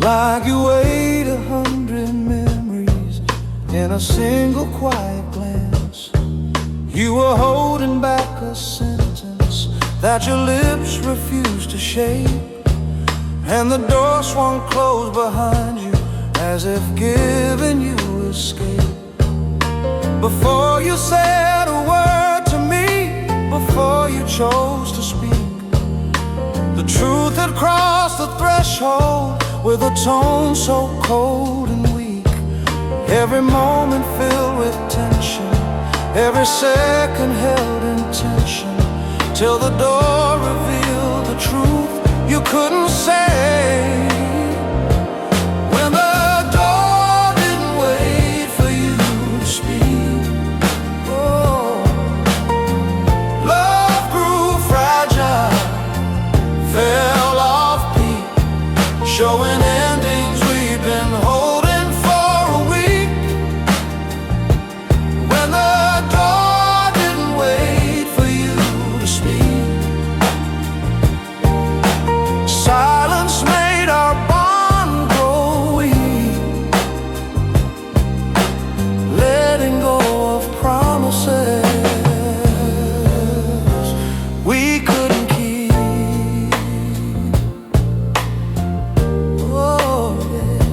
like you weighed 100 memories in a single quiet glance. You were holding back a sentence that your lips refused to shape, and the door swung closed behind you as if giving you escape. Before you said a word to me, before you chose to speak, the truth had crossed the threshold with a tone so cold and weak. Every moment filled with tension, every second held in tension, till the door revealed the truth you couldn't say. When the door didn't wait for you to speak, oh, love grew fragile, fell off peak, showing endings we've been holding for a week. When the door didn't wait for you to speak, silence made our bond grow weak, letting go of promises we couldn't keep. Oh, yeah.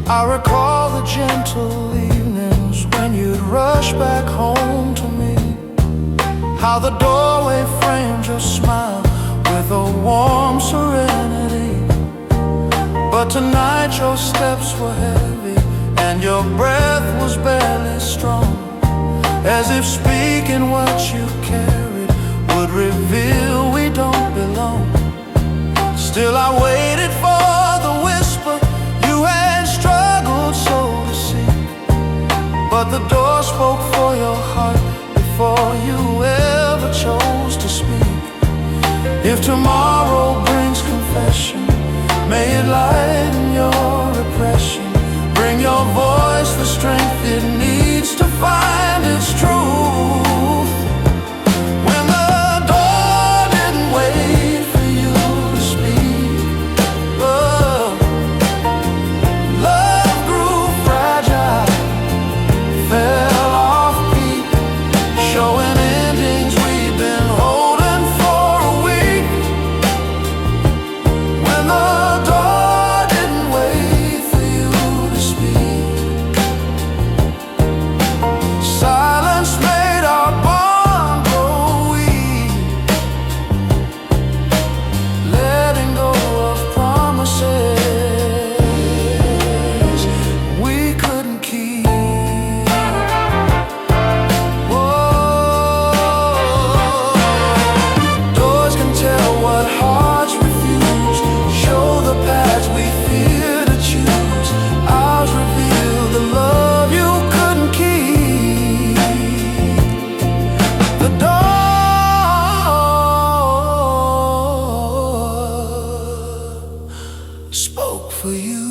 I recall the gentle evenings when you'd rush back home to me, how the doorway framed your smile with a warm serenity. But tonight your steps were heavy and your breath was barely strong, as if speaking what you carried would reveal we don't belong. Still I waited for the whisper you had struggled so to seek, but the door spoke for your heart before you ever chose to speak. If tomorrow brings confession, may it lighten your repression, bring your voice the strength it needs to find its truth. When the door didn't wait for you to speak, oh, love grew fragile, fell off peak, showing endings we've been holding for a week. When the door didn't wait for you to speak, silence made our bond grow weak, letting go of promises we couldn't keep. Whoa. Doors can tell what hearts refuse, show the paths we fear to choose. Ours reveal the love you couldn't keep. The door spoke for you.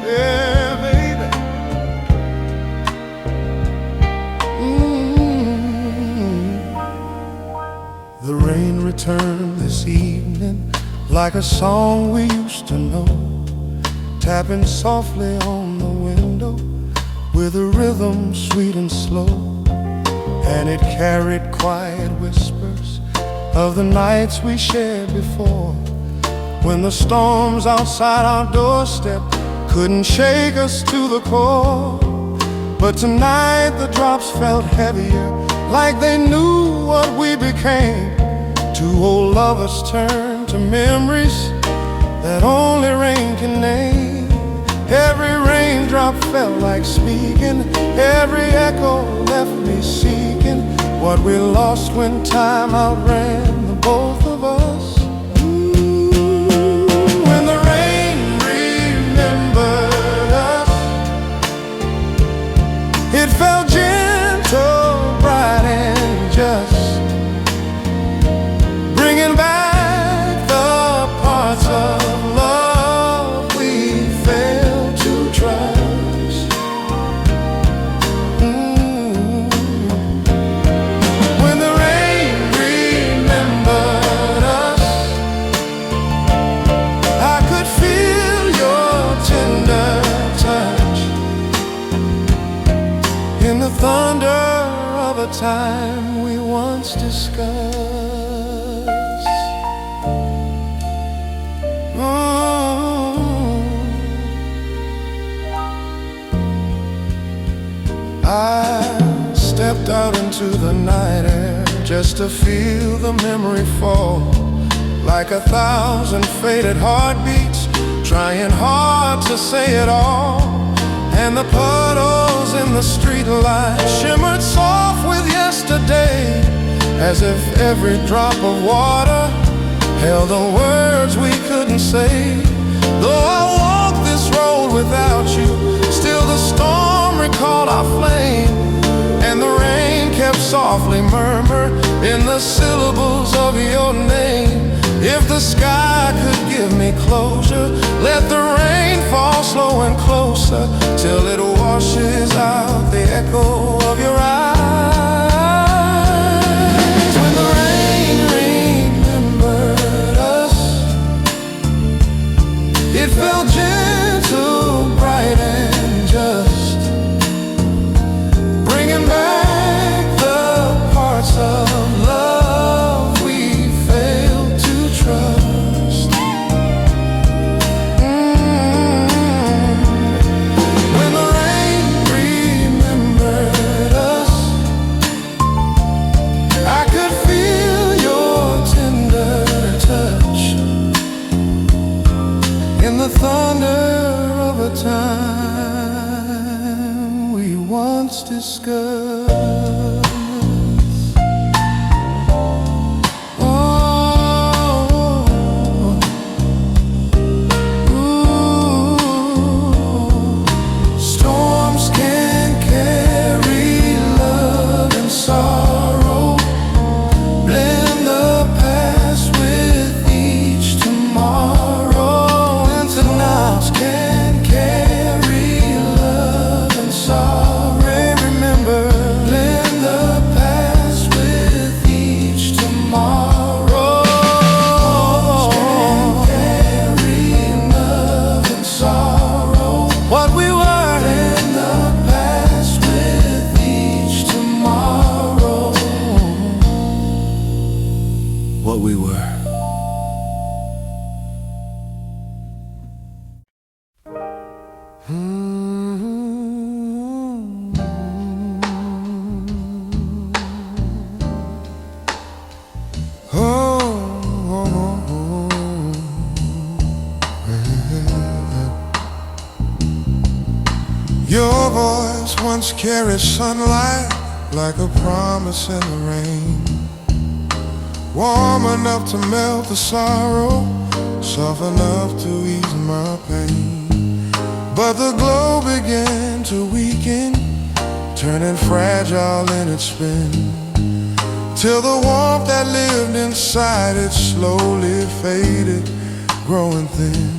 Yeah, baby. The rain returned this evening like a song we used to know, tapping softly on the window with a rhythm sweet and slow. And it carried quiet whispers of the nights we shared before, when the storms outside our doorstep couldn't shake us to the core. But tonight the drops felt heavier, like they knew what we became. Two old lovers turned to memories that only rain can name. Every raindrop drop felt like speaking. Every echo left me seeking what we lost when time outran the both of us. When the rain remembered us, it felt gentle, bright and just, bringing back the parts of love we failed to trust. When the rain remembered us, I could feel your tender touch in the thunder of a time we once discussed. I stepped out into the night air just to feel the memory fall, like 1,000 faded heartbeats, trying hard to say it all. And the puddles in the streetlight shimmered soft with yesterday, as if every drop of water held the words we couldn't say. Though I walked this road without you, still the storm recalled our flame, and the rain kept softly murmur in the syllables of your name. If the sky could give me closure, let the rain fall slow and closer, till it washes out the echo of your eyes. When the rain remembered us, it felt gentle, bright and just, bringing back the parts of love we failed to trust. When the rain remembered us, I could feel your tender touch in the thunder of a time we once discussed. Storms can carry love and sorrow, blend the past with each tomorrow. And tonight can carry love and sorrow. Remember, blend the past with each tomorrow. Storms can carry love and sorrow. What we were, blend the past with each tomorrow. What we were. Your voice once carried sunlight like a promise in the rain, warm enough to melt the sorrow, soft enough to ease my pain. But the glow began to weaken, turning fragile in its spin, till the warmth that lived inside it slowly faded, growing thin.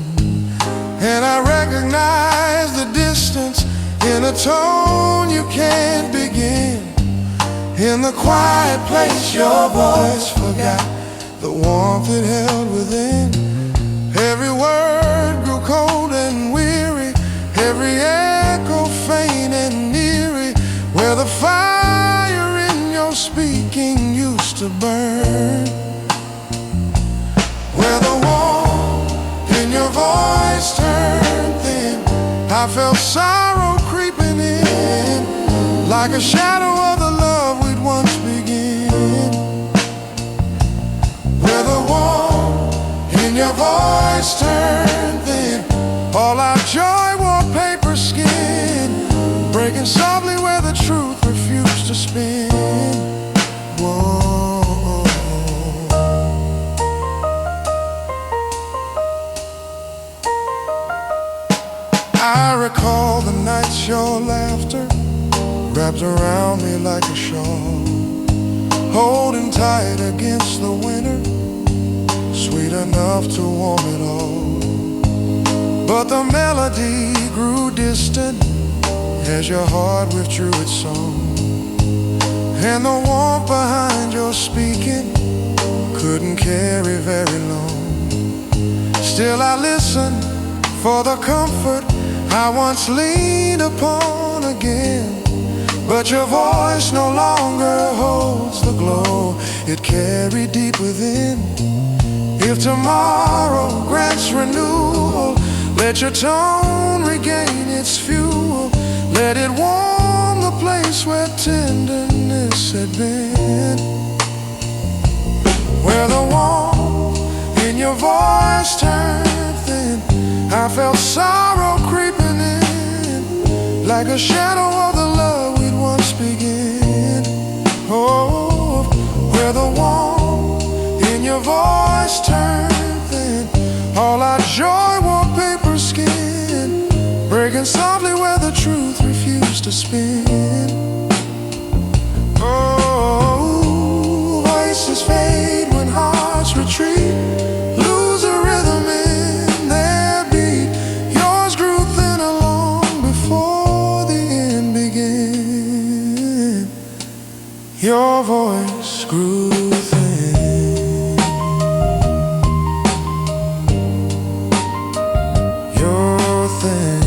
And I recognized the distance in a tone you can't begin. In the quiet place your voice forgot the warmth it held within. Every word grew cold and weary, every echo faint and eerie, where the fire in your speaking used to burn, where the warmth in your voice turned thin. I felt sorrow creeping in, like a shadow of the love we'd once begun, where the warmth in your voice turned thin. All our joy wore paper skin. breaking softly where the truth refused to spin. Whoa. I recall the nights your laughter wrapped around me like a shawl, holding tight against the winter, sweet enough to warm it all. But the melody grew distant as your heart withdrew its song, and the warmth behind your speaking couldn't carry very long. Still I listen for the comfort I once leaned upon again, but your voice no longer holds the glow it carried deep within. If tomorrow grants renewal, let your tone regain its fuel. Let it warm the place where tenderness had been, where the warmth in your voice turned thin. I felt sorrow creeping in, like a shadow of the love we'd once begun. Oh, where the warmth in your voice turned thin, all our joy wore paper skin, breaking softly where the truth refused to spin. Oh, voices fade when hearts retreat, lose a rhythm in their beat. Yours grew thinner long before the end began. Your voice grew thin. You're thin.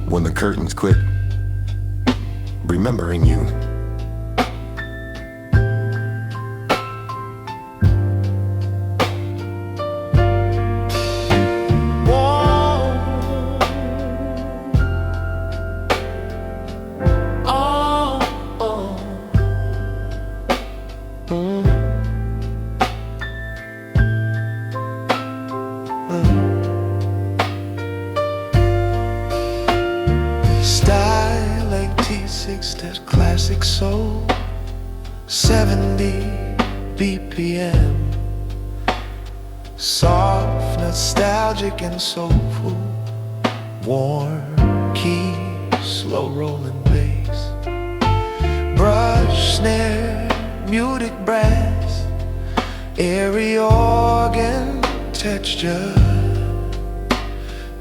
When the curtains quit remembering you, style like T6, that classic soul, 70 BPM, soft, nostalgic and soulful, warm keys, slow rolling bass, brush, snare, muted brass, airy organ texture,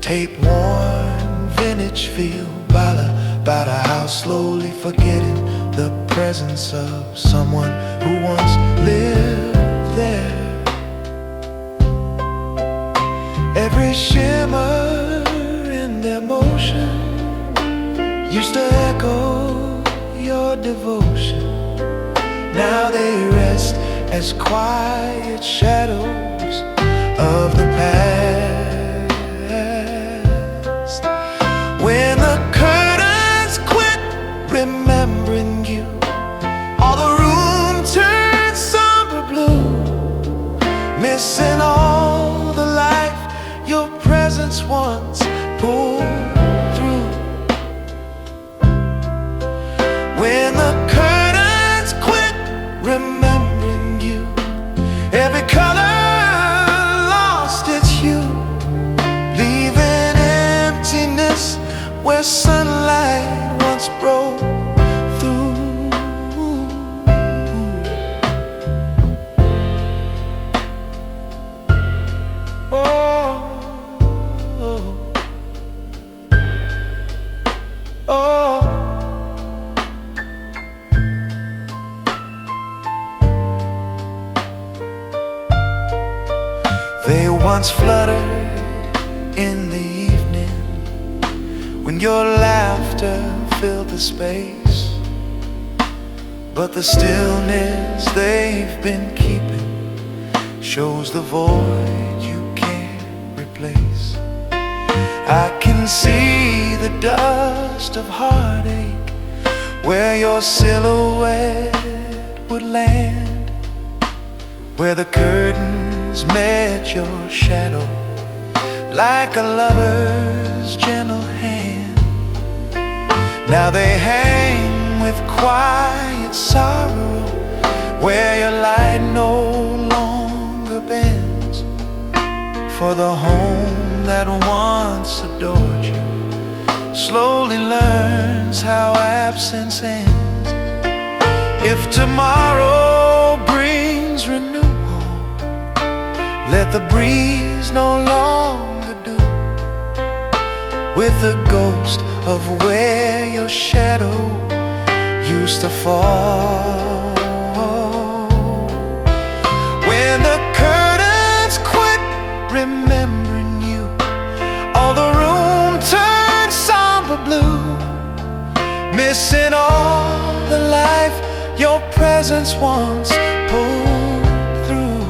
tape worn vintage feel, about a house slowly forgetting the presence of someone who once lived there. Every shimmer in their motion used to echo your devotion. Now they rest as quiet shadows of the past. When the curtains quit remembering you, all the room turns somber blue, missing all the life your presence once pulled through. When the curtains quit remembering you, every color lost its hue, leaving emptiness where sunlight once broke through. Oh, oh, oh. They once fluttered in the evening when your laughter filled the space. But the stillness they've been keeping shows the void you can't replace. I can see the dust of heartache where your silhouette would land, where the curtains met your shadow like a lover's gentle hand. Now they hang with quiet sorrow where your light no longer bends, for the home that once adored you slowly learns how absence ends. If tomorrow brings renewal, let the breeze no longer do with the ghost of where your shadow used to fall. When the curtains quit remembering you, all the room turns somber blue, missing all the life your presence once pulled through.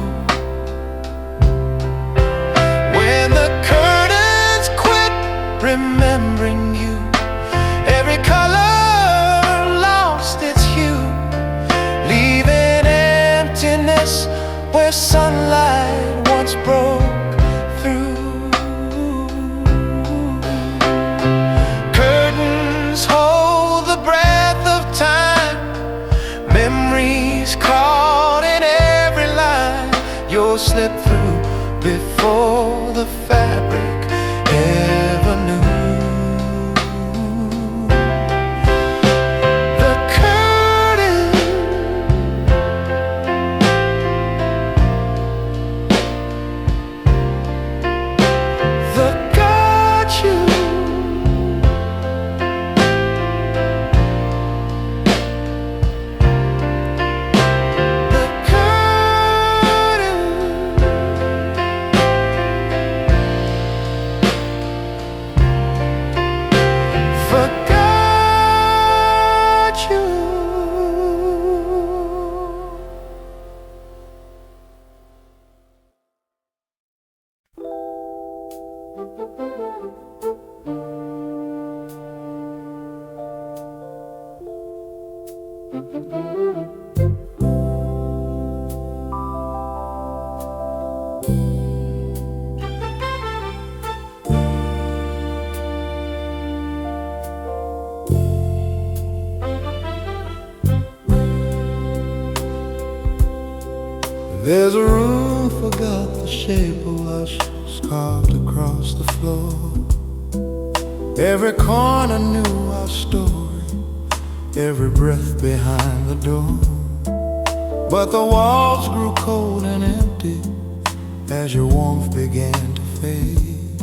When the curtains quit remembering you, every color lost its hue, leaving emptiness where sunlight once broke through. Curtains hold the breath of time, memories caught in every line you'll slip through before the fabric ever knew. There's a room forgot the shape of us carved across the floor. Every corner knew our story, every breath behind the door. But the walls grew cold and empty as your warmth began to fade,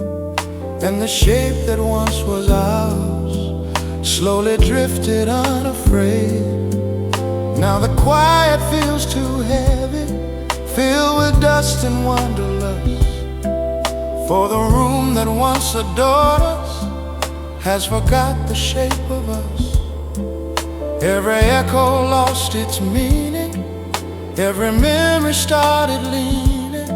and the shape that once was ours slowly drifted unafraid. Now the quiet feels too heavy, filled with dust and wanderlust, for the room that once adored us has forgot the shape of us. Every echo lost its meaning, every memory started leaning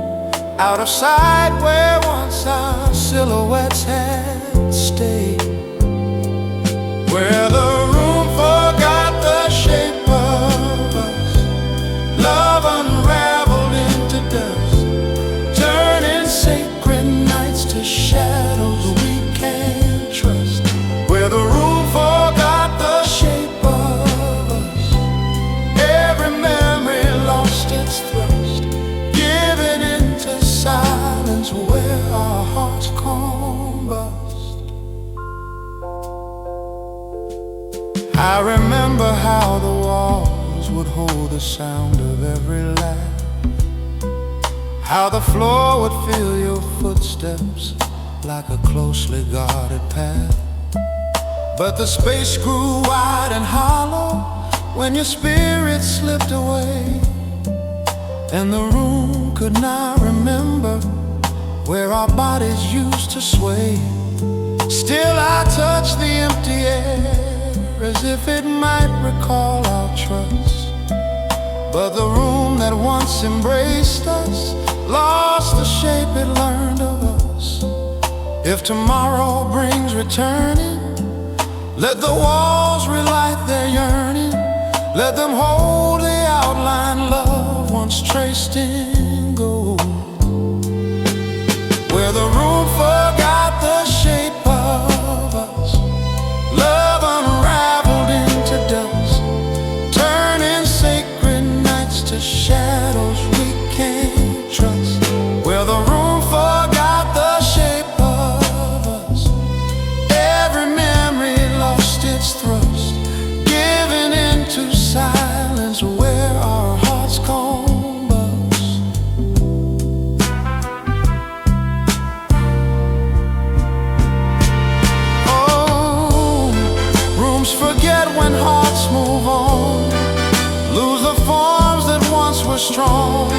out of sight where once our silhouettes had stayed, where the room forgot the shape of us. Love unraveled into dust, turning sacred nights to shadows we can't trust, where the room forgot the shape of us. Every memory lost its thrust, giving into silence where our hearts combust. I remember how the walls would hold the sound of every laugh, how the floor would feel your footsteps like a closely guarded path. But the space grew wide and hollow when your spirit slipped away, and the room could not remember where our bodies used to sway. Still I touch the empty air as if it might recall our trust. But the room that once embraced us lost the shape it learned of us. If tomorrow brings returning, let the walls relight their yearning. Let them hold the outline love once traced in gold. Where the room forgot the shape of us, love unraveled into dust, turning sacred nights to shadows we can't trust. Where the room forgot the shape of us, every memory lost its thrust, giving into silence where our hearts comb us. Oh, rooms forget when hearts move on, lose the forms that once were strong.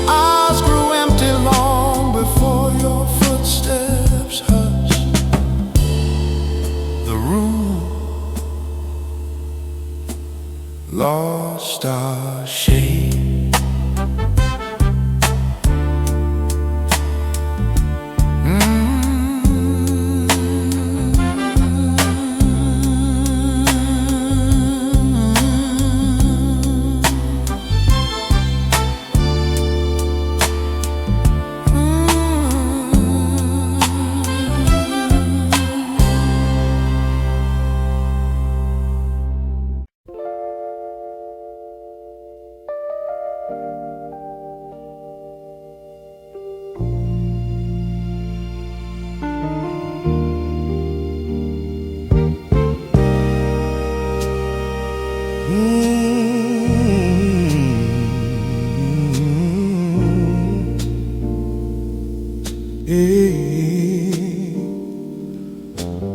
Ours grew empty long before your footsteps hushed the room, lost our shape.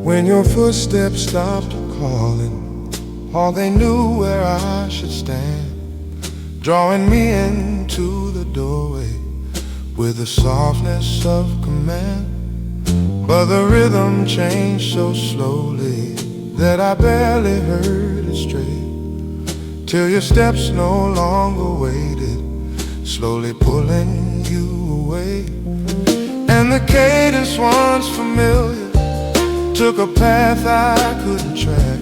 When your footsteps stopped calling, all they knew where I should stand, drawing me into the doorway with the softness of command. But the rhythm changed so slowly that I barely heard it straight, till your steps no longer waited, slowly pulling you away. And the cadence once familiar took a path I couldn't track,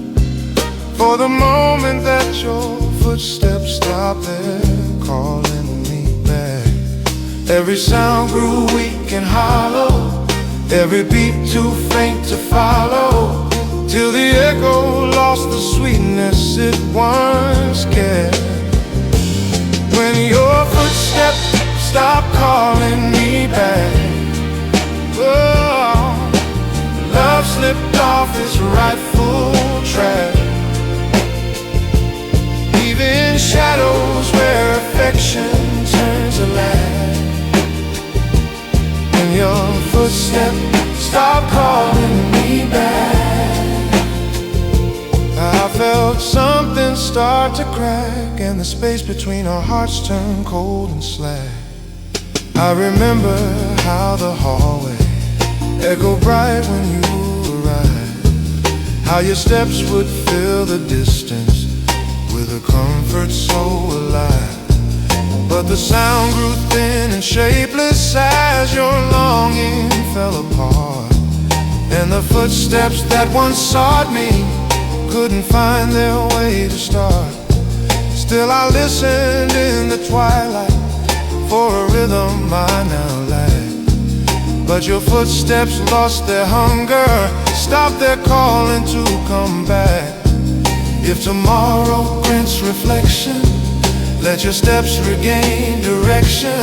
for the moment that your footsteps stopped there calling me back. Every sound grew weak and hollow, every beat too faint to follow, till the echo lost the sweetness it once carried. When your footsteps stopped calling me back, oh, love slipped off its rightful track, leaving shadows where affection turns to light. And your footsteps stopped calling me back, I felt something start to crack, and the space between our hearts turned cold and slack. I remember how the hallway echoed bright when you arrived, how your steps would fill the distance with a comfort so alive. But the sound grew thin and shapeless as your longing fell apart, and the footsteps that once sought me couldn't find their way to start. Still I listened in the twilight for a rhythm I now lack, but your footsteps lost their hunger, stopped their calling to come back. If tomorrow grants reflection, let your steps regain direction.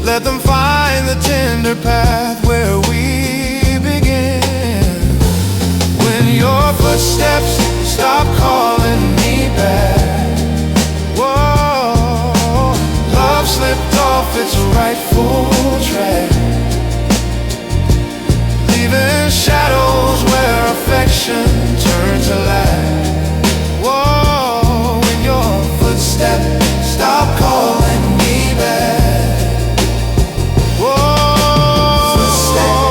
Let them find the tender path where we began. When your footsteps stop calling me back, whoa, love slipped off its rightful track, leaving shadows where affection turned to light. Whoa, when your footsteps stop calling me back, whoa, footsteps.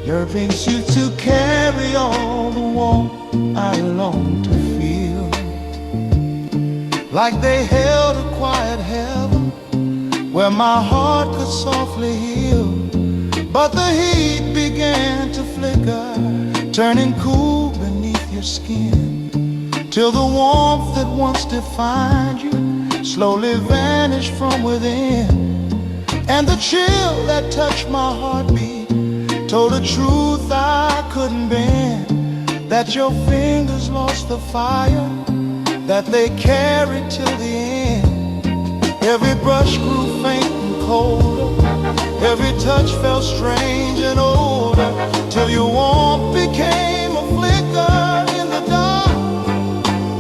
Your wings used to carry all the warmth I long to feel, like they held a quiet heaven where my heart could softly heal. But the heat began to flicker, turning cool beneath your skin, till the warmth that once defined you slowly vanished from within. And the chill that touched my heartbeat told a truth I couldn't bend, that your fingers lost the fire that they carried till the end. Every brush grew faint and colder, every touch felt strange and older, till your warmth became a flicker in the dark,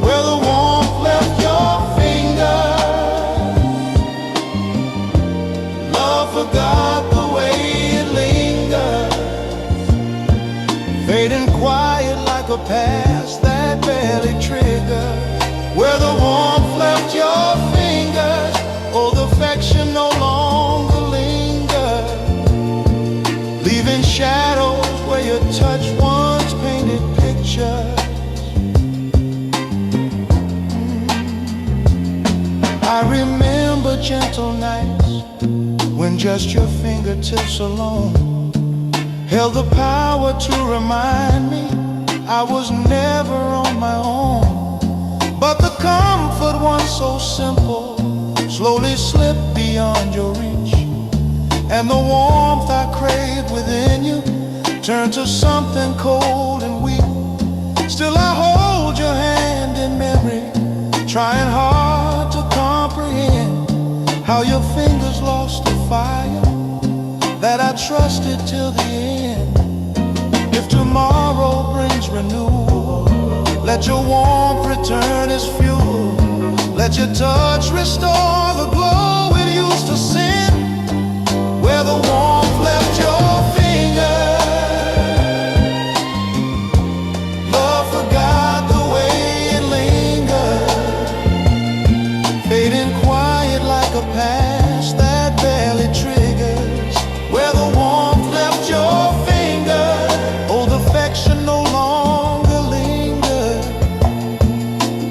where the warmth left your finger. Love forgot the way it lingered, fading quiet like a past that barely triggered. Where the warmth left your fingers, oh, the affection no longer lingered, leaving shadows where your touch once painted pictures. I remember gentle nights when just your fingertips alone held the power to remind me I was never on my own. But the comfort once so simple slowly slipped beyond your reach, and the warmth I craved within you turned to something cold and weak. Still I hold your hand in memory, trying hard to comprehend how your fingers lost the fire that I trusted till the end. If tomorrow brings renewal, let your warmth return as fuel. Let your touch restore the glow it used to send, where the warmth left your finger. Love forgot the way it lingered, fading quiet like a past that barely triggers. Where the warmth left your finger, oh, the affection no longer lingered,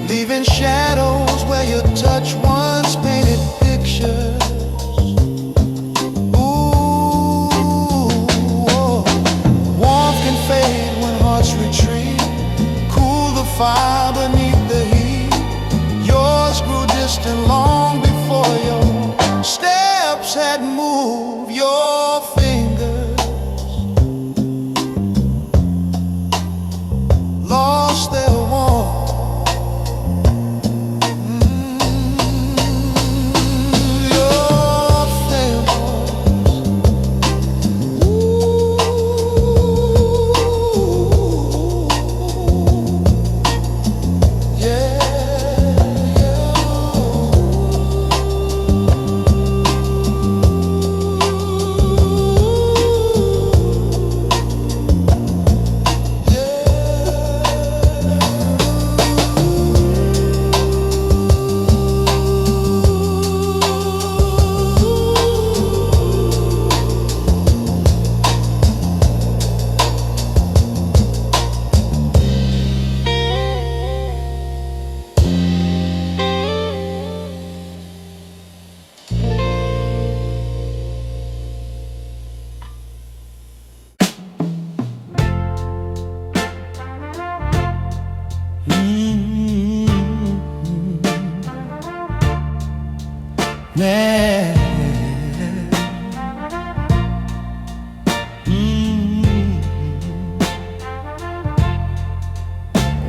leaving shadows where your touch once painted pictures. Ooh, oh. Warmth can fade when hearts retreat, cool the fire beneath the heat. Yours grew distant long before your steps had moved. Your fingers lost their warmth.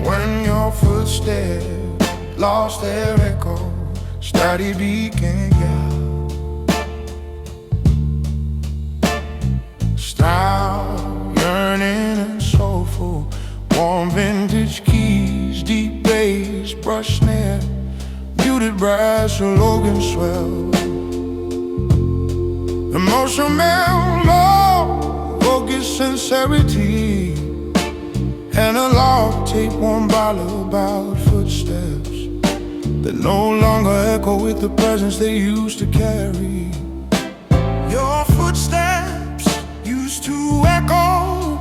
When your footsteps lost their echo, stadig beacon, yeah. Style, yearning and soulful, warm vintage keys, deep bass, brush snare, muted brass, or Logan swell. Emotional mellow, focus, sincerity, analog tape, one bottle about footsteps that no longer echo with the presence they used to carry. Your footsteps used to echo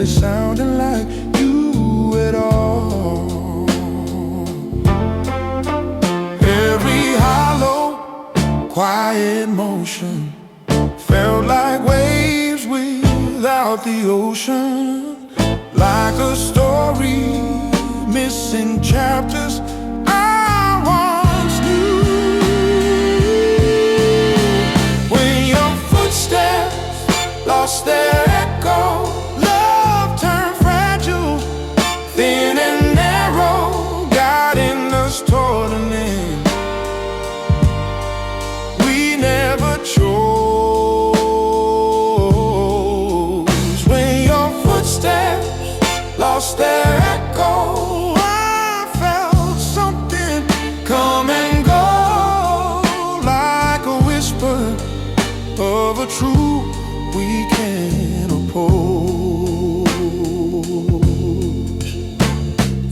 barely sounding like you at all. Every hollow, quiet motion felt like waves without the ocean, like a story missing chapters I once knew. When your footsteps lost their echo, love turned fragile, thin and narrow, guiding us toward an end we never chose. When your footsteps lost their echo, I felt something come and go, like a whisper of a truth we can't oppose.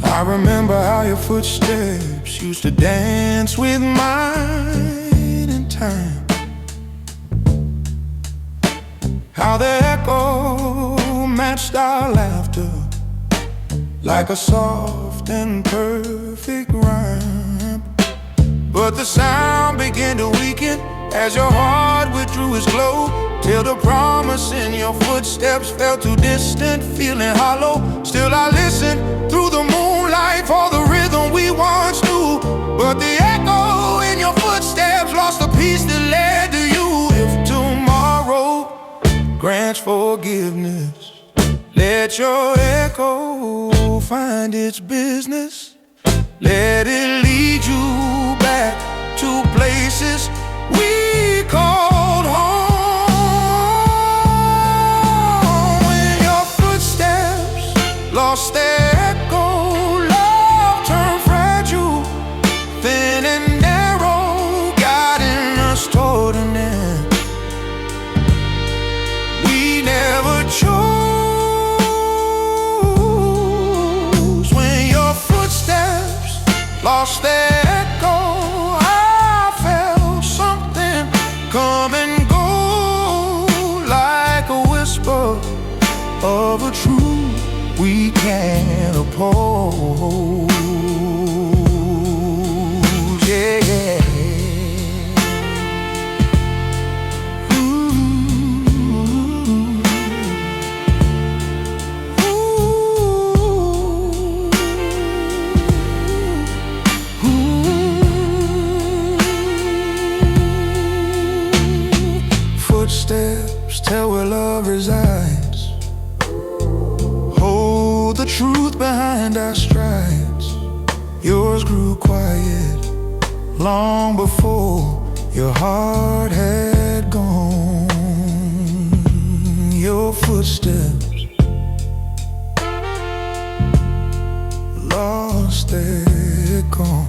I remember how your footsteps used to dance with mine in time, how their echo matched our laughter like a soft and perfect rhyme. But the sound began to weaken as your heart withdrew its glow, till the promise in your footsteps felt too distant, feeling hollow. Still I listened through the moonlight for the rhythm we once knew, but the echo in your footsteps lost the piece that led to you. If tomorrow grants forgiveness, let your echo find its business. Let it lead you back to places we called home. When your footsteps lost their echo, love turned fragile, thin and narrow, guiding us toward an end we never chose. When your footsteps lost their echo, I felt something come and go, like a whisper of a truth we can't oppose. Yeah. Footsteps tell where love resides, hold the truth behind our strides. Yours grew quiet long before your heart had gone. Your footsteps lost their calm.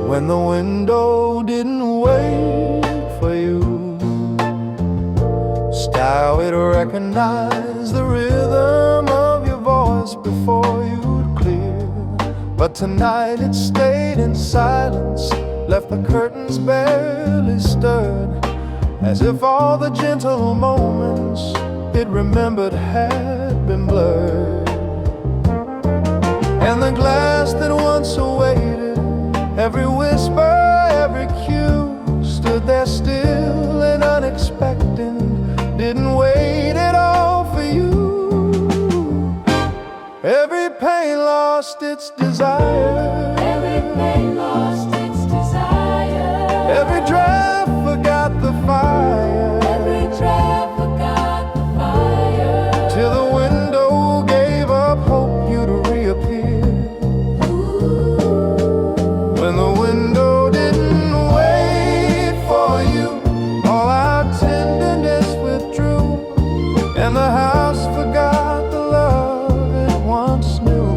When the window didn't wait for you, style it recognized the rhythm of your voice before you'd clear. But tonight it stayed in silence, left the curtains barely stirred, as if all the gentle moments it remembered had been blurred. And the glass that once awaited every whisper, every cue, stood there still and unexpected, didn't wait at all for you. Every pain lost its desire, Every pain lost its desire. every draft forgot the fire, Every draft forgot the fire. till the window gave up hope you'd reappear. When the window didn't wait for you, all our tenderness withdrew, and the house forgot the love it once knew.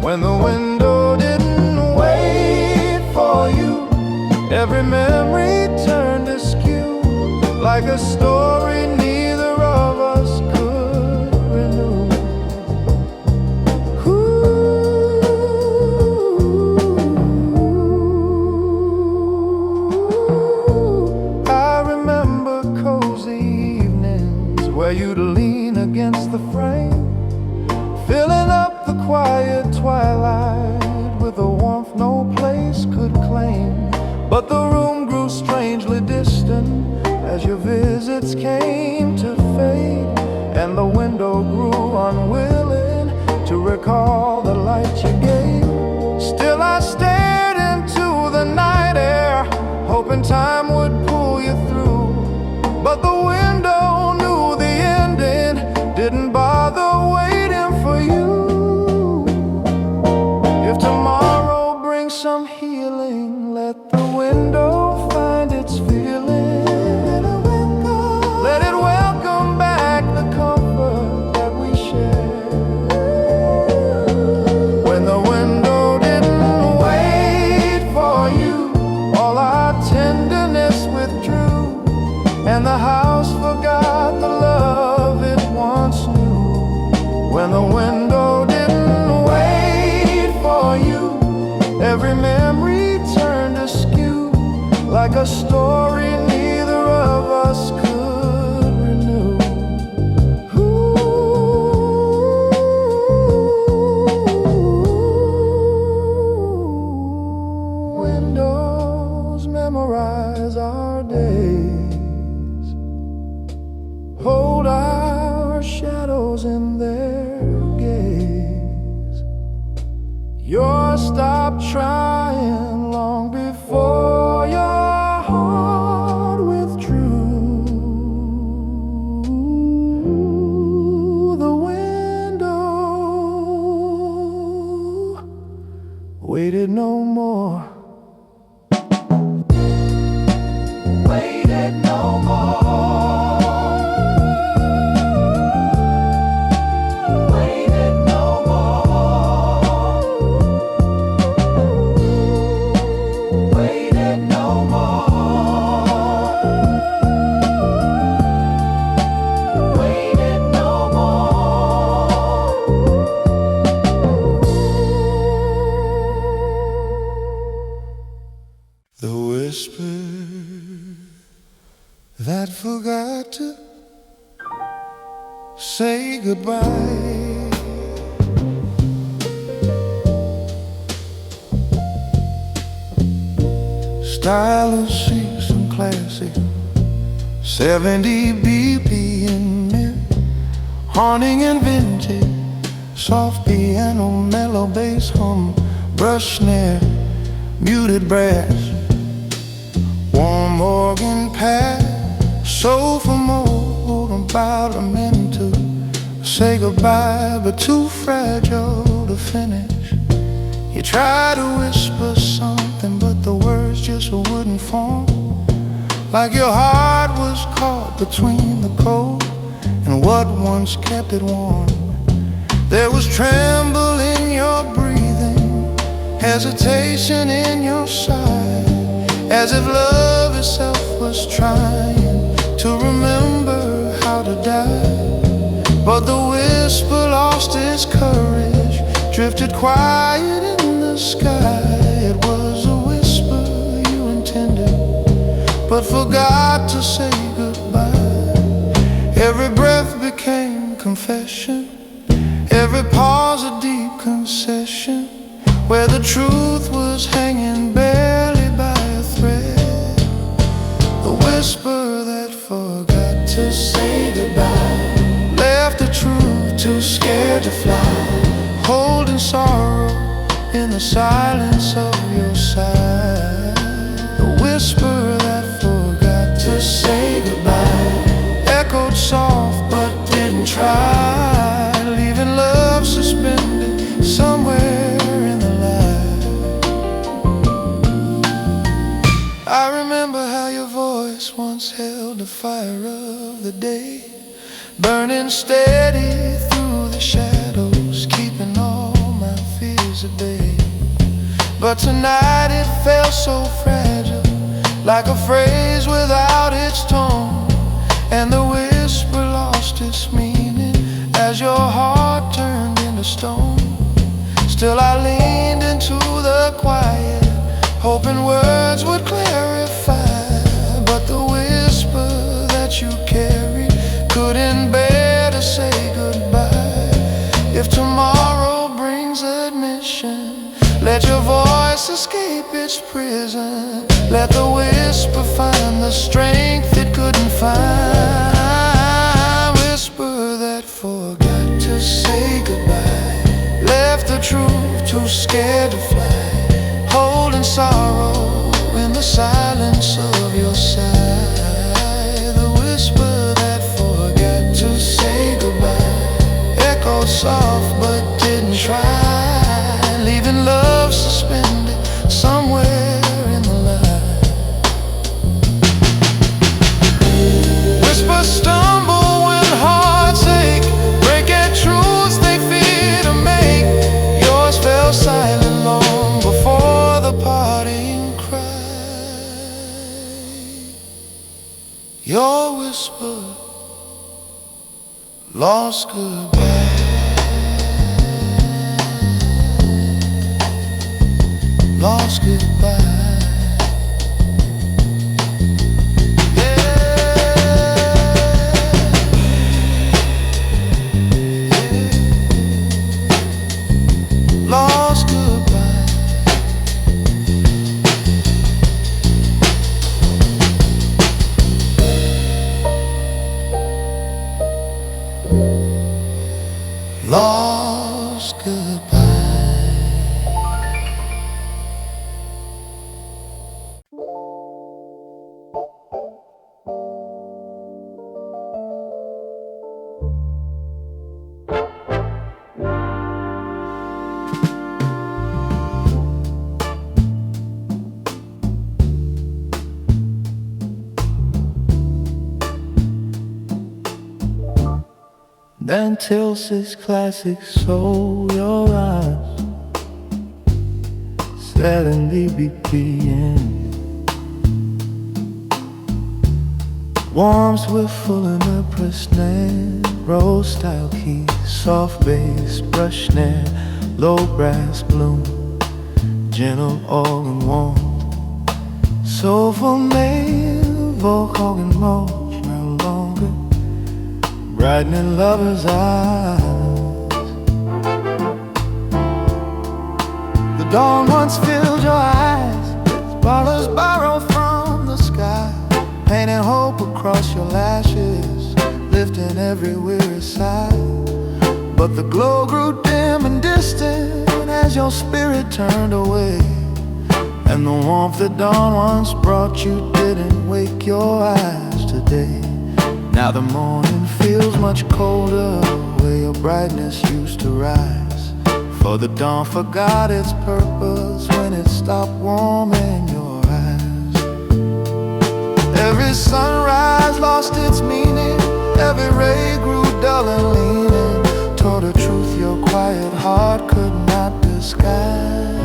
When the window didn't wait for where you'd lean against the frame, filling up the quiet twilight with a warmth no place could claim. But the room grew strangely distant as your visits came to fade, and the window grew unwilling to recall the light you gave. Still I stared into the night air, hoping time would pull you through. But the window knew the ending, didn't bother waiting for you. If tomorrow brings some healing, let the window find its feeling. Let it welcome back the comfort that we share. When the window didn't wait for you, all our tenderness withdrew, and the house forgot the love it once knew. When the window didn't wait for you, every memory turned askew, like a story neither of us could renew. Windows memorize our days, hold our shadows in their gaze. Yours stopped trying long before your heart withdrew. The window waited no more. Waited no more. The whisper that forgot to say goodbye. Style of season classic, 70 BPM mint, haunting and vintage, soft piano, mellow bass hum, brush snare, muted brass, warm organ pad, soulful mode, about a minute to say goodbye, but too fragile to finish. You try to whisper something, but the words just wouldn't form, like your heart was caught between the cold and what once kept it warm. There was tremble in your breathing, hesitation in your sigh, as if love itself was trying to remember how to die. But the whisper lost its courage, drifted quiet in the sky. It was a whisper you intended, but forgot to say goodbye. Every breath became confession, every pause a deep concession, where the truth was hanging barely by a thread. The whisper that forgot to say goodbye, left the truth too scared to fly, holding sorrow in the silence of your sigh. The whisper that forgot to say goodbye echoed soft but didn't try, leaving love suspended somewhere in the light. I remember how your voice once held the fire of the day, burning steady through the shadows, keeping all my fears at bay. But tonight it felt so fragile, like a phrase without its tone, and the whisper lost its meaning as your heart turned into stone. Still I leaned into the quiet, hoping words would clarify, but the whisper that you carried couldn't If tomorrow brings admission, let your voice escape its prison. Let the whisper find the strength it couldn't find. Whisper that forgot to say goodbye, left the truth too scared to fly, holding sorrow in the silence of your sigh. The whisper that forgot to say goodbye echoed soft but didn't try, leaving love suspended somewhere in the line. Whispers stumble when hearts ache, break at truths they fear to make. Yours fell silent long before the parting cry. Your whisper lost goodbye. Lost goodbye. Lost goodbye. Lost goodbye. Until 6 classic, so your eyes suddenly begin. Warms with full and upper snare, roll style keys, soft bass, brush snare, low brass bloom, gentle organ warm, soulful male, vocal and more longer, brightening lovers' eyes. The dawn once filled your eyes with ballers borrowed from the sky, painting hope across your lashes, lifting every weary sigh. But the glow grew dim and distant as your spirit turned away, and the warmth that dawn once brought you didn't wake your eyes today. Now the morning feels much colder where your brightness used to rise, for the dawn forgot its purpose when it stopped warming your eyes. Every sunrise lost its meaning, every ray grew dull and leaning toward a truth your quiet heart could not disguise.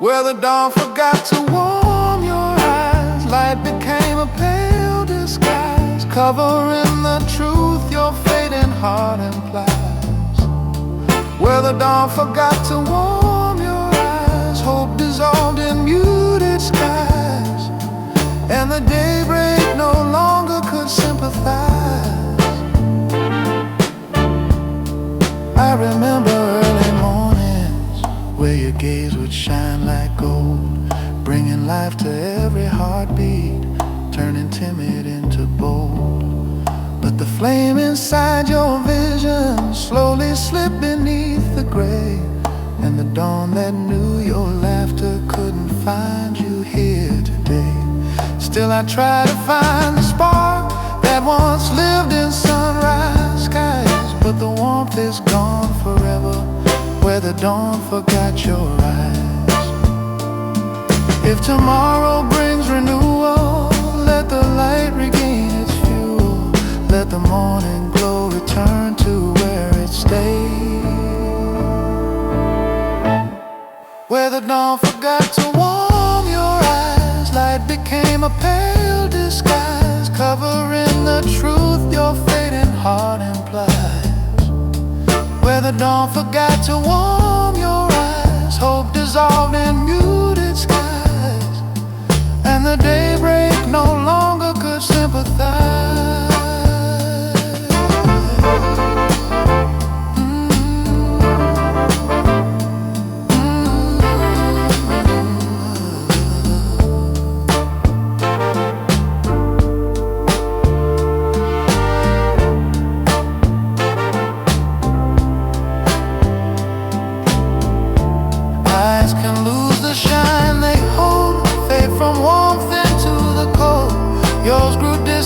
Where the dawn forgot to warm your eyes, light became a pale disguise, covering the truth your fading heart implies. Where the dawn forgot to warm your eyes, hope dissolved in muted skies, and the daybreak no longer could sympathize. I remember early mornings where your gaze would shine like gold, bringing life to every heartbeat, turning timid into bold. But the flame inside your vision slowly slipped beneath the gray, and the dawn that knew your laughter couldn't find you here today. Still I try to find the spark that once lived in sunrise skies, but the warmth is gone forever where the dawn forgot your eyes. If tomorrow brings renewal, let the light regain its fuel, let the morning glow return to where it stayed. Where the dawn forgot to warm your eyes, light became a pale disguise, covering the truth your fading heart implies. Where the dawn forgot to warm your eyes, hope dissolved in muted skies, and the daybreak no longer could sympathize.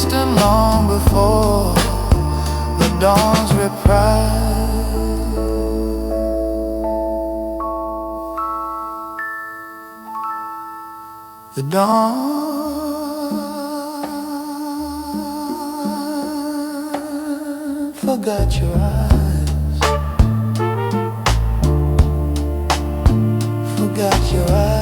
distant long before the dawn's reprise. The dawn forgot your eyes, forgot your eyes.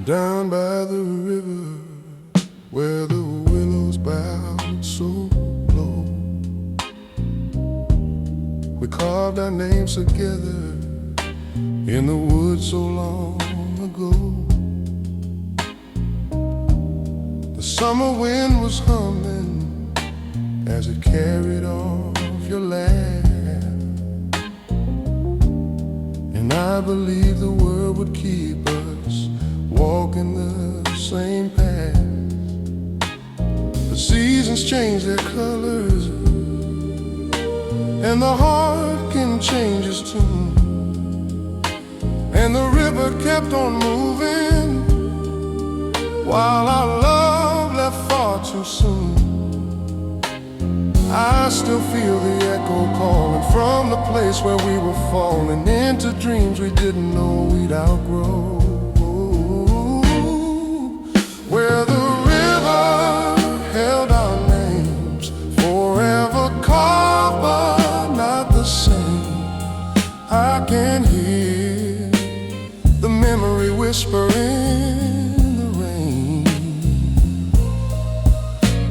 Down by the river where the willows bowed so low, we carved our names together in the woods so long ago. The summer wind was humming as it carried off your laugh, and I believed the world would keep us walking the same path. But seasons change their colors, and the heart can change its tune. And the river kept on moving while our love left far too soon. I still feel the echo calling from the place where we were falling into dreams we didn't know we'd outgrow. Where the river held our names, forever carved but not the same. I can hear the memory whisper in the rain.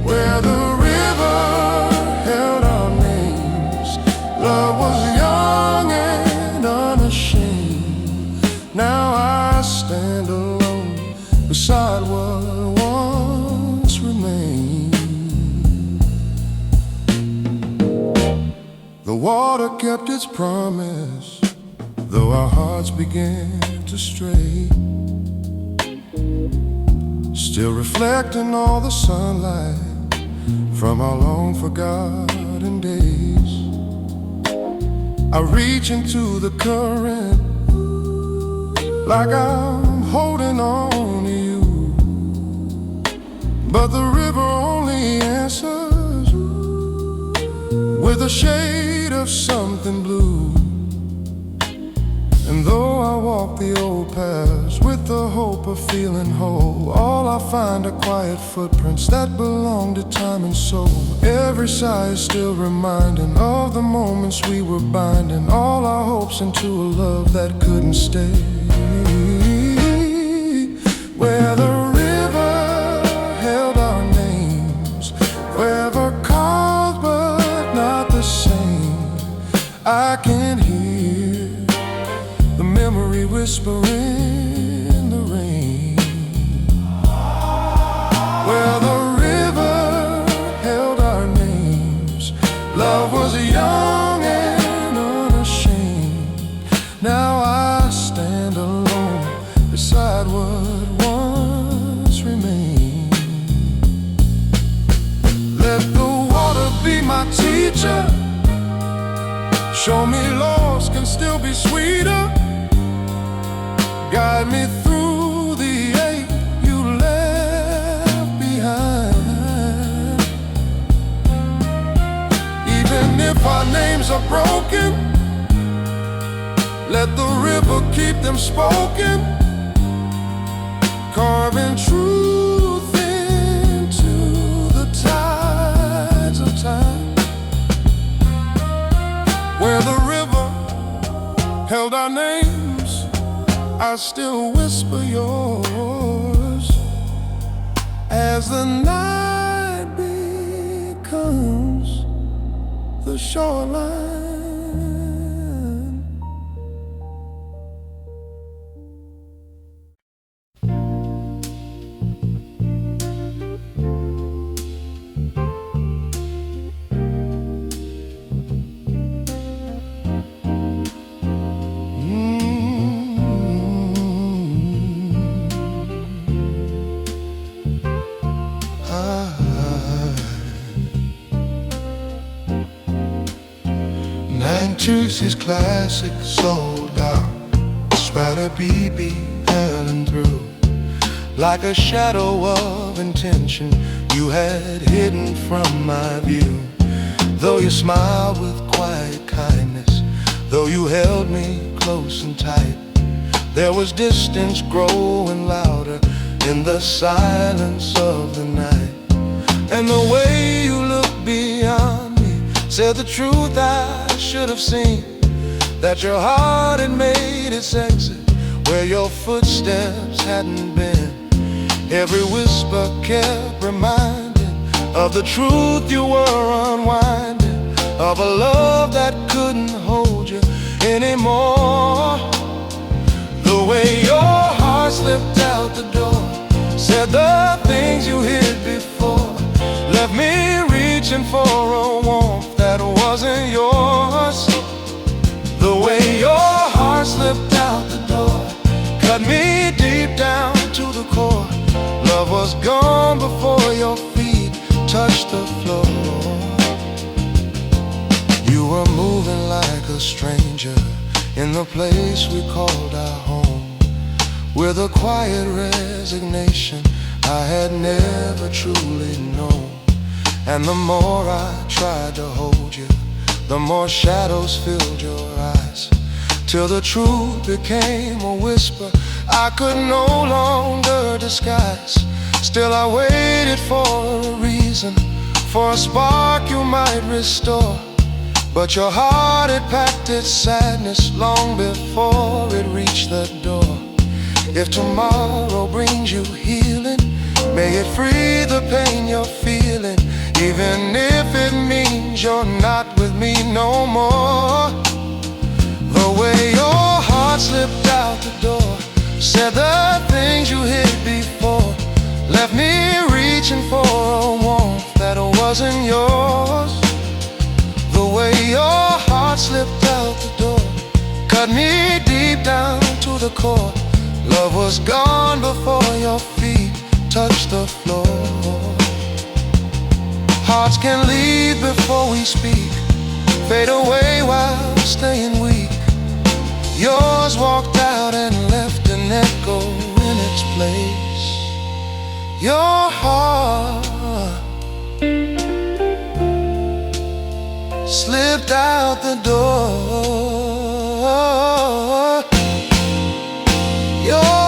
Where the river held our names, love was young and unashamed. Now I stand alone beside what once remained. The water kept its promise, though our hearts began to stray, still reflecting all the sunlight from our long forgotten days. I reach into the current like I'm holding on to you, but the river only answers with a shade of something blue. And though I walk the old paths with the hope of feeling whole, all I find are quiet footprints that belong to time and soul. Every sigh is still reminding of the moments we were binding all our hopes into a love that couldn't stay. Where the river held our names, forever carved but not the same. I can hear the memory whisper in the rain. Where the river held our names, love was young and unashamed. Now I stand alone beside what once remained. Let the water be my teacher, show me lost can still be sweeter. Guide me through the ache you left behind. Even if our names are broken, let the river keep them spoken, carving truth into the tides of time. Where the river held our names, I still whisper yours as the night becomes the shoreline. 90's classic sold out. Spatter BB hailing through. Like a shadow of intention you had hidden from my view. Though you smiled with quiet kindness, though you held me close and tight, there was distance growing louder in the silence of the night. And the way you looked beyond me said the truth I should have seen, that your heart had made its exit where your footsteps hadn't been. Every whisper kept reminding of the truth you were unwinding, of a love that couldn't hold you anymore. The way your heart slipped out the door said the things you hid before, left me reaching for a warmth that wasn't yours. The way your heart slipped out the door cut me deep down to the core. Love was gone before your feet touched the floor. You were moving like a stranger in the place we called our home, with a quiet resignation I had never truly known. And the more I tried to hold you, the more shadows filled your eyes, till the truth became a whisper I could no longer disguise. Still I waited for a reason, for a spark you might restore, but your heart had packed its sadness long before it reached the door. If tomorrow brings you healing, may it free the pain you're feeling, even if it means you're not with me no more. The way your heart slipped out the door said the things you hid before, left me reaching for a warmth that wasn't yours. The way your heart slipped out the door cut me deep down to the core. Love was gone before your feet touched the floor. Hearts can leave before we speak, fade away while staying weak. Yours walked out and left an echo in its place. Your heart slipped out the door. Your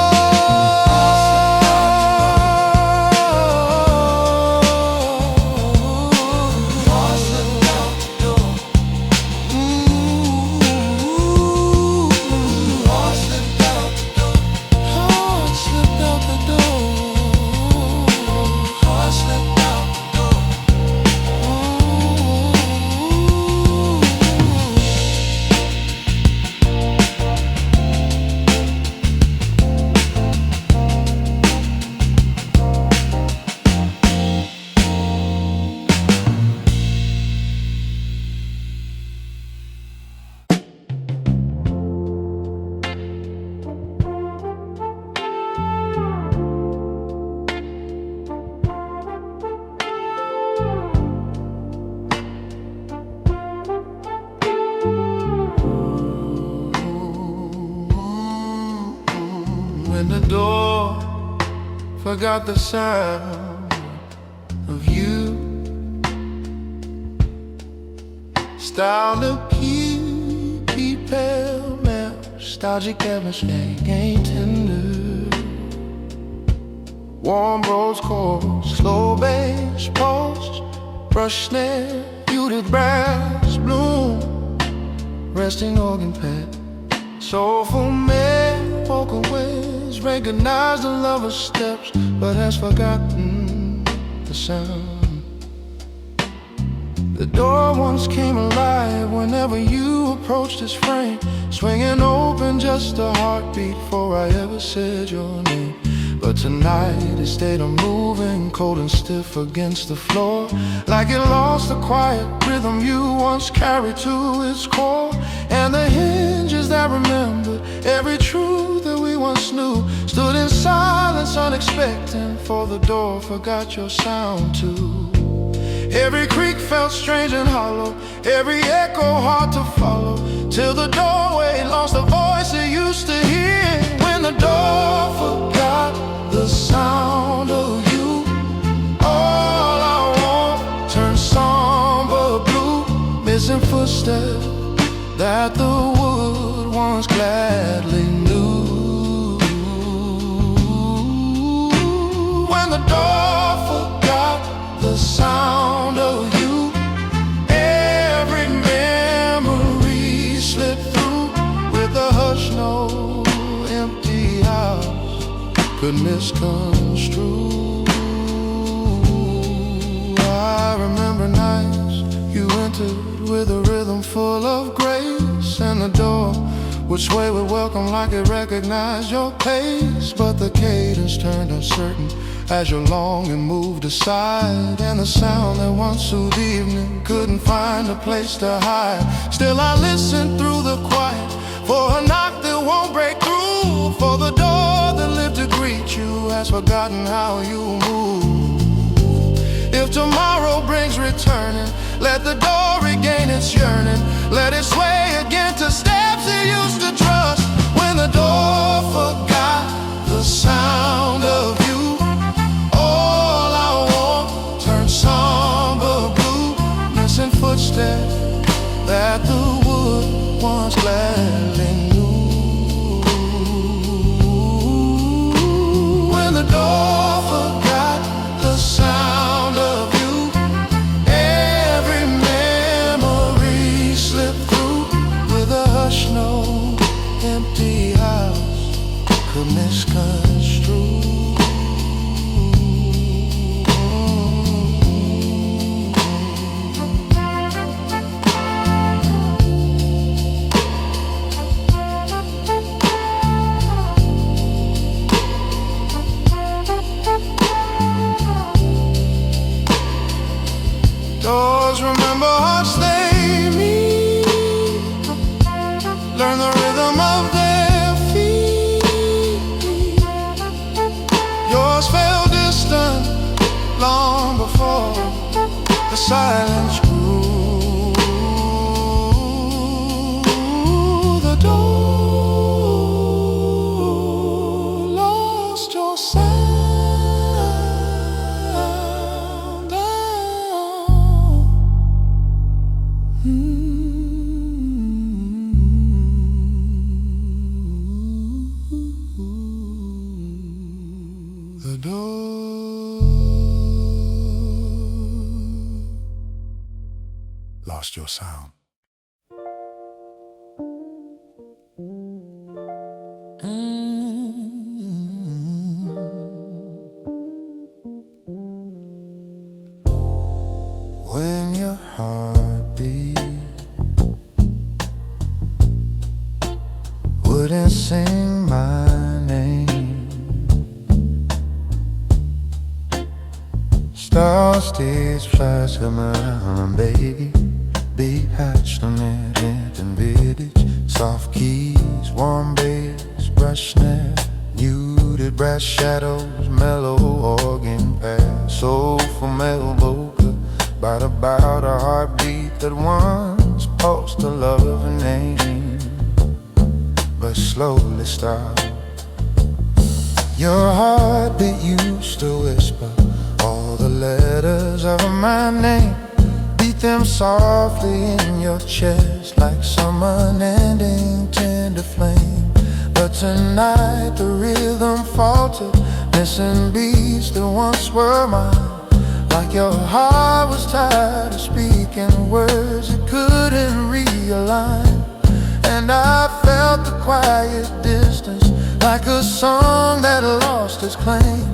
when the door forgot the sound of you, style of key pale male, nostalgic chemistry ain't tender, warm rose chords, slow bass pulse, brush snare, muted brass bloom, resting organ pad, soulful man, vocal ways, recognize the lover's steps, but has forgotten the sound. The door once came alive whenever you approached its frame, swinging open just a heartbeat before I ever said your name. But tonight it stayed unmoving, cold and stiff against the floor, like it lost the quiet rhythm you once carried to its core. And the hinges that remembered every truth that we once knew stood in silence, unexpected, for the door forgot your sound too. Every creak felt strange and hollow, every echo hard to follow, till the doorway lost the voice it used to hear. When the door forgot the sound of you, all I want turned somber blue, missing footsteps that the wood once gladly knew. When the door forgot the sound of you, every memory slipped through with a hush no empty house could misconstrue. I remember nights you entered with a rhythm full of grace, and the door would sway with welcome like it recognized your pace. But the cadence turned uncertain as your longing moved aside, and the sound that once soothed the evening couldn't find a place to hide. Still I listened through the quiet for a knock that won't break through, for the door that lived to greet you has forgotten how you move. If tomorrow brings returning, let the door regain its yearning, let it sway again to steps it used to trust. When the door forgot the sound of you, all I want turned somber blue, missing footsteps that the wood once gladly knew. When the door forgot the sound of you, every memory slipped through with a hush no empty house could misconstrue. Doors remember hearts they meet, learn the rhythm of their feet. Yours fell distant long before the silence grew. The door lost your sound. The door lost your sound. When your heart beat wouldn't sing my name, stars did flash come around, baby, be hatched on it and vintage. Soft keys, warm bass, brush snare, muted brass shadows, mellow organ pair, soulful male vocal, about a heartbeat that once pulsed a loving name, but slowly stopped. Your heartbeat used to whisper all the letters of my name, beat them softly in your chest like some unending tender flame. But tonight the rhythm faltered, missing beats that once were mine, like your heart was tired of speaking words it couldn't realign. And I felt the quiet distance, like a song that lost its claim.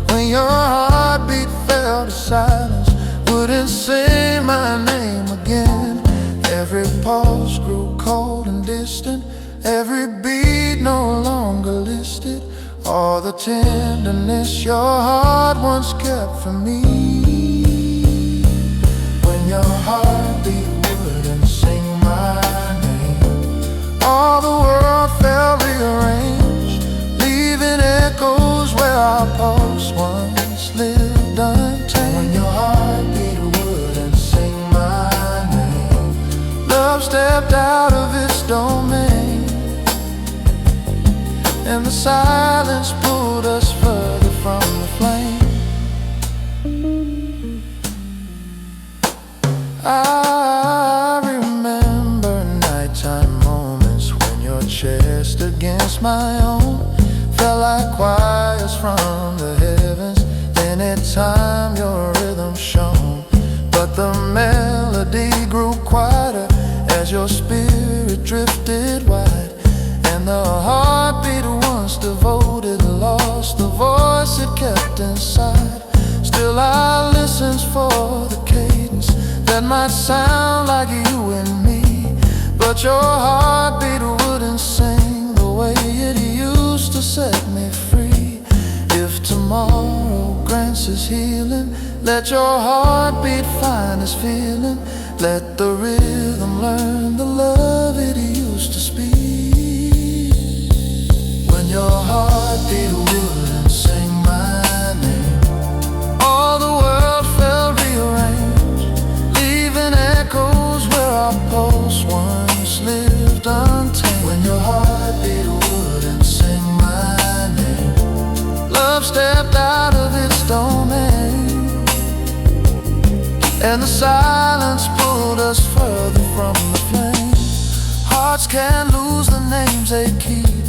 When your heartbeat fell to silence, wouldn't say my name again. Every pulse grew cold and distant, every beat no longer listed, all the tenderness your heart once kept for me. When your heartbeat wouldn't sing my name, all the world felt rearranged, leaving echoes where our pulse once lived untamed. When your heartbeat wouldn't stepped out of its domain, and the silence pulled us further from the flame. I remember nighttime moments when your chest against my own felt like choirs from the heavens. Anytime your rhythm shone, but the melody grew quieter as your spirit drifted wide, and the heartbeat once devoted lost the voice it kept inside. Still I listens for the cadence that might sound like you and me, but your heartbeat wouldn't sing the way it used to set me free. If tomorrow grants us healing, let your heartbeat find us feeling. Let the rhythm learn the love it used to speak. When your heartbeat wouldn't sing my name, all the world felt rearranged, leaving echoes where our pulse once lived untamed. When your heartbeat wouldn't sing my name, love stepped out of its domain, and the silence pulled us further from the flame. Hearts can't lose the names they keep,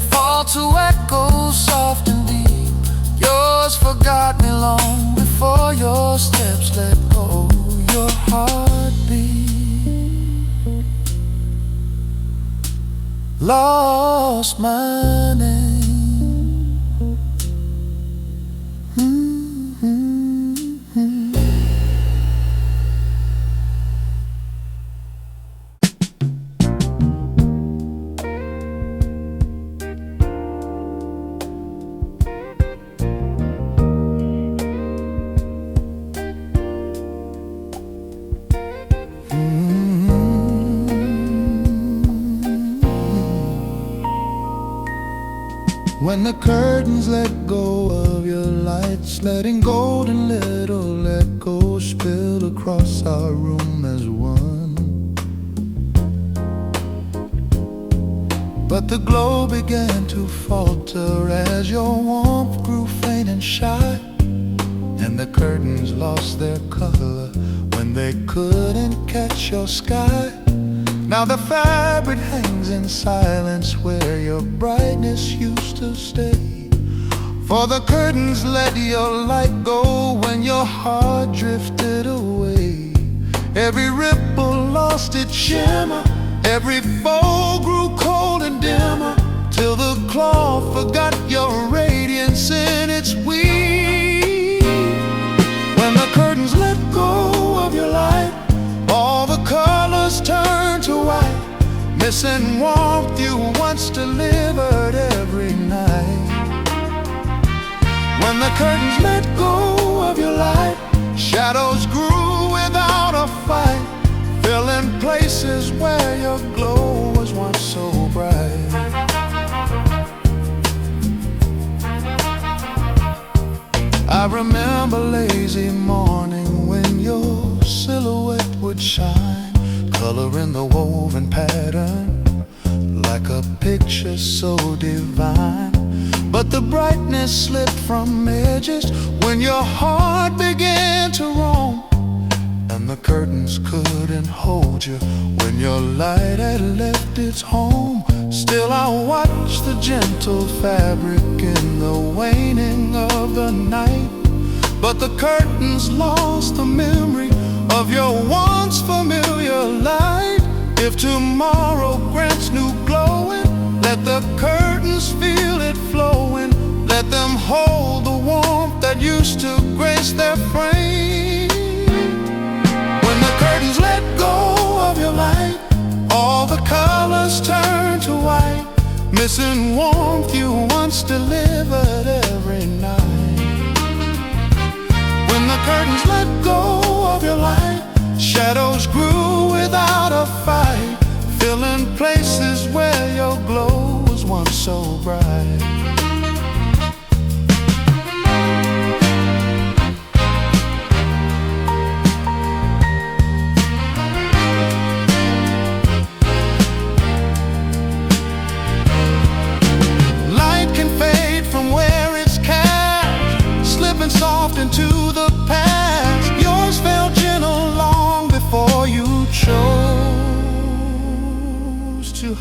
fall to echoes soft and deep. Yours forgot me long before your steps let go. Your heartbeat lost my name. When the curtains let go of your lights, letting golden little echoes spill across our room as one. But the glow began to falter as your warmth grew faint and shy, and the curtains lost their color when they couldn't catch your sky. Now the fabric hangs in silence where your brightness used to stay. For the curtains let your light go when your heart drifted away. Every ripple lost its shimmer, every fold grew cold and dimmer, till the cloth forgot your radiance in its weave. When the curtains let go of your light, all the colors turn to white, missing warmth you once delivered every night. When the curtains let go of your light, shadows grew without a fight, filling places where your glow was once so bright. I remember lazy morning when your silhouette would shine, color in the woven pattern, like a picture so divine. But the brightness slipped from edges when your heart began to roam, and the curtains couldn't hold you when your light had left its home. Still I watch the gentle fabric in the waning of the night, but the curtains lost the memory of your once familiar light. If tomorrow grants new glowing, let the curtains feel it flowing. Let them hold the warmth that used to grace their frame. When the curtains let go of your light, all the colors turn to white, missing warmth you once delivered every night. When the curtains let go of your light, shadows grew without a fight, filling places where your glow was once so bright.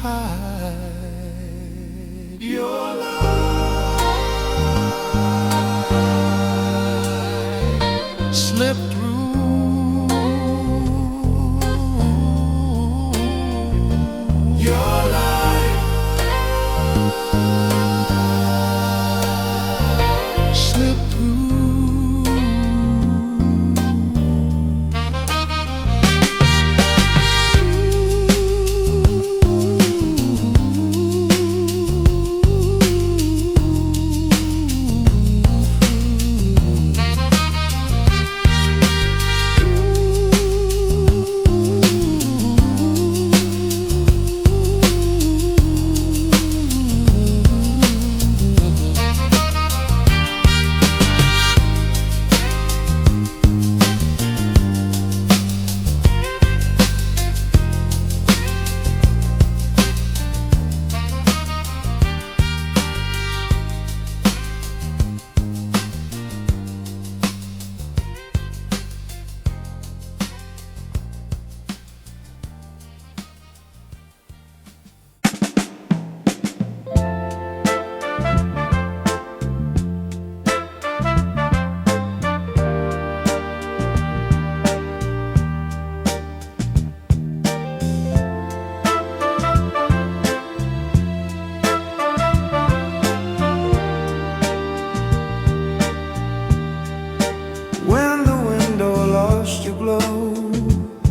hide your light. Slip through your light. Slip through.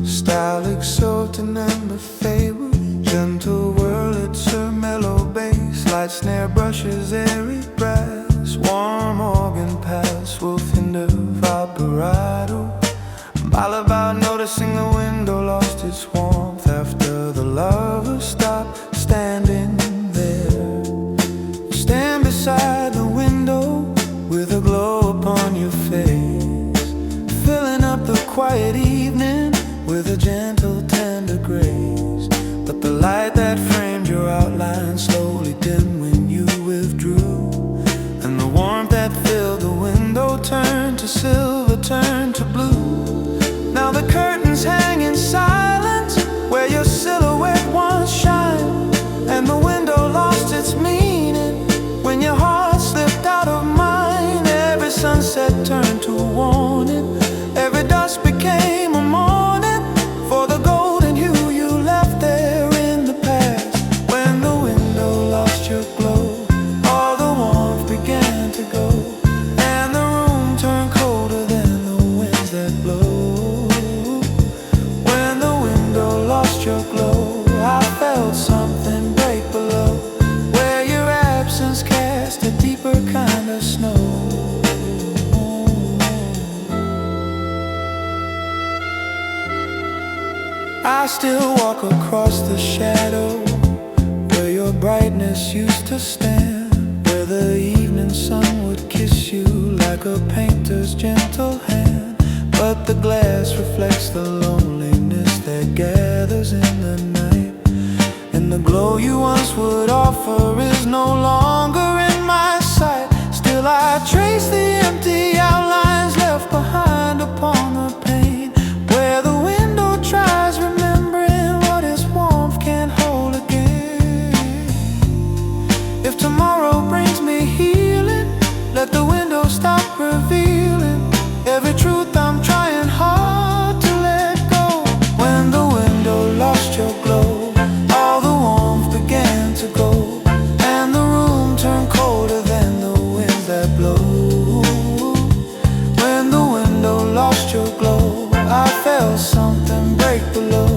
Style exulting and the fable, gentle Wurlitzer, mellow bass, light snare brushes, airy brass, warm organ pass, Wolfinder vibrato. I'm all about noticing the window lost its warmth after the lover stopped standing there. Stand beside the window with a glow upon your face, filling up the quiet evening with a gentle, tender grace. But the light that framed your outline slowly dimmed when you withdrew, and the warmth that filled the window turned to silver, turned to blue. Now the curtains hang in silence where your silhouette once shined, and the window lost its meaning when your heart slipped out of mine. Every sunset turned to a warning, every dusk became a morning for the golden hue you left there in the past. When the window lost your glow, all the warmth began to go, and the room turned colder than the winds that blow. When the window lost your glow, I felt something break below, where your absence cast a deeper kind of snow. I still walk across the shadow where your brightness used to stand, where the evening sun would kiss you like a painter's gentle hand. But the glass reflects the loneliness that gathers in the night, and the glow you once would offer is no longer in my sight. Still I trace the empty outlines left behind upon the pane, where the window tries remembering what its warmth can't hold again. If tomorrow brings me healing, let the window stop revealing every truth I'm trying hard to let go. When the window lost your glow, all the warmth began to go, and the room turned colder than the winds that blow. When the window lost your glow, I felt something break below,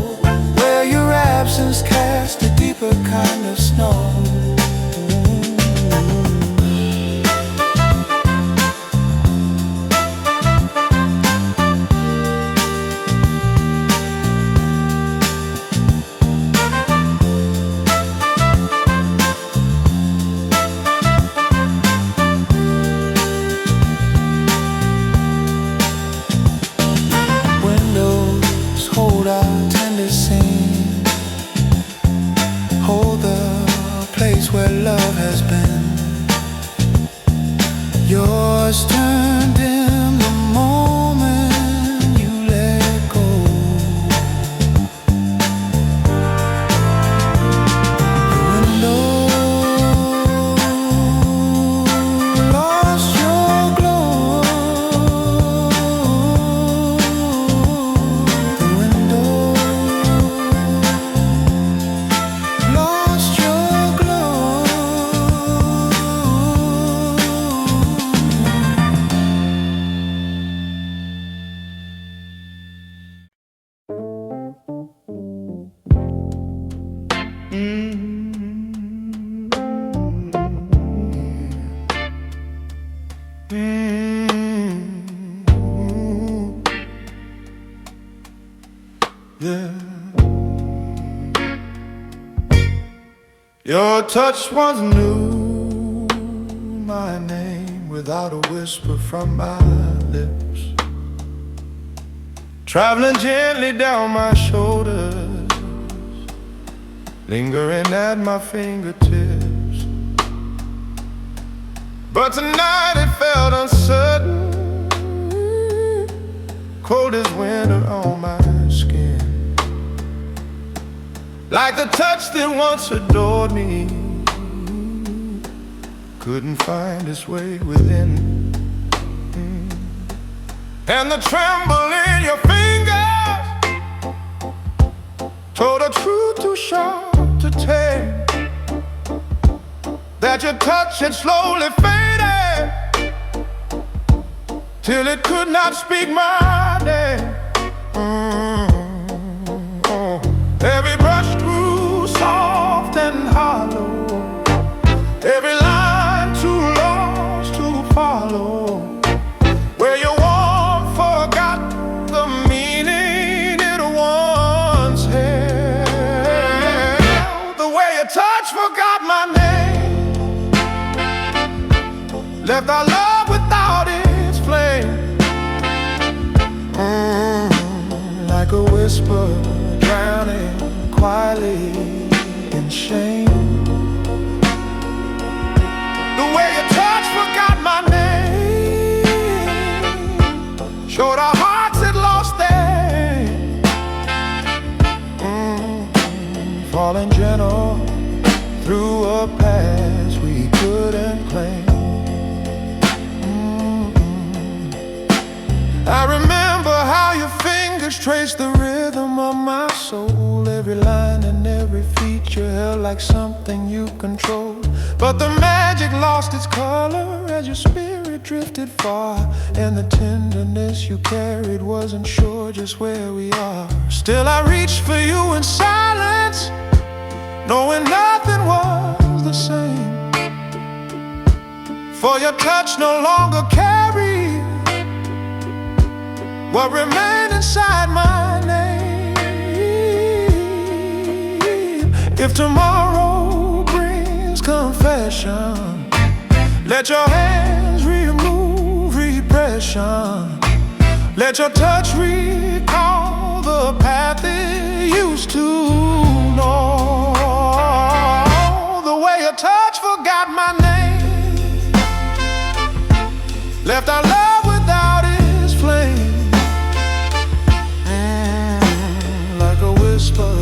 where your absence cast a deeper kind of snow. Windows hold our tender scene, hold the place Your touch once knew my name without a whisper from my lips, traveling gently down my shoulders, lingering at my fingertips. But tonight it felt uncertain, cold as winter on my skin, like the touch that once adored me couldn't find its way within. And the tremble in your fingers told a truth too sharp to tame, that your touch had slowly faded till it could not speak my name. Every brush grew soft and hollow, every line too lost to follow, where your warmth forgot the meaning it once held. The way your touch forgot my name, left our love without its flame, like a whisper drowning quietly in shame. The way your touch forgot my name showed our hearts had lost their falling gentle through a past we couldn't claim. I remember how your fingers traced the rhythm of my soul, every line and every feature held like something you controlled. But the magic lost its color as your spirit drifted far, and the tenderness you carried wasn't sure just where we are. Still I reached for you in silence, knowing nothing was the same, for your touch no longer carried what remained inside my name. If tomorrow brings confession, let your hands remove repression, let your touch recall the path it used to know. The way your touch forgot my name, left our love without its flame, like a whisper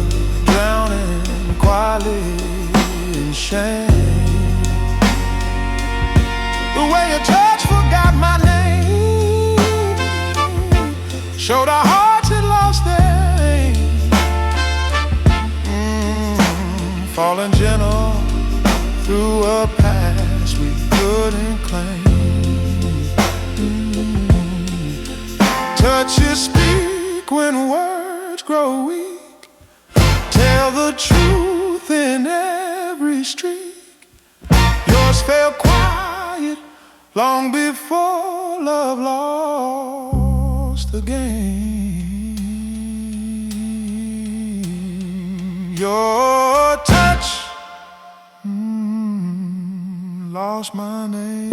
drowning quietly in shame. The way your touch forgot my name showed our hearts had lost their aim, falling gentle through a past we couldn't claim. Touches speak when words grow weak, tell the truth in every streak. Yours fell quiet long before love lost the game. Your touch lost my name.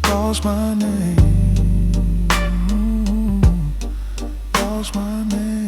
Lost my name, lost my name.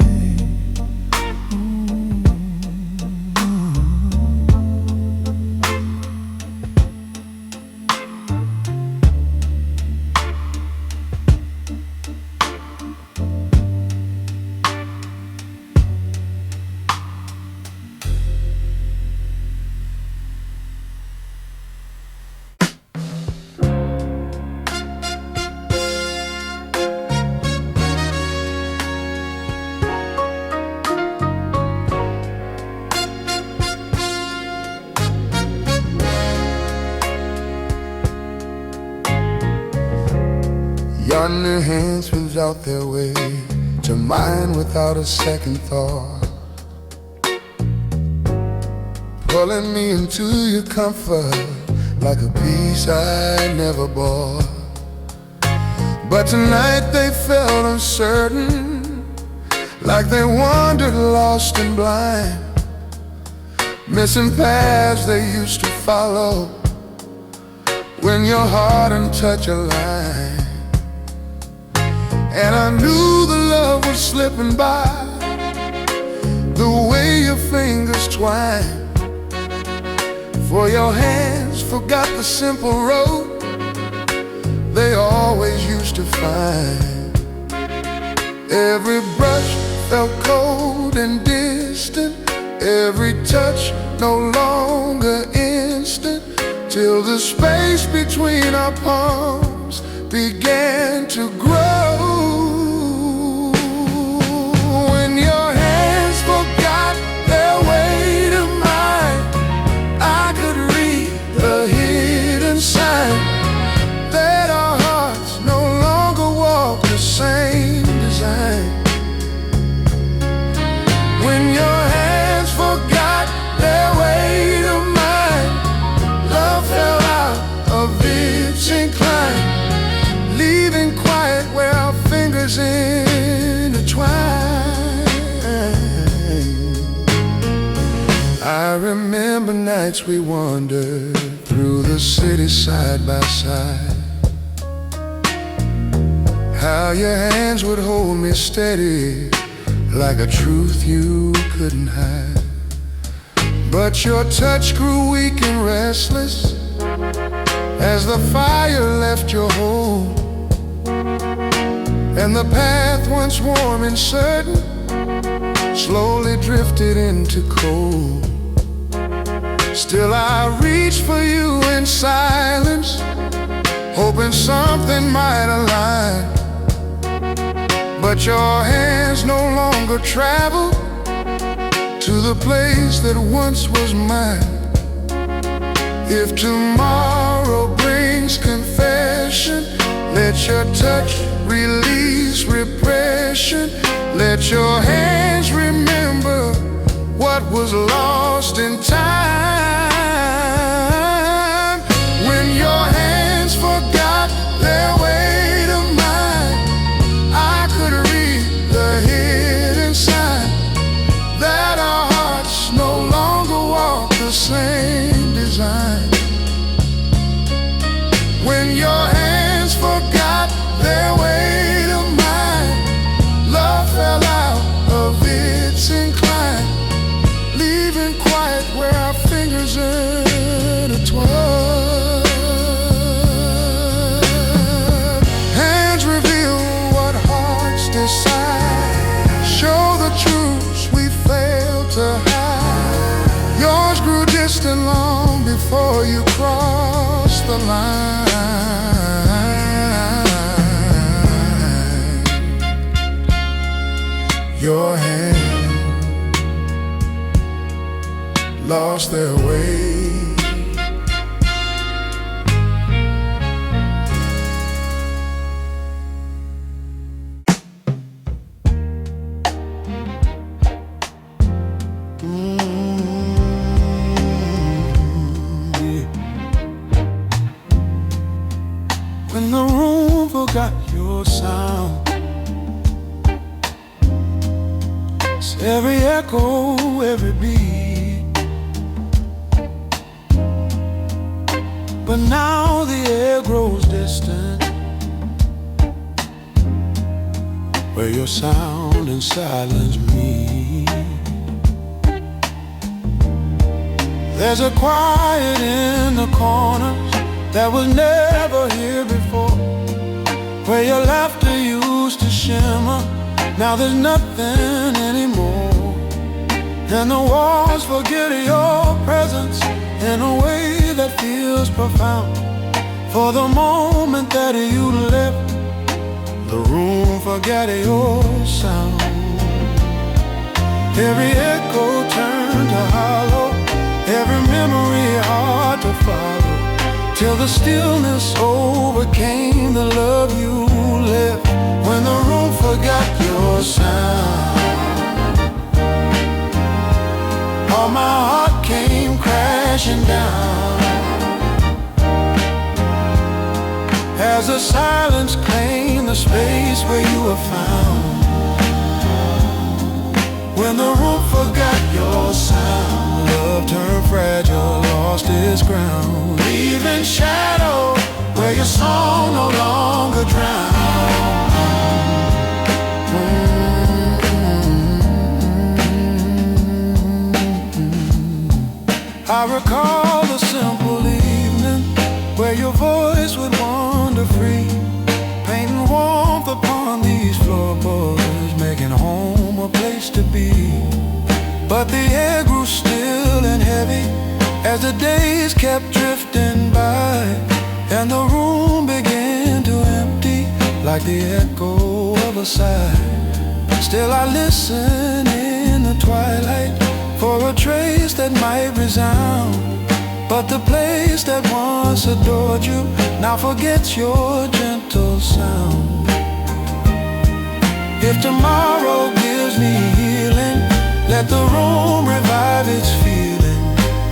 Yonder hand swims out their way to mine without a second thought, pulling me into your comfort like a piece I never bought. But tonight they felt uncertain, like they wandered lost and blind, missing paths they used to follow when your heart untouched a line. And I knew the love was slipping by, the way your fingers twine, for your hands forgot the simple road they always used to find. Every brush felt cold and distant, every touch no longer instant, till the space between our palms began to grow. When your hands forgot their way to mine, I could read the hidden sign that our hearts no longer walk the same design. When your hands forgot their way to mine, love fell out of its incline, leaving quiet where our fingers intertwine. I remember nights we wandered through the city side by side, how your hands would hold me steady like a truth you couldn't hide. But your touch grew weak and restless as the fire left your home, and the path once warm and certain slowly drifted into cold. Still I reached for you in silence, hoping something might align. But your hands no longer travel to the place that once was mine. If tomorrow brings confession, let your touch release repression. Let your hands remember what was lost in time. When your hands forgot their way to mine, I could read the hidden sign that our hearts no longer walk the same design. When your hands forgot their way to mine, love fell out of its incline, leaving quiet where our fingers intertwine. Hands reveal what hearts decide, show the truths we failed to hide. Yours grew distant long before you crossed the line. Your hands lost their way. When the room forgot your sound, every echo, every beat, but now the air grows distant, where your sound and silence meet. There's a quiet in the corners that was never here before, where your laughter used to shimmer. Now there's nothing anymore, and the walls forget your presence in a way that feels profound. For the moment that you left, the room forgot your sound. Every echo turned to hollow, every memory hard to follow, till the stillness overcame the love you left. When the room forgot your sound, all my heart came crashing down, as as the silence claimed the space where you were found. When the room forgot your sound, love turned fragile, lost its ground, leaving shadow where your song no longer drowned. I recall the simple evening where your voice would wander free, painting warmth upon these floorboards, making home a place to be. But the air grew still and heavy as the days kept drifting by, and the room began to empty like the echo of a sigh. Still I listen in the twilight for a trace that might resound, but the place that once adored you now forgets your gentle sound. If tomorrow gives me healing, let the room revive its feeling.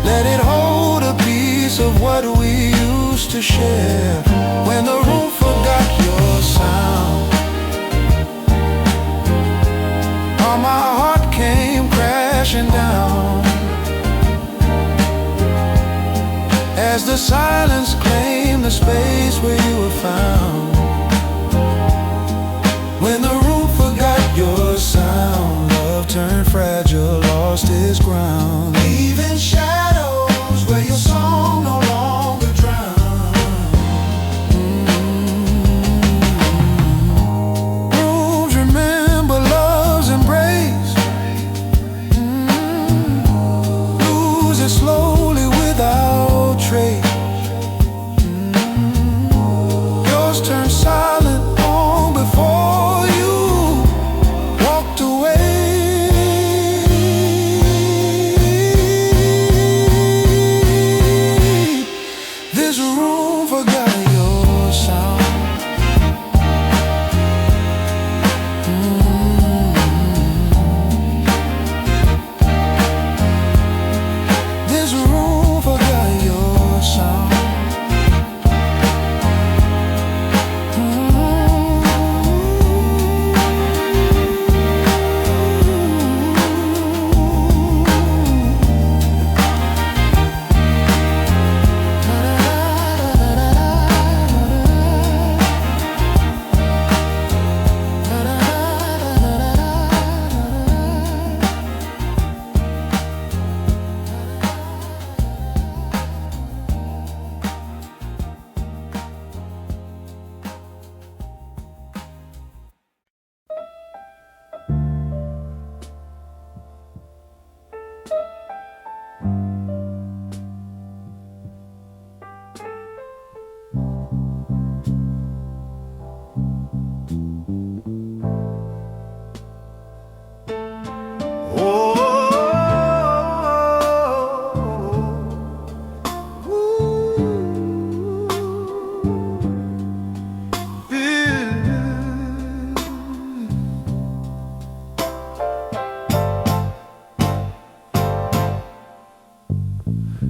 Let it hold a piece of what we used to share. When the room forgot your sound, all my heart came crashing down as the silence claimed the space where you were found. When the room forgot your sound, love turned fragile, lost its ground, leaving shadows where your song no longer drowned. Rooms remember love's embrace, lose it slowly without trace. Yours turned silent long before you walked away. This room forgot your sound. This room forgot your sound.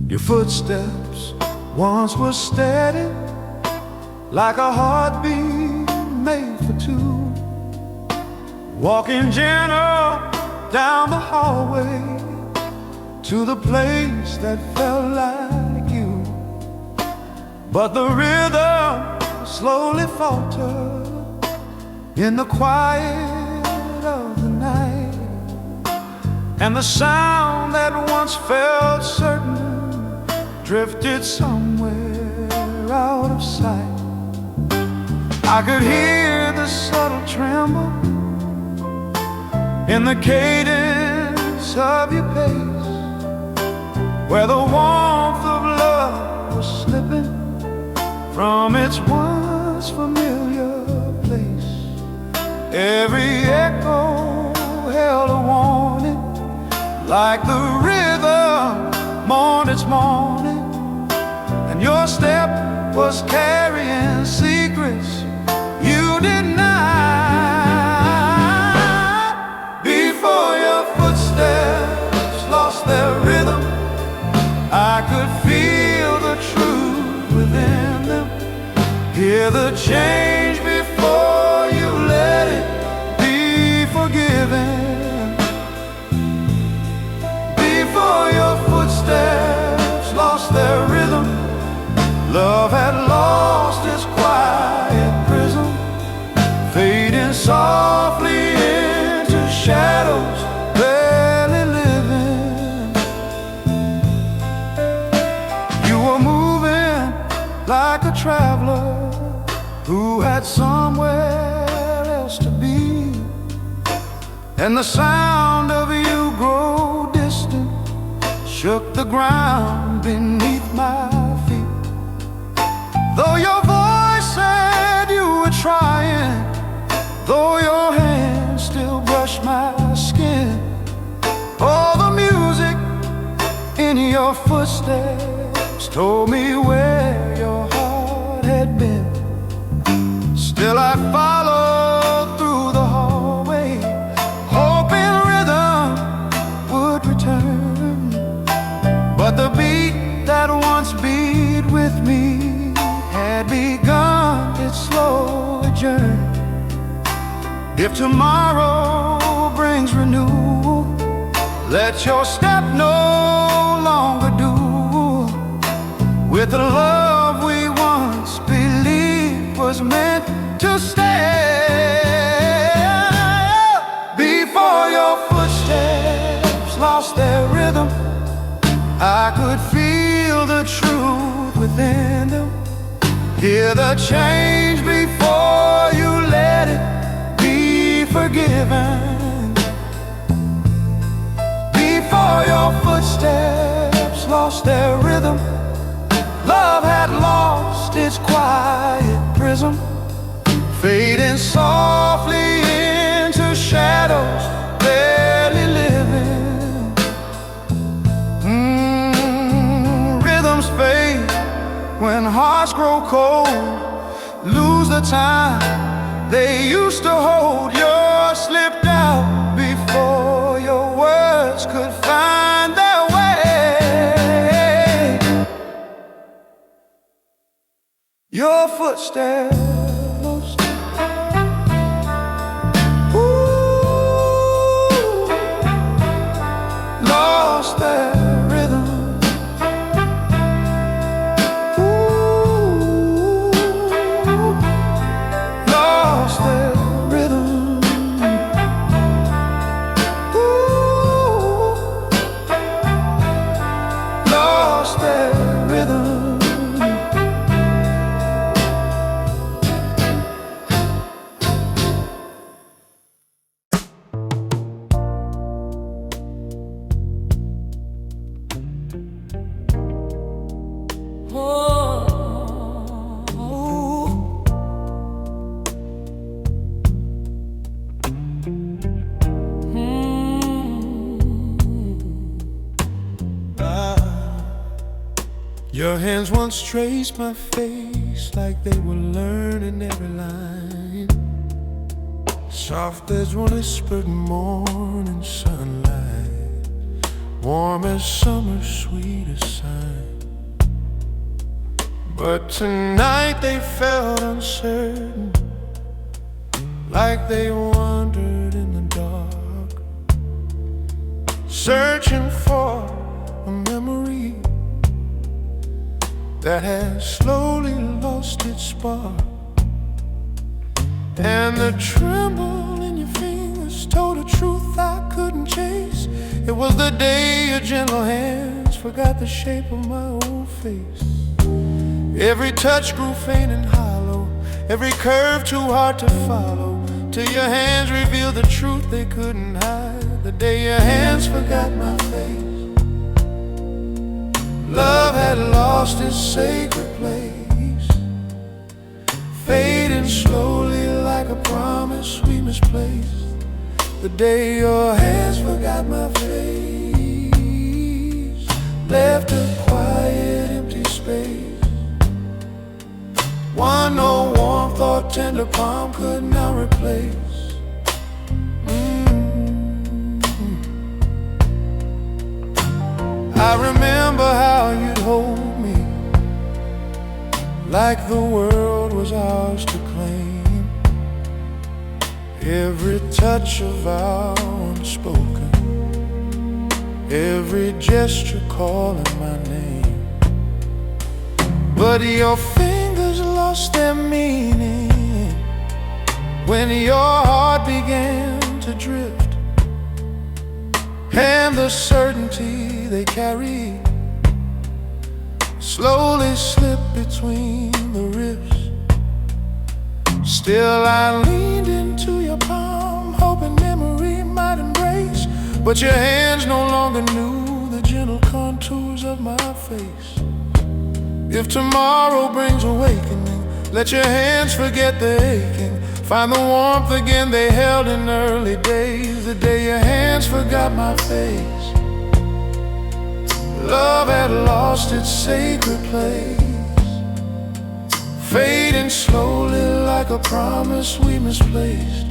Your footsteps once were steady, like a heartbeat made for two, walking gentle down the hallway to the place that felt like you. But the rhythm slowly faltered in the quiet of the night, and the sound that once felt certain drifted somewhere out of sight. I could hear the subtle tremble in the cadence of your pace, where the warmth of love was slipping from its once familiar place. Every echo held a warning, like the rhythm mourned its morning, and your step was carrying secrets you denied. Before your footsteps lost their rhythm, I could feel the truth within them, hear the change before you let it be forgiven. Before your footsteps lost their rhythm, love had lost its quiet prison, fading softly into shadows, barely living. You were moving like a traveler who had somewhere else to be, and the sound of you grow distant shook the ground beneath my feet. Though your voice said you were trying, though your hands still brush my skin, oh, the music in your footsteps told me where your heart had been. Still I followed through the hallway, hoping rhythm would return. But the beat that once beat with me had begun its slow journey. If tomorrow brings renewal, let your step no longer do with the love we once believed was meant to stay. Before your footsteps lost their rhythm, I could feel the truth within them. Hear the change before you let it be forgiven. Before your footsteps lost their rhythm, love had lost its quiet prism, fading softly into shadows, barely living. Rhythms fade when hearts grow cold, lose the time they used to hold. Yours slipped out before your words could find their way. Your footsteps lost their rhythm. Lost their rhythm. Lost their rhythm. Your hands once traced my face like they were learning every line, soft as whispered morning sunlight, warm as summer's sweetest sign. But tonight they felt uncertain, like they wandered in the dark, searching for a memory that has slowly lost its spark. And the tremble in your fingers told a truth I couldn't chase. It was the day your gentle hands forgot the shape of my old face. Every touch grew faint and hollow, every curve too hard to follow, till your hands revealed the truth they couldn't hide. The day your hands forgot my face, love had lost its sacred place, fading slowly like a promise we misplaced. The day your hands forgot my face, left a quiet empty space, one no warmth or tender palm could now replace. I remember how you'd hold me like the world was ours to Every touch of our unspoken, every gesture calling my name. But your fingers lost their meaning when your heart began to drift, and the certainty they carry slowly slipped between the rifts. Still I leaned into your palm, hoping memory might embrace, but your hands no longer knew the gentle contours of my face. If tomorrow brings awakening, let your hands forget the aching, find the warmth again they held in early days, the day your hands forgot my face. Love had lost its sacred place, fading slowly like a promise we misplaced,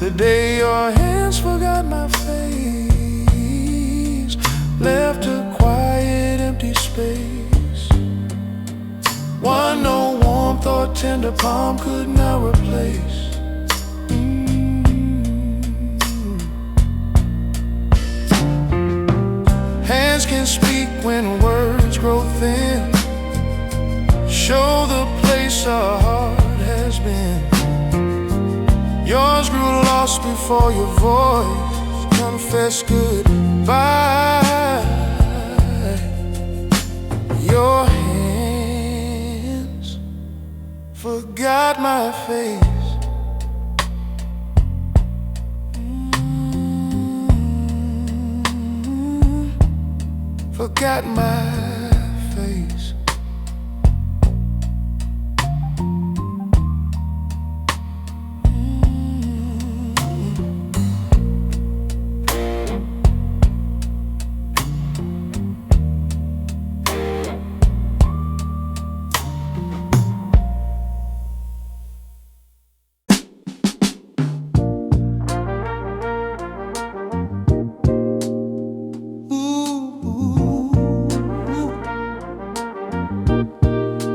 the day your hands forgot my face, left a quiet empty space, one no warmth or tender palm could now replace. Hands can speak when words grow thin, show the place our heart has been. Yours grew lost before your voice confessed goodbye. Your hands forgot my face. Forgot my face.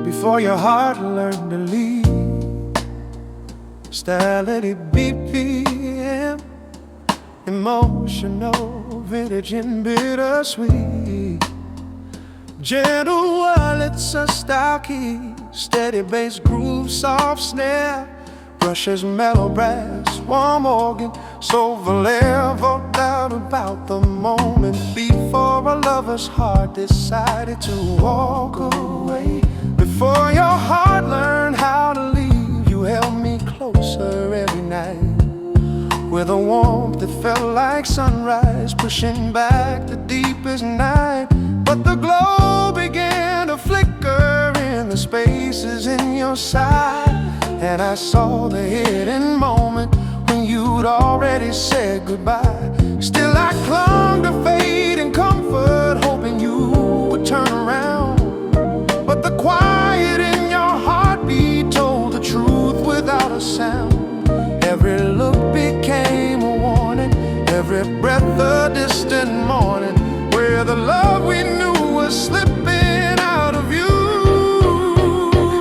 Before your heart learned to lead, stylity BPM, emotional vintage and bittersweet. Gentle wallets, a style key, steady bass groove, soft snare, brushes, mellow brass, warm organ, so never doubt about the moment before a lover's heart decided to walk away. Before your heart learned how to leave, you held me closer every night with a warmth that felt like sunrise, pushing back the deepest night. But the glow began to flicker in the spaces in your side, and I saw the hidden moment when you'd already said goodbye. Still I clung to fate and comfort, hoping you would turn around. But the quiet in your heartbeat told the truth without a sound. Every look became a warning, every breath a distant mourning, where the love we knew was slipping out of you.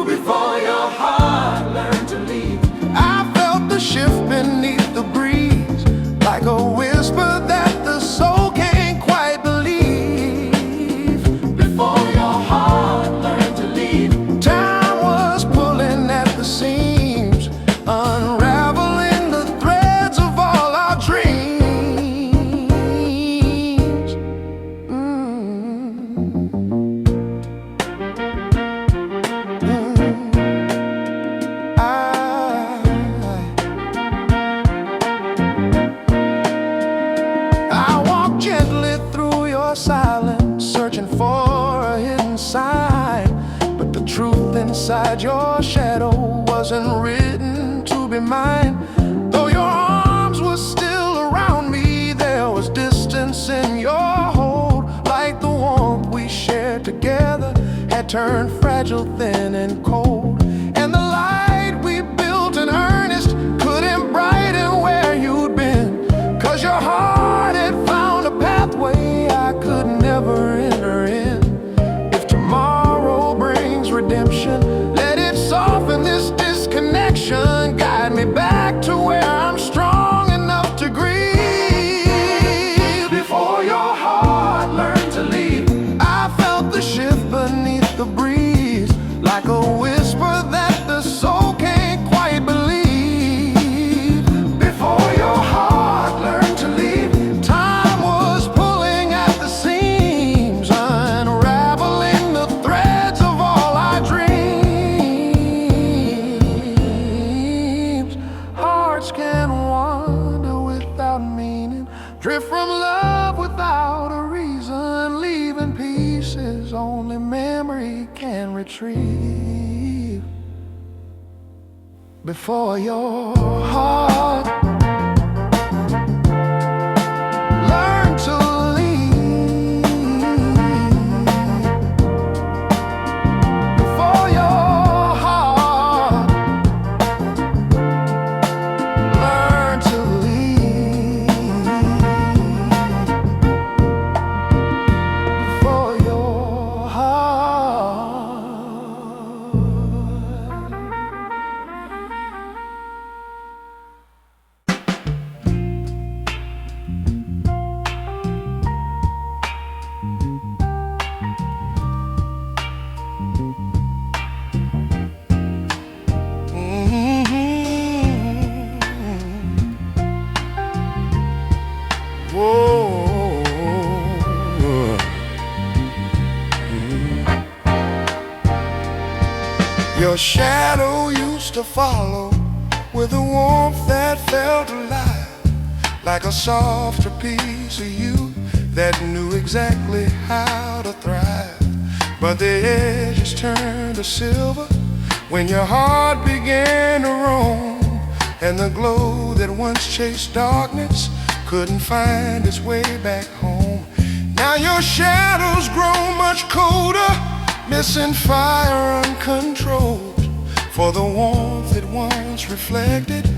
Before your heart learned to leave, I felt the shift beneath the breeze, like a whisper that the soul can't quite believe. Before your heart learned to leave, time was pulling at the seams, unraveling the threads of all our dreams. I walk gently through your silence, searching for a hidden sign, but the truth inside your shadow wasn't written to be mine. Though your arms were still around me, there was distance in your hold, like the warmth we shared together had turned fragile, thin and cold, and the light we built in earnest couldn't brighten where you'd been, 'cause your heart had found a pathway I could never enter in. If tomorrow brings redemption, let it soften this disconnection, guide me back to where I'm strong. tree before your heart learn to lean, before your heart learn to lean, before your heart. Your shadow used to follow with a warmth that felt alive, like a softer piece of you that knew exactly how to thrive. But the edges turned to silver when your heart began to roam, and the glow that once chased darkness couldn't find its way back home. Now your shadows grow much colder, missing fire uncontrolled. For the warmth it once reflected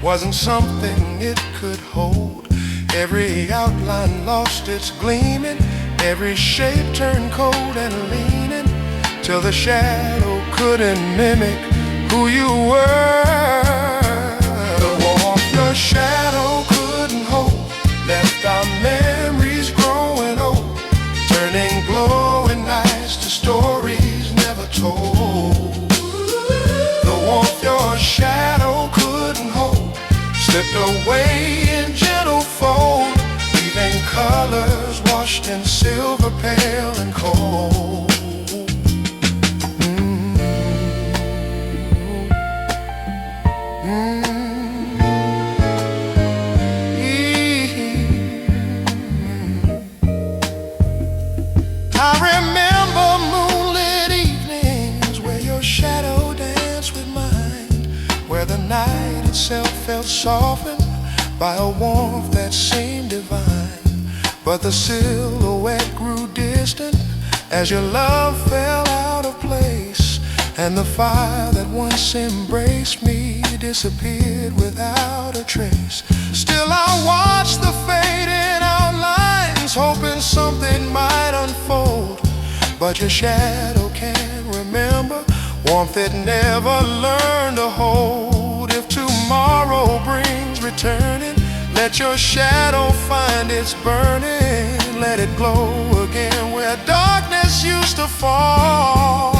wasn't something it could hold. Every outline lost its gleaming, every shape turned cold and leaning, till the shadow couldn't mimic who you were. The warmth your shadow couldn't hold left our memories growing old, turning glowing nights to stories never told. The warmth your shadow couldn't hold slipped away in gentle fold, leaving colors washed in silver, pale and cold. I remember moonlit evenings where your shadow danced with mine, where the night itself felt softened by a warmth that seemed divine. But the silhouette grew distant as your love fell out of place, and the fire that once embraced me disappeared without a trace. Still I watch the fading outlines, hoping something might unfold. But your shadow can't remember warmth it never learned to hold. If tomorrow brings returning, let your shadow find its burning. Let it glow again where darkness used to fall.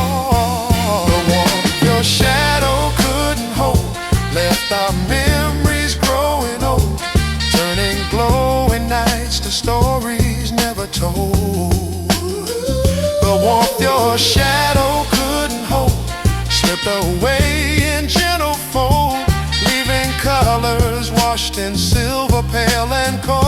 The warmth your shadow couldn't hold left our memories growing old, turning glowing nights to stories never told. The warmth your shadow couldn't hold slipped away in gentle fold, leaving colors washed in silver, pale and cold.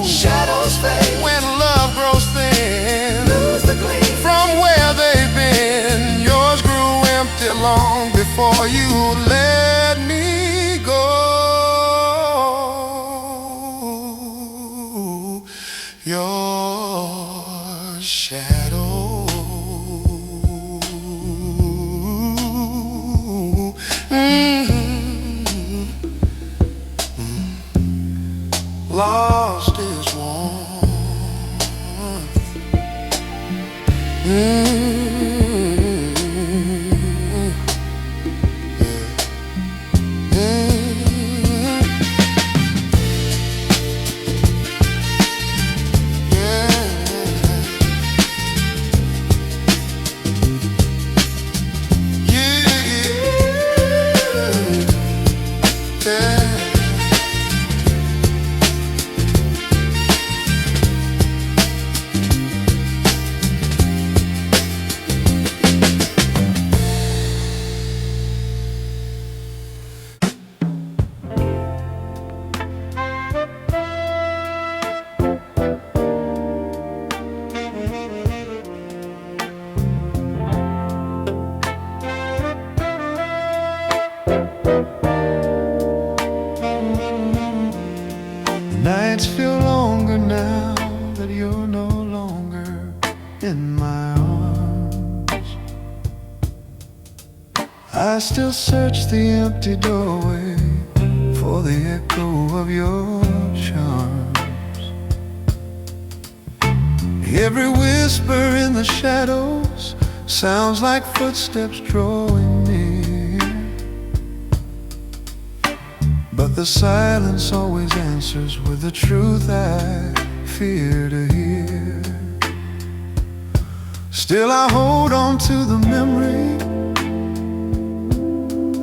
Shadows fade When love grows thin, lose the gleam from where they've been, yours grew empty long before you let me go. Your shadow lost its warmth. still search the empty doorway for the echo of your charms. Every whisper in the shadows sounds like footsteps drawing near, but the silence always answers with the truth I fear to hear. Still I hold on to the memory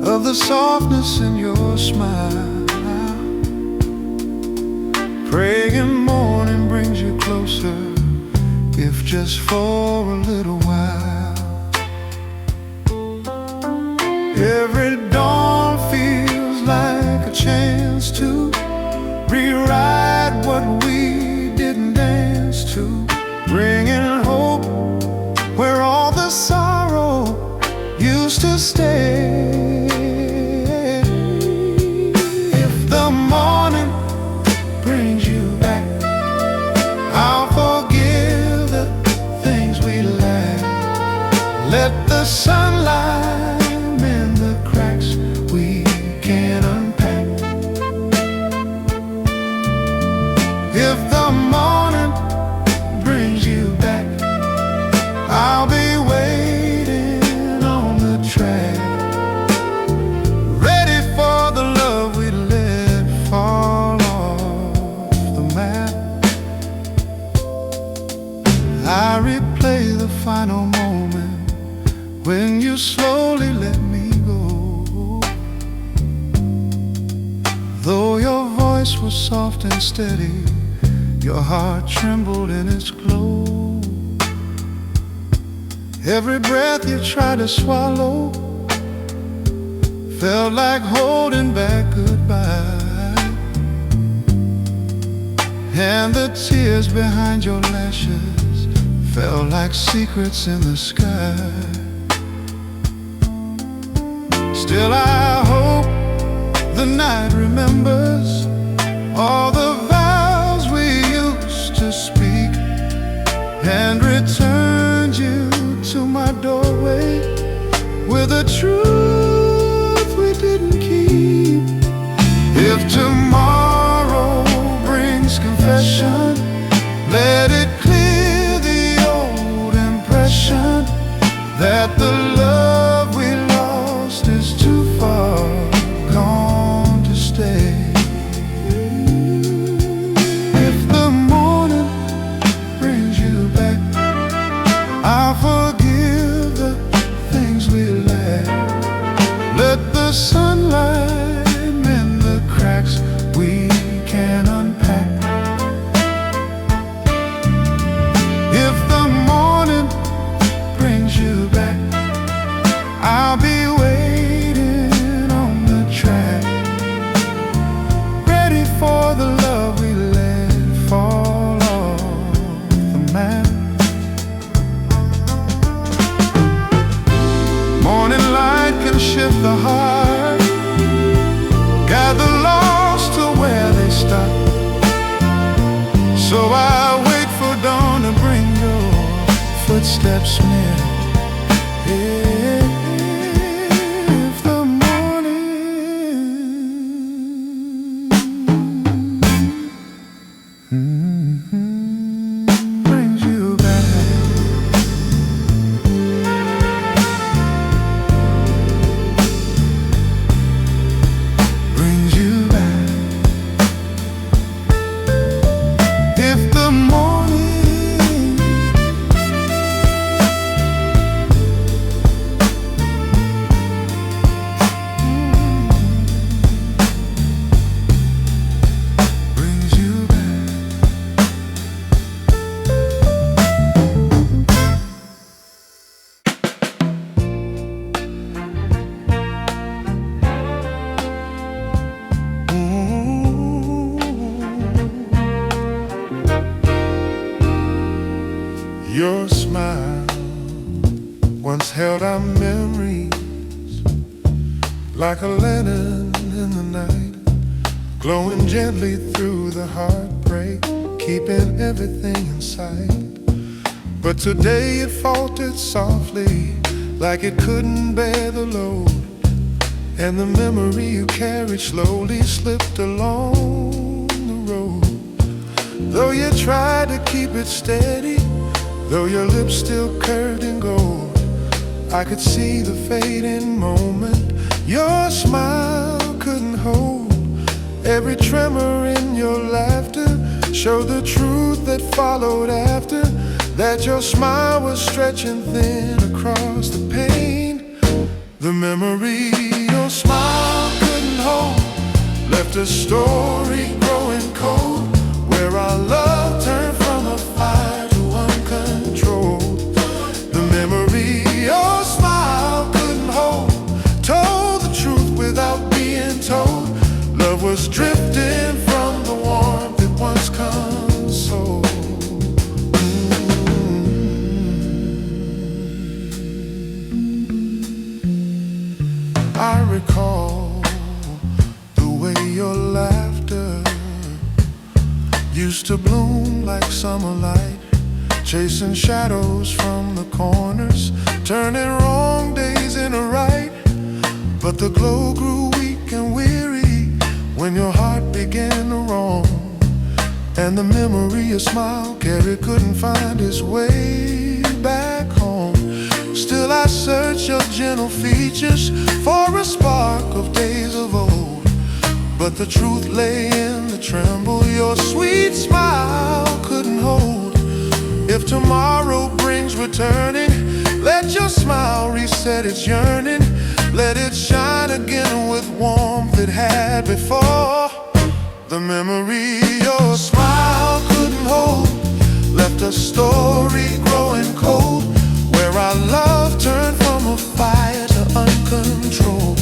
of the softness in your smile. Praying morning brings you closer, if just for a little while. Every dawn feels like a chance to rewrite what we didn't dance to, bringing hope where all the sorrow used to stay. If the morning brings you back, I'll forgive the things we lack. Let the sunlight mend the cracks we can't unpack. If the morning brings you back, I'll be waiting on the track, ready for the love we let fall off the map. I replay the final moment when you slowly let me go. Though your voice was soft and steady, your heart trembled in its glow. Every breath you tried to swallow felt like holding back goodbye, and the tears behind your lashes felt like secrets in the sky. Still I hope the night remembers all the vows we used to speak, and returns you to my doorway with a truth we didn't keep. If tomorrow brings confession, let it clear the old impression that the love we lost is too far gone to stay. If the morning brings you back, I'll forgive the things we lack. Let the sunlight mend the cracks we can unpack. If the morning brings you back, I'll be waiting on the track, ready for the love we let fall off the map. Morning light can shift the heart, guide the lost to where they stop. So I wait for dawn to bring your footsteps near. If the morning brings you back, brings you back. If the morning brings you back. Your smile once held our memories like a lantern in the night, glowing gently through the heartbreak, keeping everything in sight. But today it faltered softly, like it couldn't bear the load. and the memory you carried slowly slipped along the road. Though you tried to keep it steady, though your lips still curved in gold, I could see the fading moment your smile couldn't hold. Every tremor in your laughter showed the truth that followed after, that your smile was stretching thin across the pain. The memory your smile couldn't hold left a story growing cold, where our love turned from a fire to uncontrolled. The memory your smile couldn't hold told the truth without being told. Love was drifting from the warmth that once consoled. I recall the way your laughter used to bloom like summer light, chasing shadows from the corners, turning wrong days into right. But the glow grew weak and weary when your heart began to roam, and the memory of smile carried couldn't find its way back home. Still I search your gentle features for a spark of days of old, but the truth lay in the tremble your sweet smile couldn't hold. If tomorrow brings returning, let your smile reset its yearning. Let it shine again with warmth it had before. The memory your smile couldn't hold left a story growing cold, where our love turned from a fire to uncontrolled.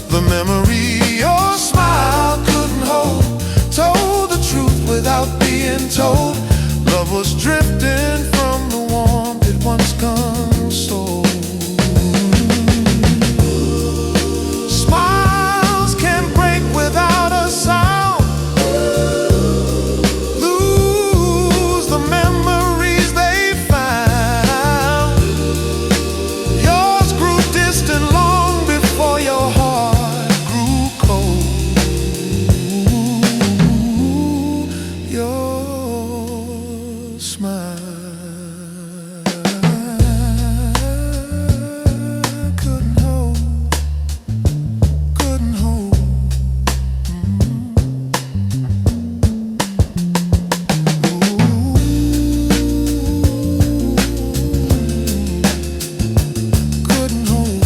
The memory your smile couldn't hold told the truth without being told. Love was drifting from the warmth it once consoled. Smiles can break without a sound, lose the memories they found. Yours grew distant long before your heart grew cold. Your smile couldn't hold, couldn't hold. Couldn't hold, couldn't hold, couldn't hold.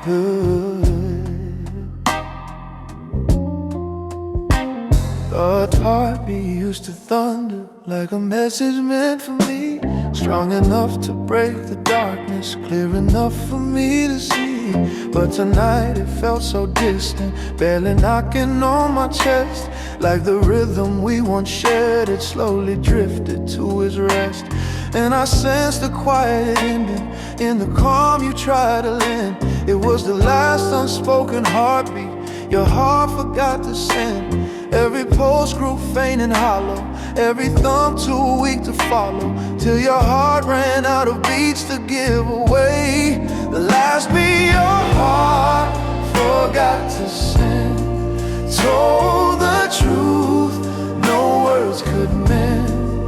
Couldn't hold. Thought heartbeat used to thunder like a message meant for me, strong enough to break the darkness, clear enough for me to see. But tonight it felt so distant, barely knocking on my chest, like the rhythm we once shared had slowly drifted to its rest. And I sensed a quiet ending in the calm you tried to lend. It was the last unspoken heartbeat your heart forgot to send. Every pulse grew faint and hollow, every thumb too weak to follow, till your heart ran out of beats to give away. The last beat your heart forgot to send told the truth no words could mend,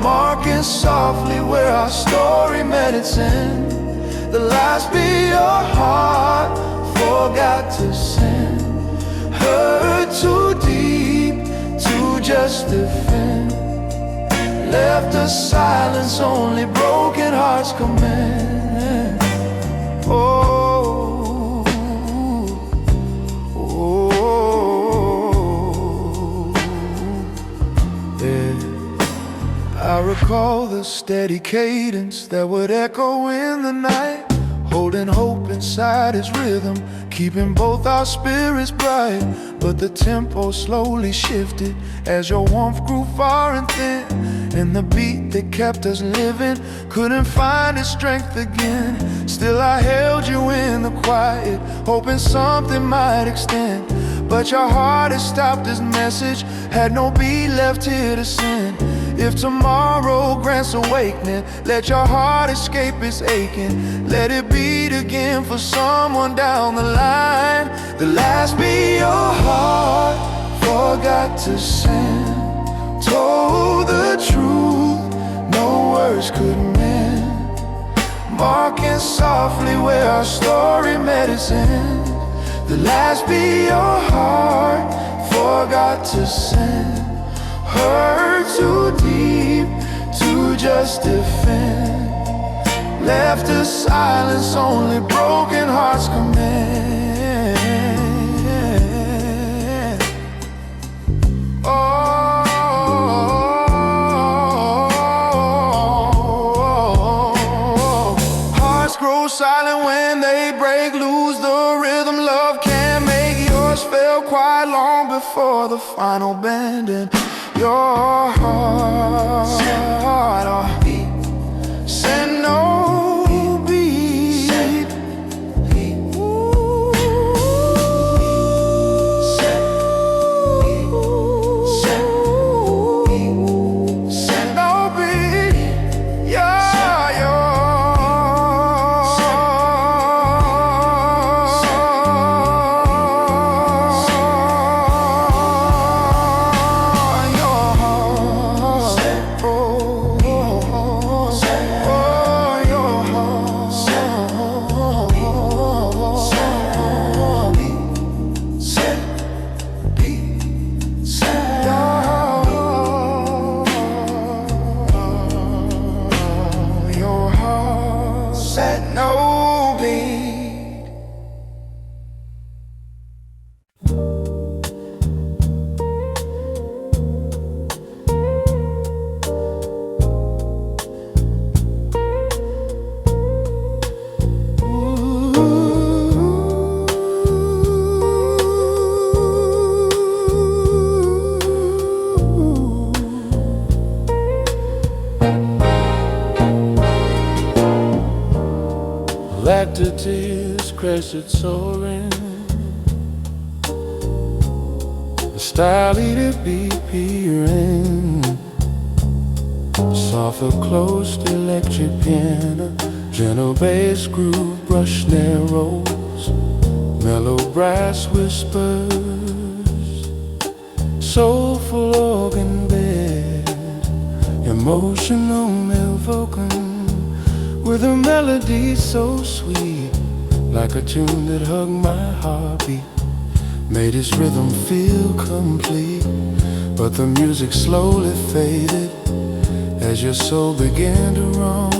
marking softly where our story met its end. The last beat your heart forgot to send hurt too deep to just defend, left a silence only broken hearts command. Oh. recall the steady cadence that would echo in the night, holding hope inside his rhythm, keeping both our spirits bright. But the tempo slowly shifted as your warmth grew far and thin, and the beat that kept us living couldn't find its strength again. Still I held you in the quiet, hoping something might extend. But your heart had stopped this message, had no beat left here to send. If tomorrow grants awakening, let your heart escape its aching. Let it beat again for someone down the line. The last beat your heart forgot to send, told the truth no words could mend, marking softly where our story met its end. The last beat your heart forgot to send, hurt too deep to just defend, left a silence only broken hearts command. Hearts grow silent when they break, lose the rhythm. Love can't make yours fell quite long before the final bend. And your heart said no beat. Said no beat. Back to tears, crested soaring, the styly beat peering, soft close electric piano, gentle bass groove, brush narrows, mellow brass whispers, soulful organ bed, emotional evoking, with a melody so sweet, like a tune that hugged my heartbeat, made its rhythm feel complete. But the music slowly faded as your soul began to roam.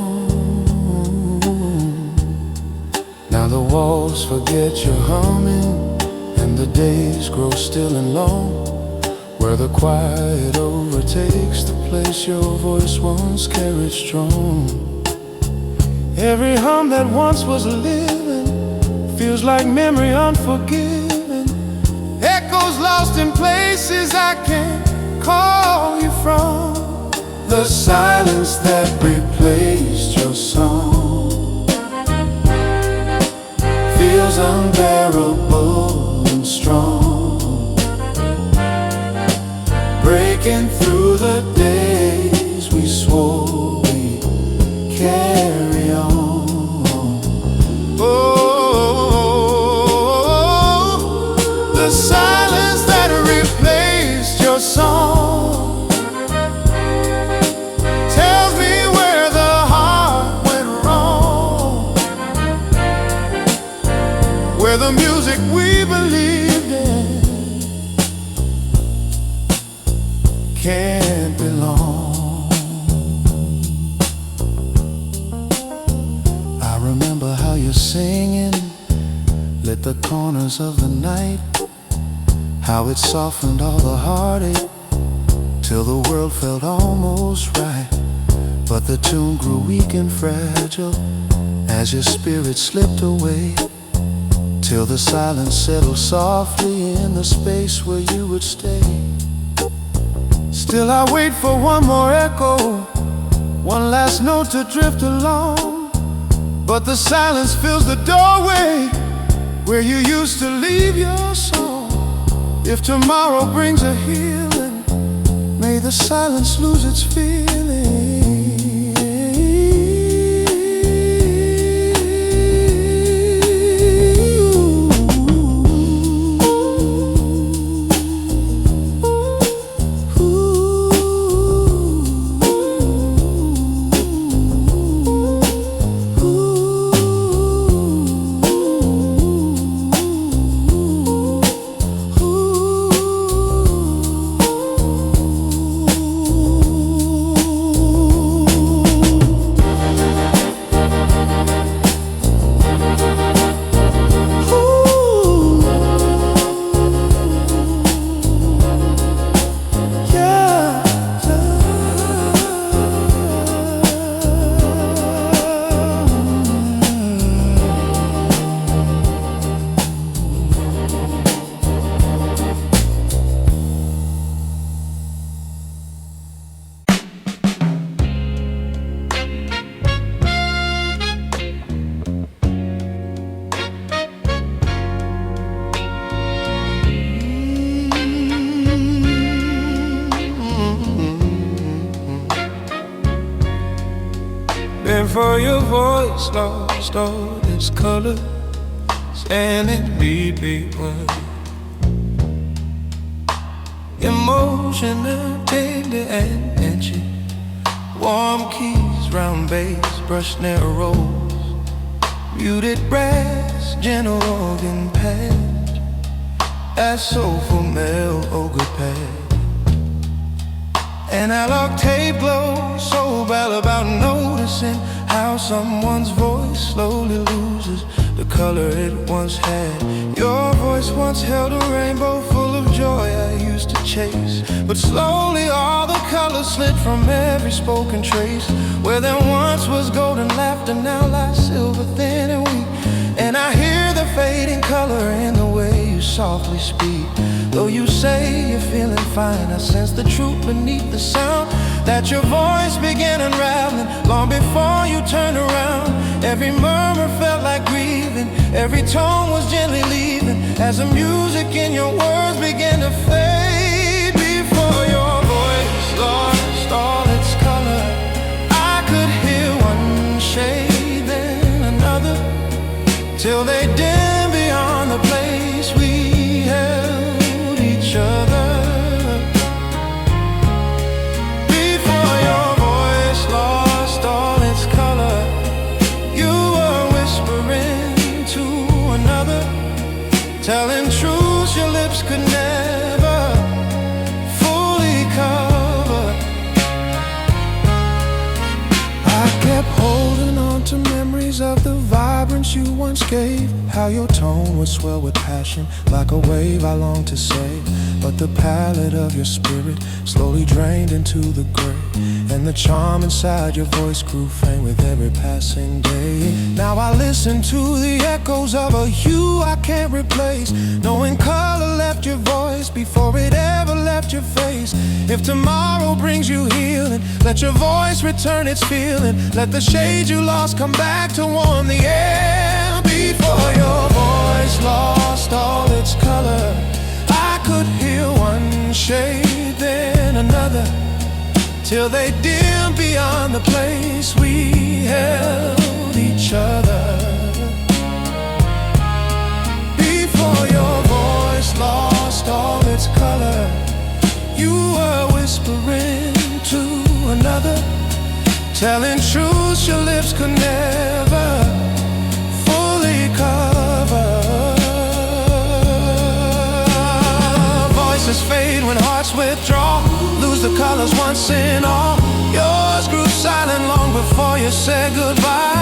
Now the walls forget your humming, and the days grow still and long, where the quiet overtakes the place your voice once carried strong. Every hum that once was living feels like memory unforgiven, echoes lost in places I can't call you from. The silence that replaced your song feels unbearable and strong, breaking through the days we swore we'd carry on. Oh, the silence that replaced your song tells me where the heart went wrong, where the music we believed in can't belong. I remember how you're singing lit the corners of the night, how it softened all the heartache till the world felt almost right. but the tune grew weak and fragile as your spirit slipped away, till the silence settled softly in the space where you would stay. Still I wait for one more echo, one last note to drift along, but the silence fills the doorway where you used to leave your song. If tomorrow brings a healing, may the silence lose its feeling. And for your voice lost all its color, standing between emotional, tender and edgy, warm keys, round bass, brushed narrows, muted brass, gentle organ pad, that soulful male ogre pad. An analog tape glow, so bad about noticing how someone's voice slowly loses the color it once had. Your voice once held a rainbow full of joy I used to chase, but slowly all the colors slid from every spoken trace. Where there once was golden laughter, now lies silver thin and weak. And I hear the fading color in the way you softly speak. Though you say you're feeling fine, I sense the truth beneath the sound, that your voice began unraveling long before you turned around. Every murmur felt like grieving, every tone was gently leaving, as the music in your words began to fade. Before your voice lost all its color, I could hear one shade, then another, till they dimmed beyond the place we held each other. Before your voice lost all its color, you were whispering to another, telling truths your lips could never fully cover. I kept holding on to memories of the vibrance you once gave, how your tone would swell with passion like a wave I longed to save. But the palette of your spirit slowly drained into the gray, and the charm inside your voice grew faint with every passing day. Now I listen to the echoes of a you I can't replace, knowing color left your voice before it ever left your face. If tomorrow brings you healing, let your voice return its feeling, let the shade you lost come back to warm the air. Before your voice lost all its color, I could hear one shade, then another, till they dimmed beyond the place we held each other. Before your voice lost all its color, you were whispering to another, telling truths your lips could never fully cover. Voices fade when hearts withdraw, lose the colors once in all. Yours grew silent long before you said goodbye.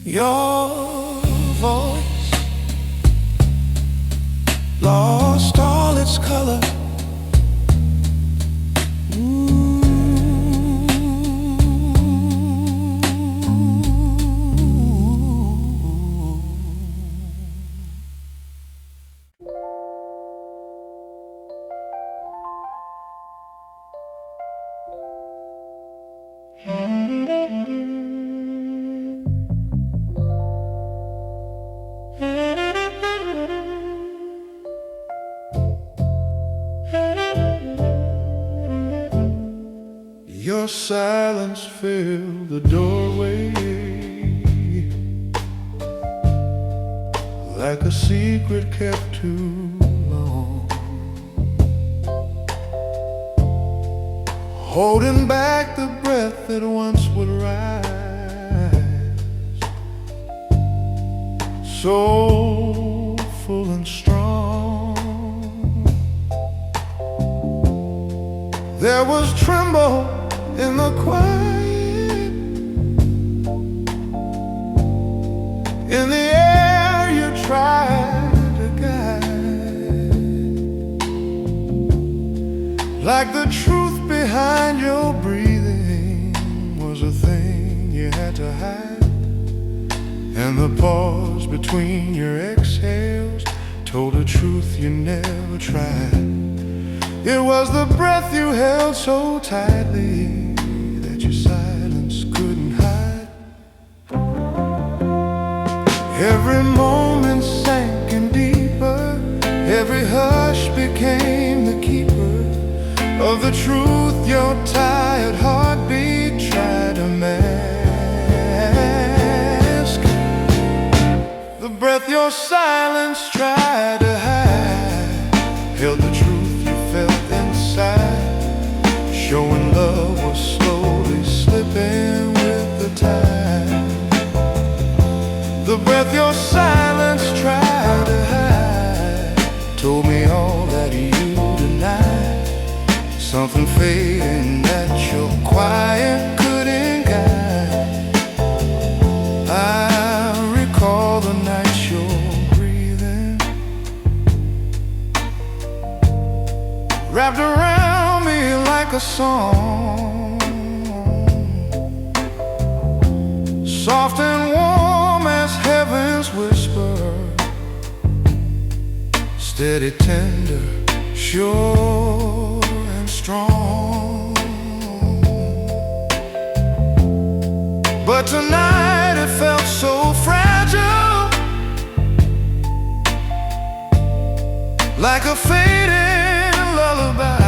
Your voice lost Your silence filled the doorway like a secret kept too long, holding back the breath that once would rise, so full and strong. There was tremble in the quiet, in the air you tried to guide, like the truth behind your breathing was a thing you had to hide, and the pause between your exhales told a truth you never tried. It was the breath you held so tightly that your silence couldn't hide. Every moment sank in deeper, every hush became the keeper of the truth your tired heartbeat tried to mask. The breath your silence tried to hide held the truth felt inside, showing love was slowly slipping with the tide. The breath your silence tried to hide told me all that you denied, something fading that your quiet couldn't guide. I recall the nights you're breathing wrapped around me like a song, soft and warm as heaven's whisper, steady, tender, sure and strong. But tonight it felt so fragile, like a fading lullaby,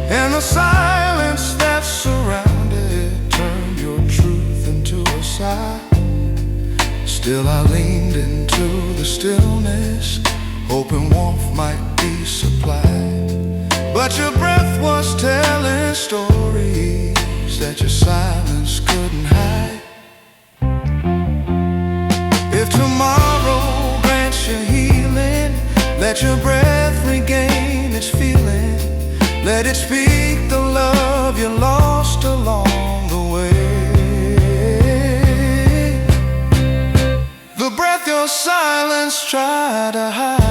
and the silence that surrounded turned your truth into a sigh. Still I leaned into the stillness, hoping warmth might be supplied, but your breath was telling stories that your silence couldn't hide. If tomorrow grants you healing, let your breath regain its feeling, let it speak the love you lost along the way. The breath your silence tried to hide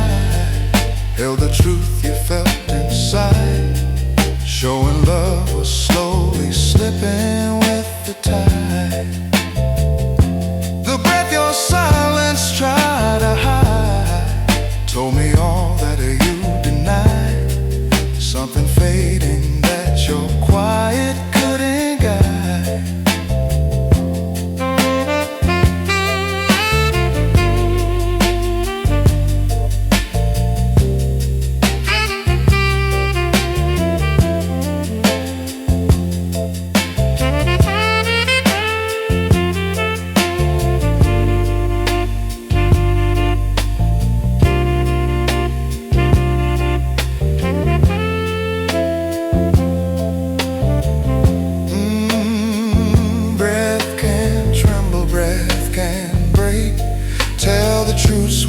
held the truth you felt inside, showing love was slowly slipping with the tide. The breath your silence tried to hide told me all that you denied, something fading that your quiet couldn't guide.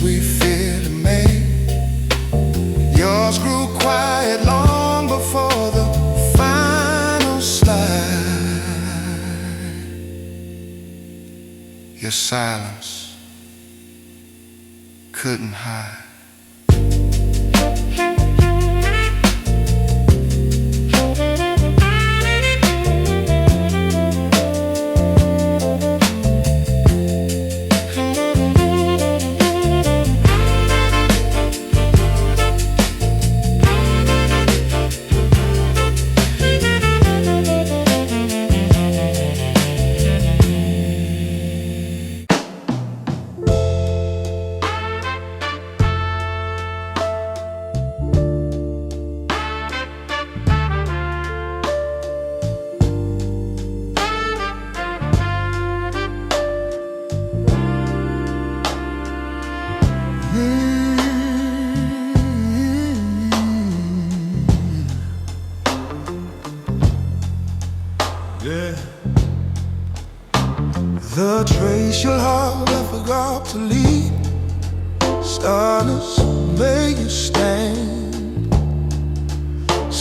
We fear to make. Yours grew quiet long before the final slide. Your silence couldn't hide.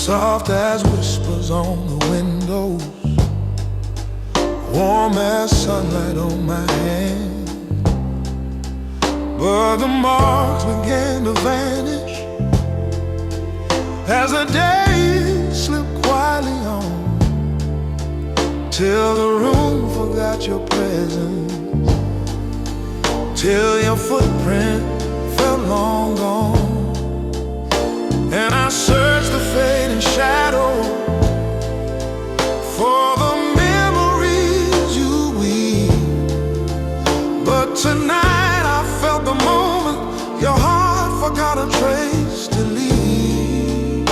soft as whispers on the windows, warm as sunlight on my hand. But the marks began to vanish as the days slipped quietly on, till the room forgot your presence, till your footprint felt long gone. And I searched the fading shadow for the memories you weave. But tonight I felt the moment your heart forgot a trace to leave.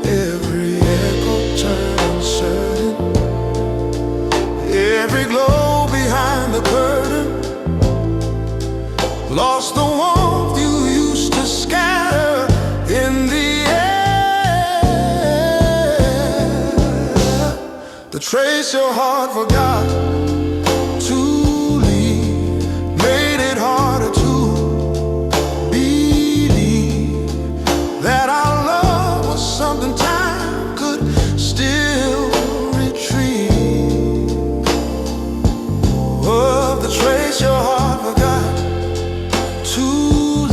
Every echo turned uncertain, every glow behind the curtain lost the warmth you used to scatter in the air. The trace your heart forgot to leave made it harder to believe that our love was something time could still retrieve. Oh, the trace your heart forgot to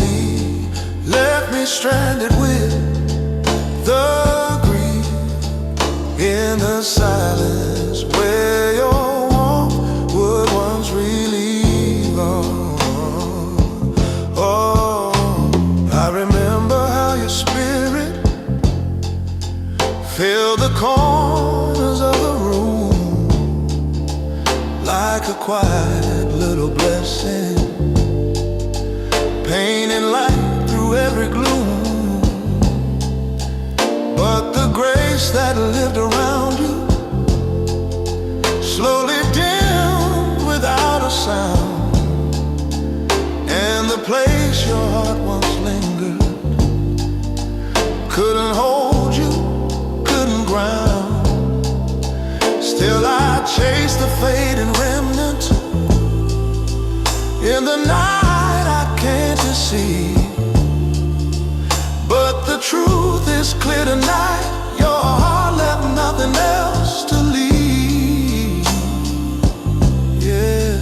leave left me stranded with the grief in the silence where your warmth would once relieve. Oh, I remember how your spirit filled the corners of the room like a quiet little blessing, painting light through every gloom. But the grace that lived around you slowly dimmed without a sound, and the place your heart once lingered couldn't hold you, couldn't ground. Still I chased the fading remnant in the night I can't deceive. But the truth is clear tonight, your heart left nothing else to leave. Yes,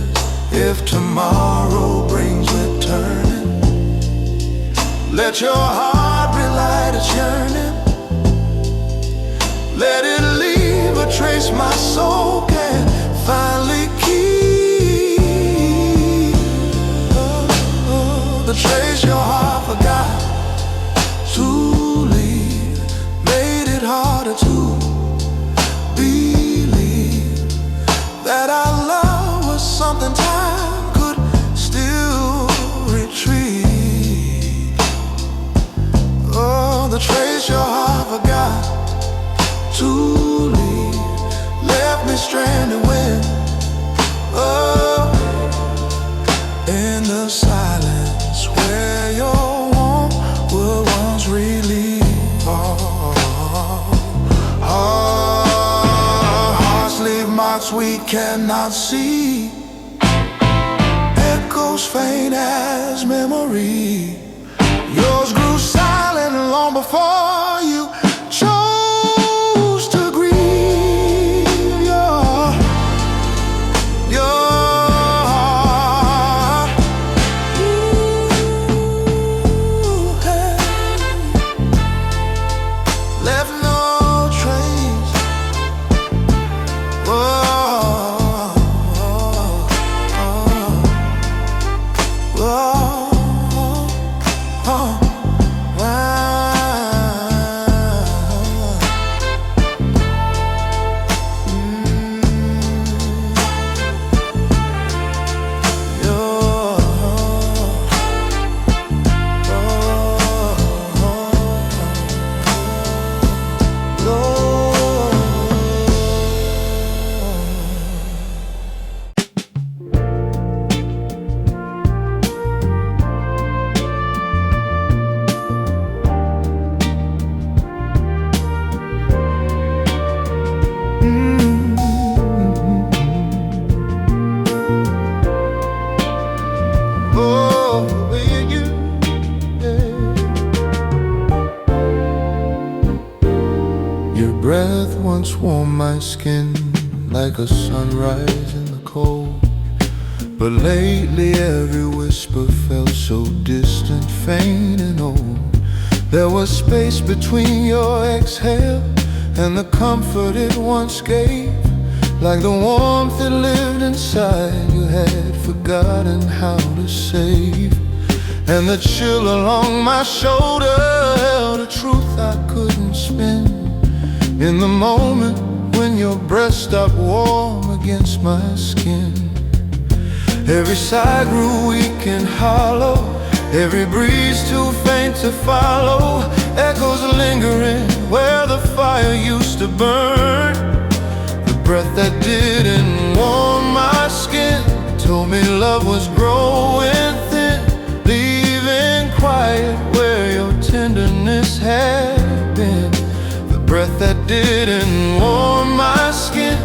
if tomorrow brings returning, let your heart relight its yearning. Let it leave a trace my soul can finally keep. The trace your heart forgot to leave made it harder to believe that our love was something time could still retrieve. Oh, the trace your heart forgot to leave left me stranded when, oh, in the silence where your warmth would once relieve. Hearts leave marks we cannot see, echoes faint as memory. Yours grew silent long before you chose to grieve. Your heart, you had left no trace. Oh, oh, oh, oh. breath once warmed my skin like a sunrise in the cold. But lately every whisper felt so distant, faint and old. There was space between your exhale and the comfort it once gave. Like the warmth that lived inside, you had forgotten how to save. And the chill along my shoulder held a truth I couldn't spin. In the moment when your breath stopped warm against my skin, every sigh grew weak and hollow, every breeze too faint to follow. Echoes lingering where the fire used to burn. The breath that didn't warm my skin told me love was growing thin, leaving quiet where your tenderness had been. The breath that didn't warm my skin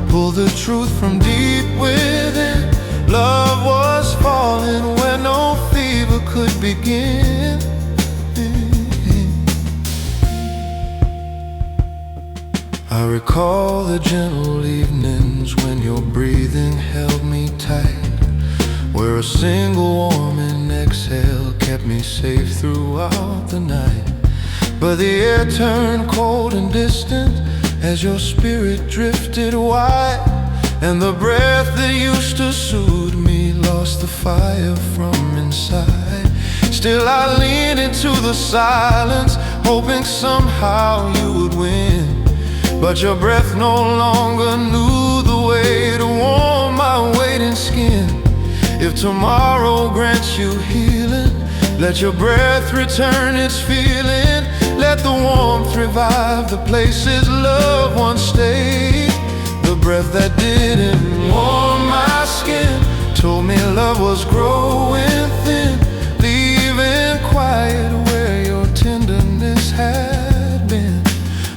pulled the truth from deep within. Love was falling where no fever could begin. I recall the gentle evenings when your breathing held me tight, where a single warming exhale kept me safe throughout the night. But the air turned cold and distant as your spirit drifted wide, and the breath that used to soothe me lost the fire from inside. Still I leaned into the silence, hoping somehow you would win. But your breath no longer knew the way to warm my waiting skin. If tomorrow grants you healing, let your breath return its feeling. Let the warmth revive the places love once stayed. The breath that didn't warm my skin told me love was growing thin, leaving quiet where your tenderness had been.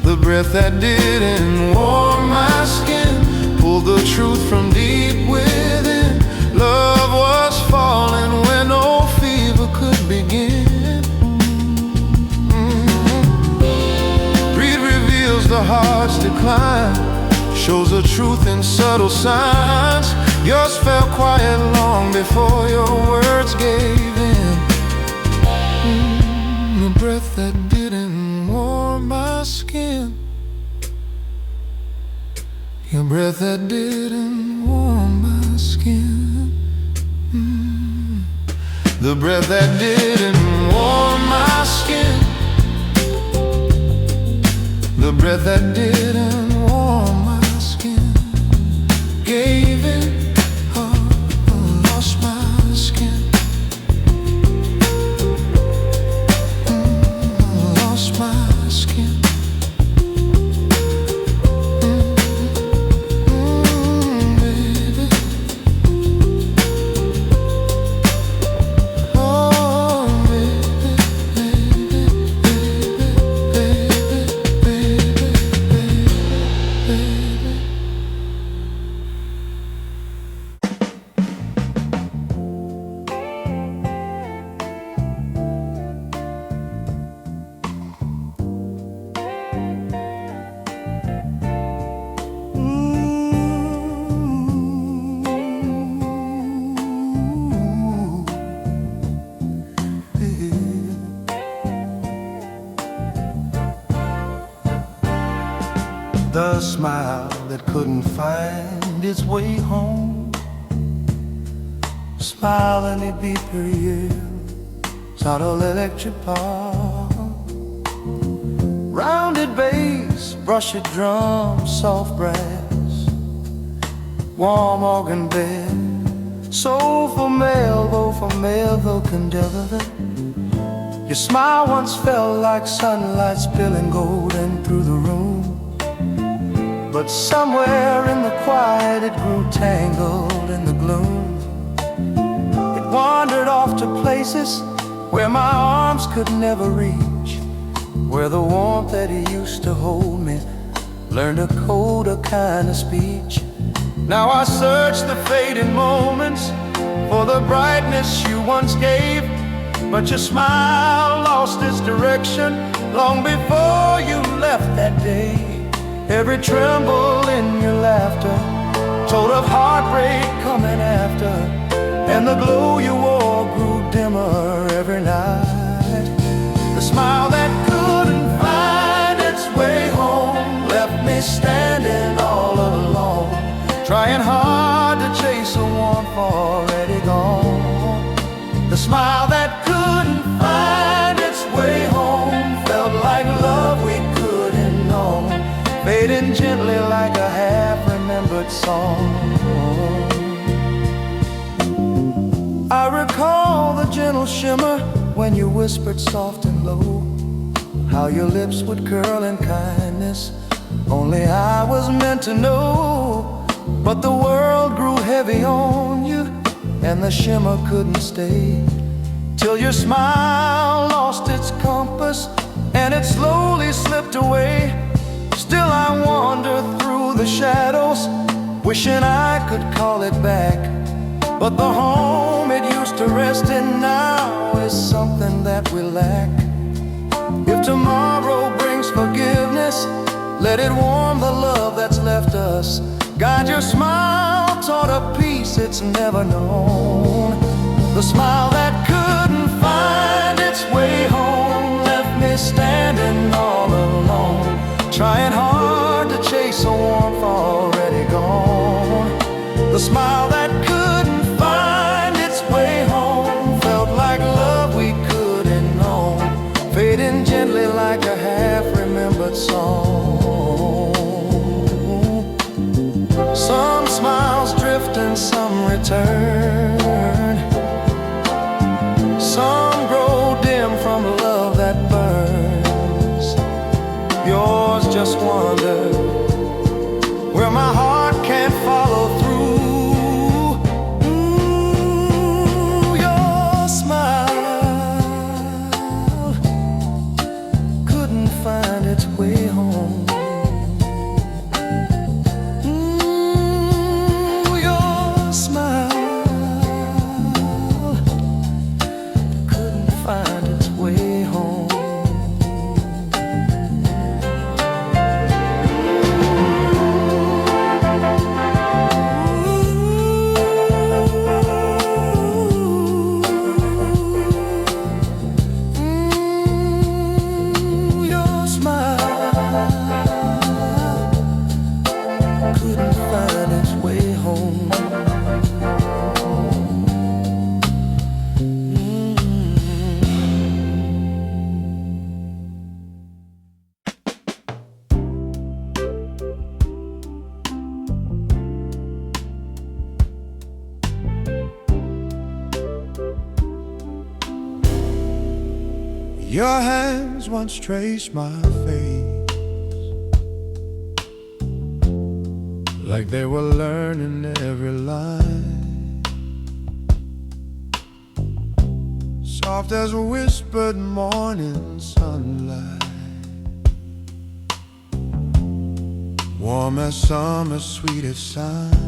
The breath that didn't warm my skin pulled the truth from deep within. Love was falling where no fever could begin. Greed reveals the heart's decline, shows the truth in subtle signs. Yours fell quiet long before your words gave in. The breath that didn't warm my skin, your breath that didn't warm my skin. The breath that didn't warm my skin, the breath that didn't warm my skin, gave in, lost my skin, lost my skin. The smile that couldn't find its way home, smiling at deeper years on an electric park. Rounded bass, brushed drum, soft brass, warm organ bed, soulful Melville Candela. Your smile once felt like sunlight spilling golden through the room. But somewhere in the quiet it grew tangled in the gloom. It wandered off to places where my arms could never reach, where the warmth that he used to hold me learned a colder kind of speech. Now I search the fading moments for the brightness you once gave, but your smile lost its direction long before you left that day. Every tremble in your laughter told of heartbreak coming after, and the glow you wore grew dimmer every night. The smile that couldn't find its way home left me standing all alone, trying hard to chase a warmth already gone. The smile that couldn't find its way home felt like love we couldn't know, fading gently like a half-remembered song. I recall the gentle shimmer when you whispered soft and low, how your lips would curl in kindness only I was meant to know. But the world grew heavy on you, and the shimmer couldn't stay, till your smile lost its compass and it slowly slipped away. Still I wander through the shadows, wishing I could call it back, but the home it used to rest in now is something that we lack. If tomorrow brings forgiveness, let it warm the love that's left us. Guide your smile toward a peace it's never known. The smile that couldn't find its way home left me standing all alone, trying hard to chase a warmth already gone. The smile that couldn't find its way home felt like love we couldn't know, fading gently like a half-remembered song. Some smiles drift and some return, some grow dim from love that burns. Yours just wander where my heart can't follow through. Your smile couldn't find its way home. Your smile couldn't find its way home. Your hands once traced my face, like they were learning every line, soft as whispered morning sunlight, warm as summer's sweetest sign.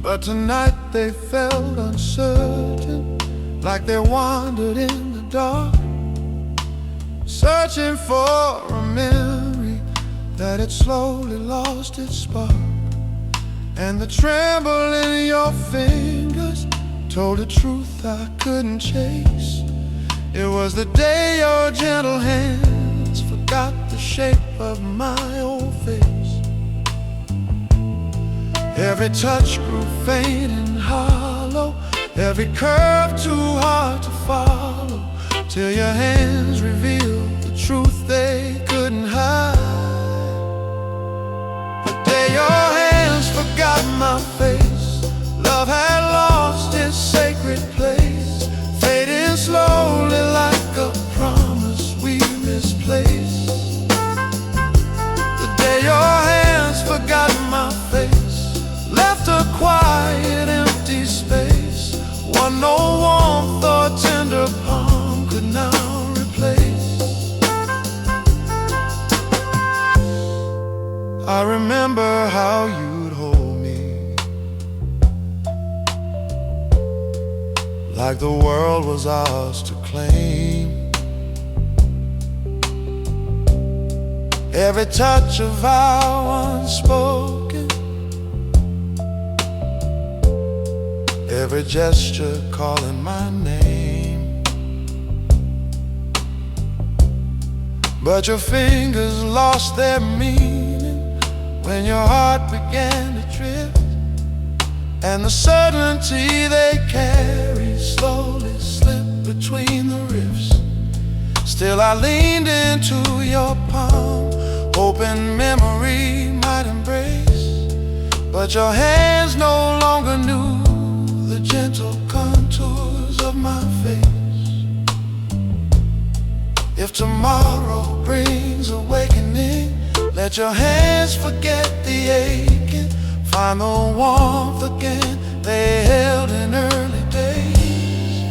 But tonight they felt uncertain, like they wandered in the dark, searching for a memory that had slowly lost its spark. And the tremble in your fingers told a truth I couldn't chase. It was the day your gentle hands forgot the shape of my old face. Every touch grew faint and hollow, every curve too hard to follow, till your hands revealed the truth they couldn't hide. The day your hands forgot my face, love had lost its sacred place, fading slowly like a promise we misplaced. The day your hands forgot my face left a quiet, empty space, one no warmth or tender palm could now replace. I remember how you'd hold me, like the world was ours to claim. every touch of vow unspoken, every gesture calling my name. But your fingers lost their meaning when your heart began to drift, and the certainty they carry slowly slipped between the rifts. Still I leaned into your palm, hoping memory might embrace, but your hands no longer knew the gentle contours of my face. If tomorrow brings awakening, let your hands forget the aching, find the warmth again they held in early days.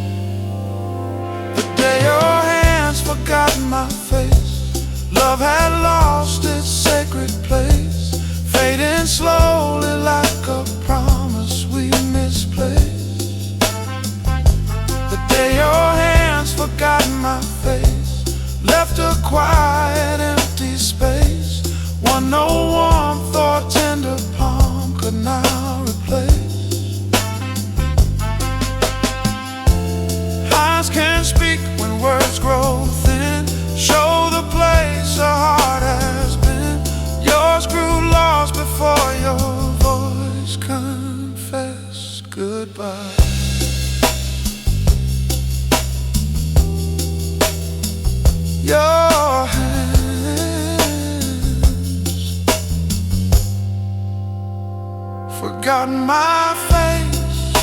The day your hands forgot my face, love had lost its sacred place, fading slowly like a promise we misplaced. The day your hands forgot my face, left a quiet empty space, one no warmth or tender palm could now replace. Eyes can't speak when words grow thin, show the place a heart has been. Yours grew lost before your voice confessed goodbye. Your hands forgot my face,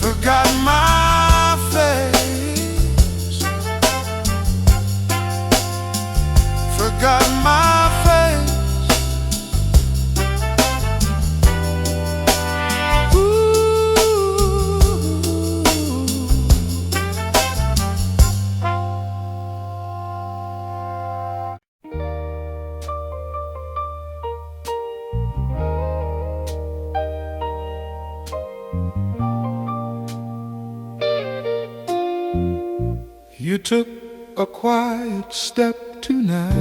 forgot my face, forgot my face. You took a quiet step tonight,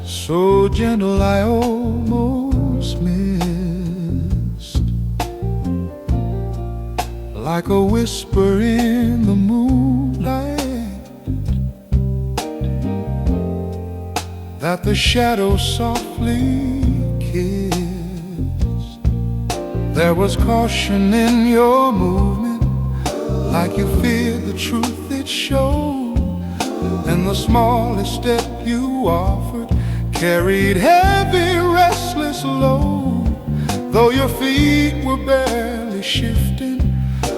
so gentle I almost missed, like a whisper in the moonlight, that the shadow softly kissed. There was caution in your movement, like you feared the truth it showed, and the smallest step you offered carried heavy, restless load. Though your feet were barely shifting,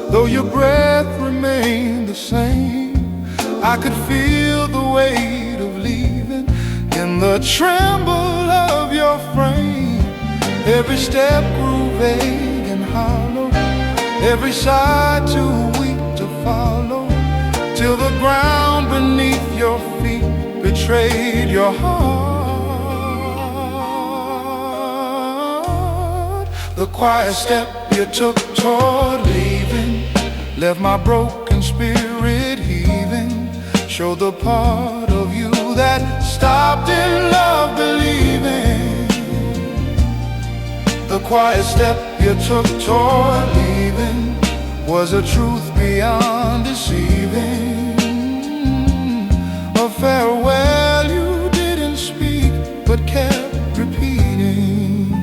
though your breath remained the same, I could feel the weight of leaving in the tremble of your frame. Every step grew vague and hollow, every sigh too weak to follow, till the ground beneath your feet betrayed your heart. The quiet step you took toward leaving left my broken spirit heaving, showed the part of you that stopped in love believing. The quiet step you took toward leaving was a truth beyond deceiving, a farewell you didn't speak but kept repeating.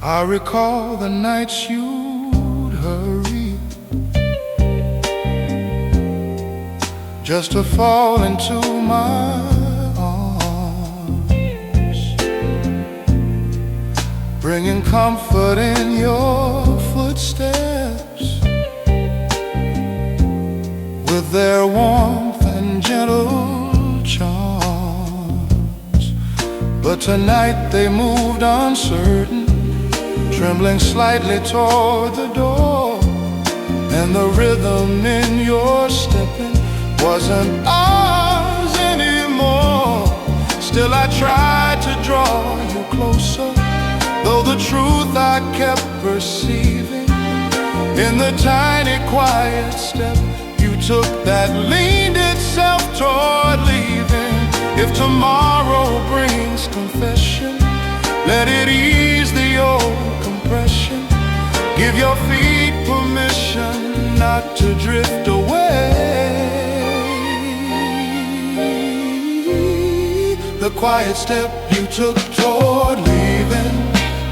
I recall the nights you'd hurry just to fall into my bringing comfort in your footsteps, with their warmth and gentle charms. But tonight they moved uncertain, trembling slightly toward the door, and the rhythm in your stepping wasn't ours anymore. Still I tried to draw you closer, though the the truth I kept perceiving in the tiny quiet step you took that leaned itself toward leaving. If tomorrow brings confession, let it ease the old compression. Give your feet permission not to drift away. The quiet step you took toward leaving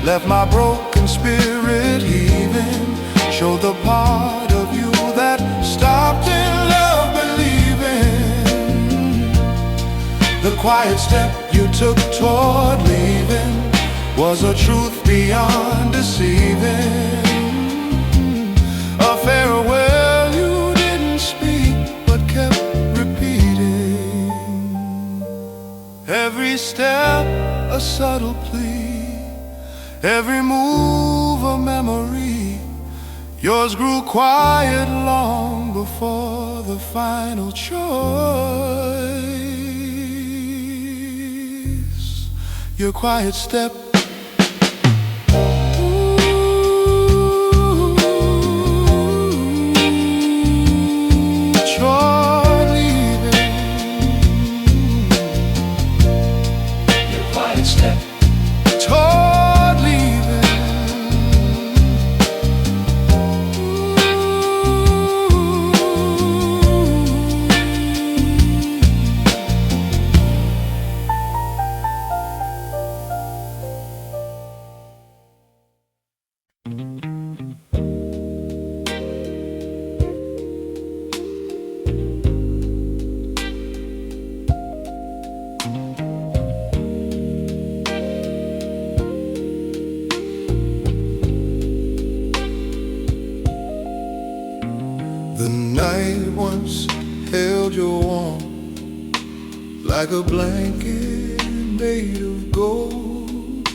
left my broken spirit heaving. Showed the part of you that stopped in love believing. The quiet step you took toward leaving was a truth beyond deceiving. A farewell you didn't speak but kept repeating. Every step a subtle plea, every move a memory. Yours grew quiet long before the final choice. Your quiet step toward leaving. Your quiet step toward leaving. The night once held you warm like a blanket made of gold,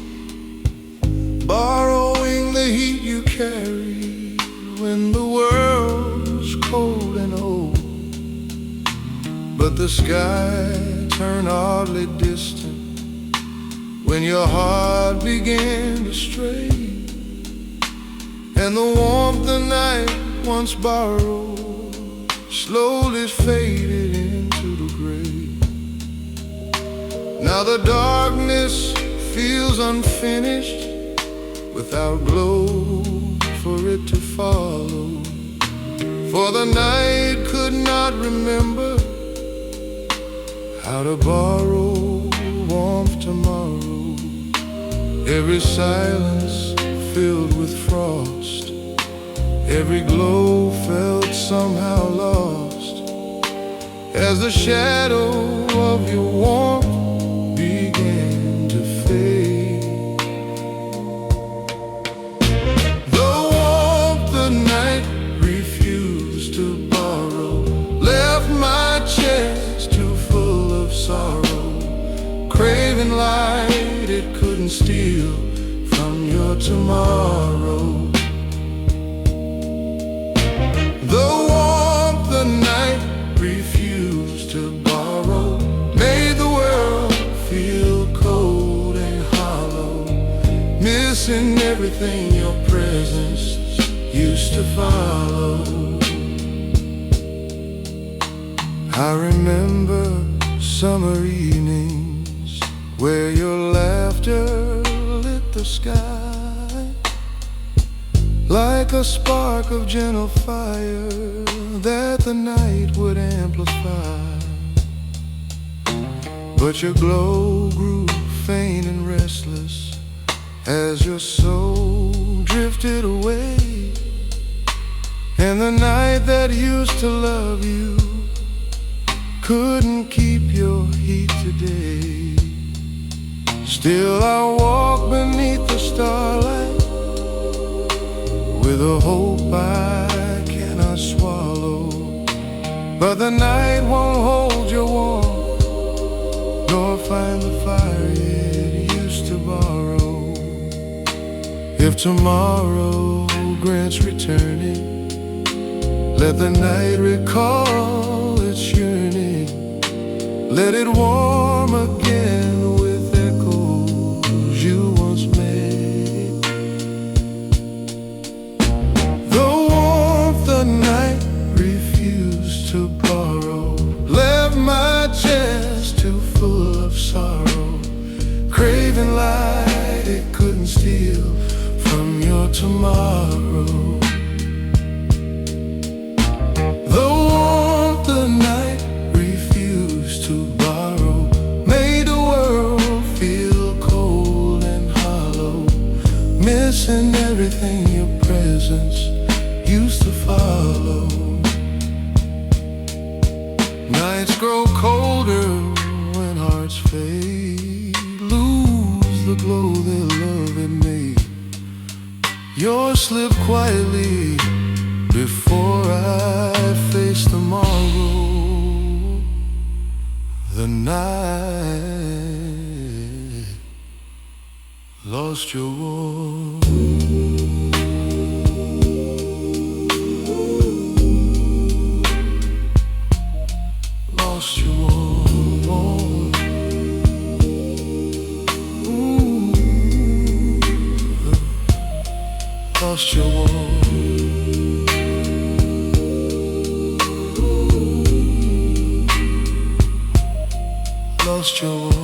borrowing the heat you carry when the world's cold and old. But the sky turned oddly distant when your heart began to stray, and the warmth the night once borrowed slowly faded into the gray. Now the darkness feels unfinished, without glow for it to follow. For the night could not remember how to borrow warmth tomorrow. Every silence filled with frost, every glow felt somehow lost, as the shadow of your warmth began to fade. The warmth the night refused to borrow left my chest too full of sorrow, craving light it couldn't steal from your tomorrow. The warmth the night refused to borrow made the world feel cold and hollow, missing everything your presence used to follow. I remember summer evenings where your laughter lit the sky like a spark of gentle fire that the night would amplify. But your glow grew faint and restless as your soul drifted away, and the night that used to love you couldn't keep your heat today. Still I walk beneath the starlight with a hope I cannot swallow, but the night won't hold your warmth, nor find the fire it used to borrow. If tomorrow grants returning, let the night recall its yearning, let it warm again with echoes you once made. steal from your tomorrow. The warmth the night refused to borrow made the world feel cold and hollow, missing everything your presence used to follow. Nights grow colder when hearts fade, lose the glow their love had made. Yours slip quietly before I face tomorrow. The night lost your warmth. Lost your warmth. Lost your warmth. Lost your warmth.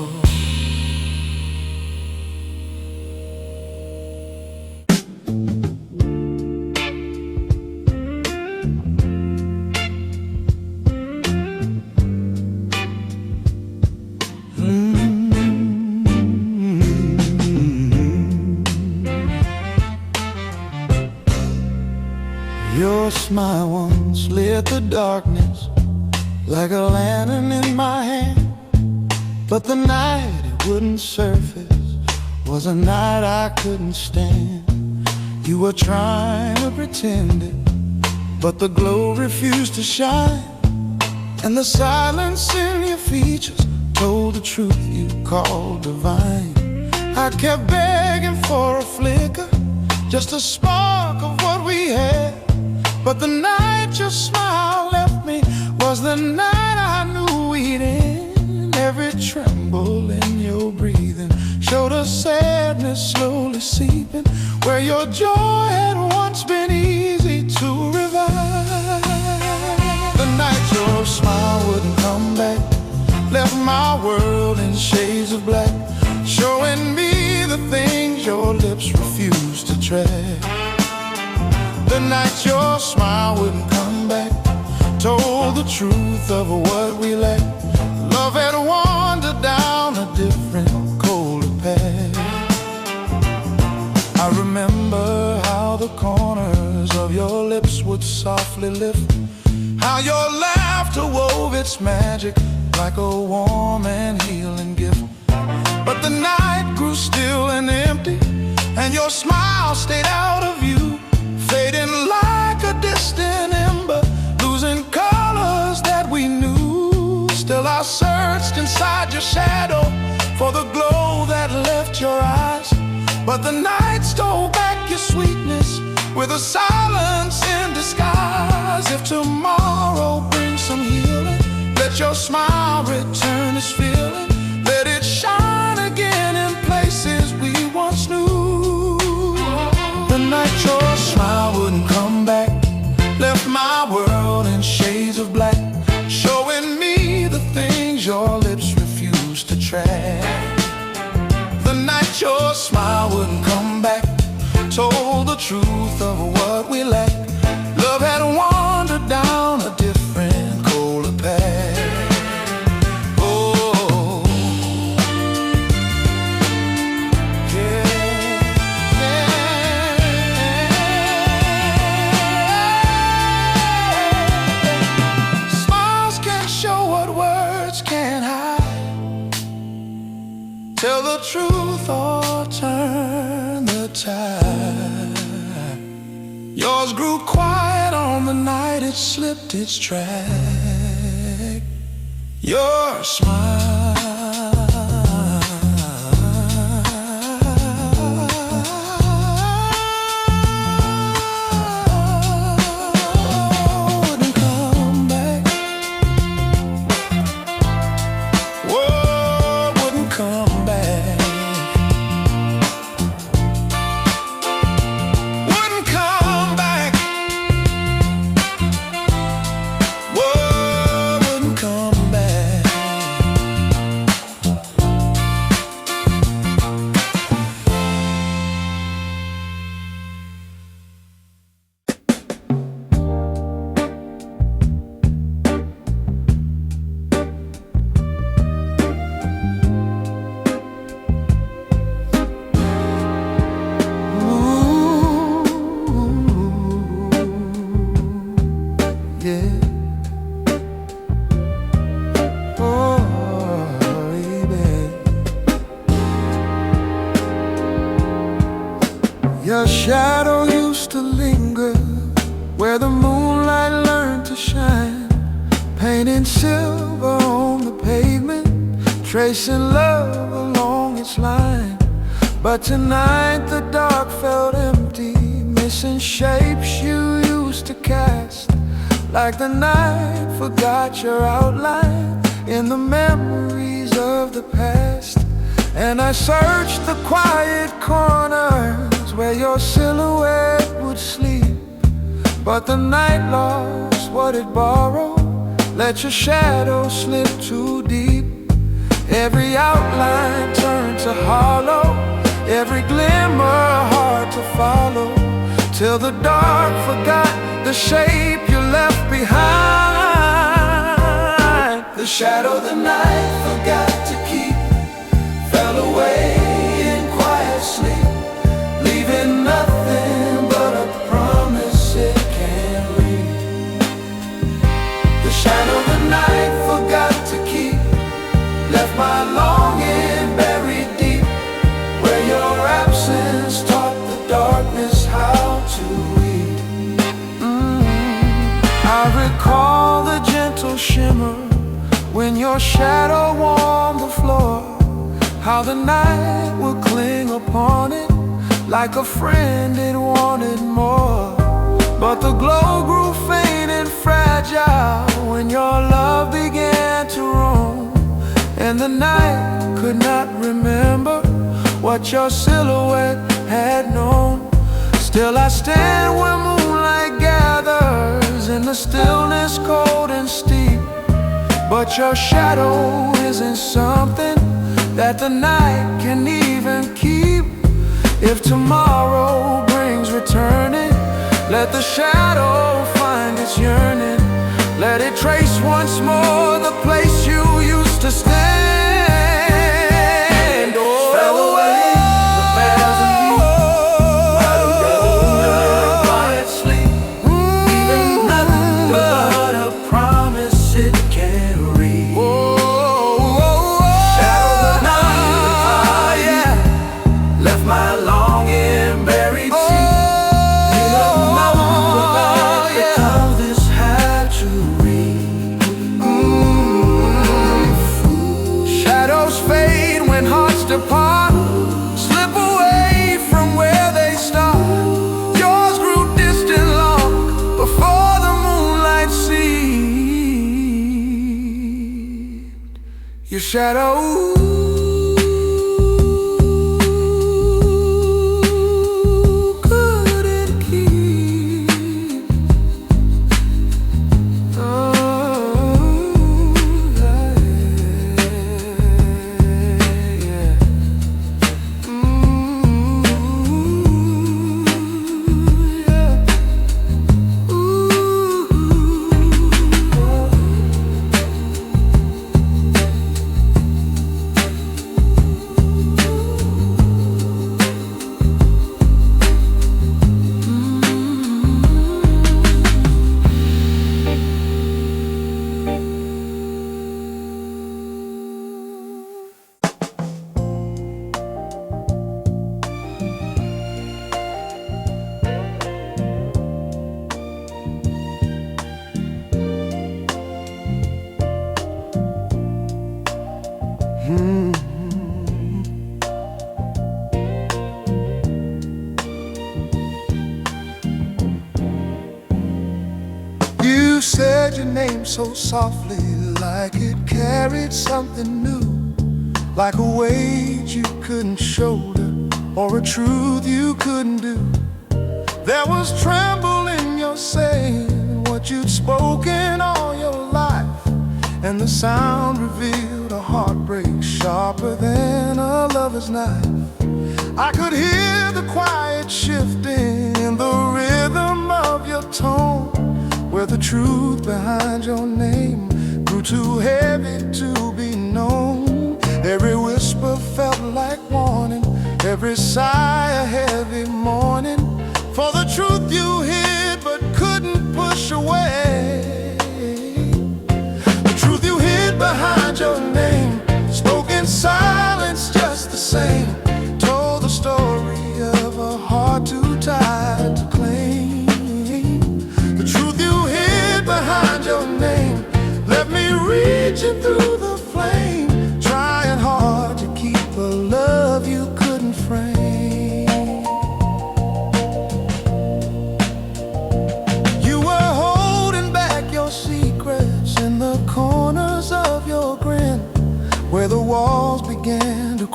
Your smile once lit the darkness like a lantern in my hand, but the night it wouldn't surface was a night I couldn't stand. You were trying to pretend it, but the glow refused to shine, and the silence in your features told the truth you called divine. I kept begging for a flicker, just a spark of what we had, but the night your smile left me was the night I knew we'd end. Every tremble in your breathing showed a sadness slowly seeping, where your joy had once been easy to revive. The night your smile wouldn't come back left my world in shades of black, showing me the things your lips refused to track. The night your smile wouldn't come back told the truth of what we lacked. Love had wandered down a different, colder path. I remember how the corners of your lips would softly lift, how your laughter wove its magic like a warm and healing gift. But the night grew still and empty, and your smile stayed out of view, fading like a distant ember, losing colors that we knew. Still I searched inside your shadow for the glow that left your eyes, but the night stole back your sweetness with a silence in disguise. If tomorrow brings some healing, let your smile return this feeling. Let it shine again in places we once knew. The night your smile wouldn't come back left my world in shades of black, showing me the things your lips refused to track. The night your smile wouldn't come back told the truth of what we lacked. Love had wandered down a different, colder path. Oh, yeah, yeah. Smiles can show what words can't hide, tell the truth or turn the tide. Yours grew quiet on the night it slipped its track. Your smile wouldn't come back. Whoa, wouldn't come back. Wouldn't come back. Whoa, wouldn't come back. Your shadow used to linger where the moonlight learned to shine, painting silver on the pavement, tracing love along its line. But tonight the dark felt empty, missing shapes you used to cast. Like the night forgot your outline in the memories of the past. And I searched the quiet corners where your silhouette would sleep, but the night lost what it borrowed, let your shadow slip too deep. Every outline turned to hollow, every glimmer hard to follow, till the dark forgot the shape you left behind. The shadow the night forgot to keep fell away in quiet sleep, leaving nothing but a promise it can't read. The shadow the night forgot to keep left my longing buried deep, where your absence taught the darkness how to read. I recall the gentle shimmer when your shadow warmed the floor, how the night would cling upon it like a friend it wanted more. But the glow grew faint and fragile when your love began to roam, and the night could not remember what your silhouette had known. Still I stand where moonlight gathers in the stillness cold and steep, but your shadow isn't something that the night can even keep. If tomorrow brings returning, let the shadow find its yearning. Let it trace once more the place you used to stand. Oh, fell away the bells and you right away in quiet sleep, leaving nothing but a promise it can't read. Shadow the night, yeah, left my longing buried deep. Apart, slip away from where they start. Yours grew distant long before the moonlight seed. Your shadow couldn't keep. You said your name so softly, like it carried something new, like a weight you couldn't shoulder or a truth you couldn't do. There was tremble in your saying what you'd spoken all your life, and the sound revealed a heartbreak sharper than a lover's knife. I could hear the quiet shifting in the rhythm of your tone, where the truth behind your name grew too heavy to be known. Every whisper felt like warning, every sigh a heavy mourning, for the truth you hid but couldn't push away. The truth you hid behind your name spoke in silence just the same, told the story of a heart to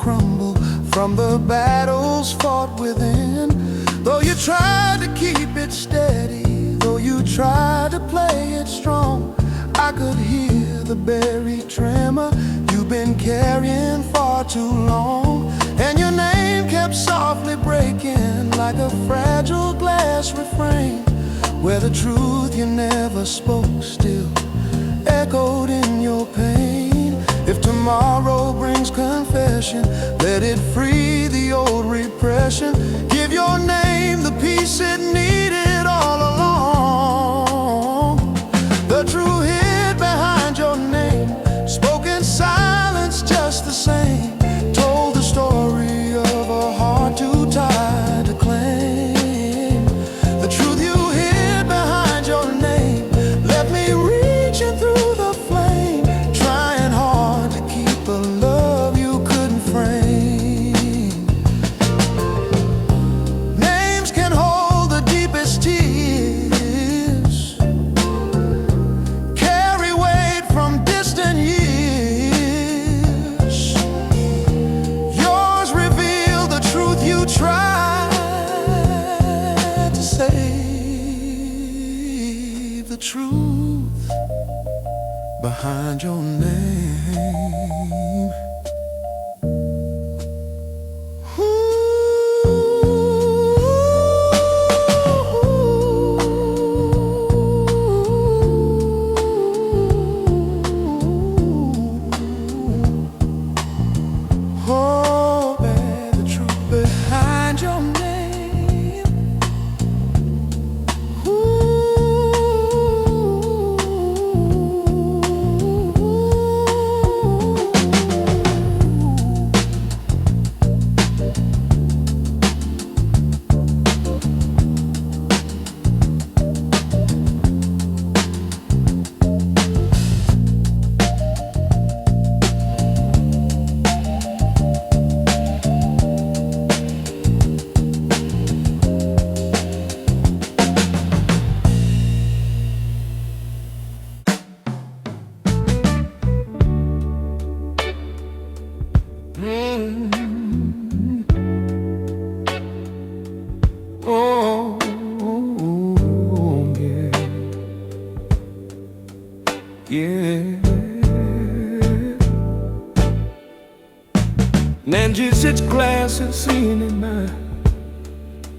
crumble from the battles fought within. Though you tried to keep it steady, though you tried to play it strong, I could hear the buried tremor you've been carrying far too long. And your name kept softly breaking like a fragile glass refrain, where the truth you never spoke still echoed in your pain. If tomorrow brings confession, let it free the old repression. Give your name the peace it needed all along. The true hid behind your name spoke in silence just the same, told the story of a heart too tired to claim. The truth you hid behind your name left me reaching through the flame, trying hard to keep a love you couldn't frame. Names can hold the deepest tears, carry weight from distant years. Yours reveal the truth you tried to save, the truth behind your name. Oh, babe, the truth behind your name. Oh, yeah, yeah. Nancy sits glasses, seeing in my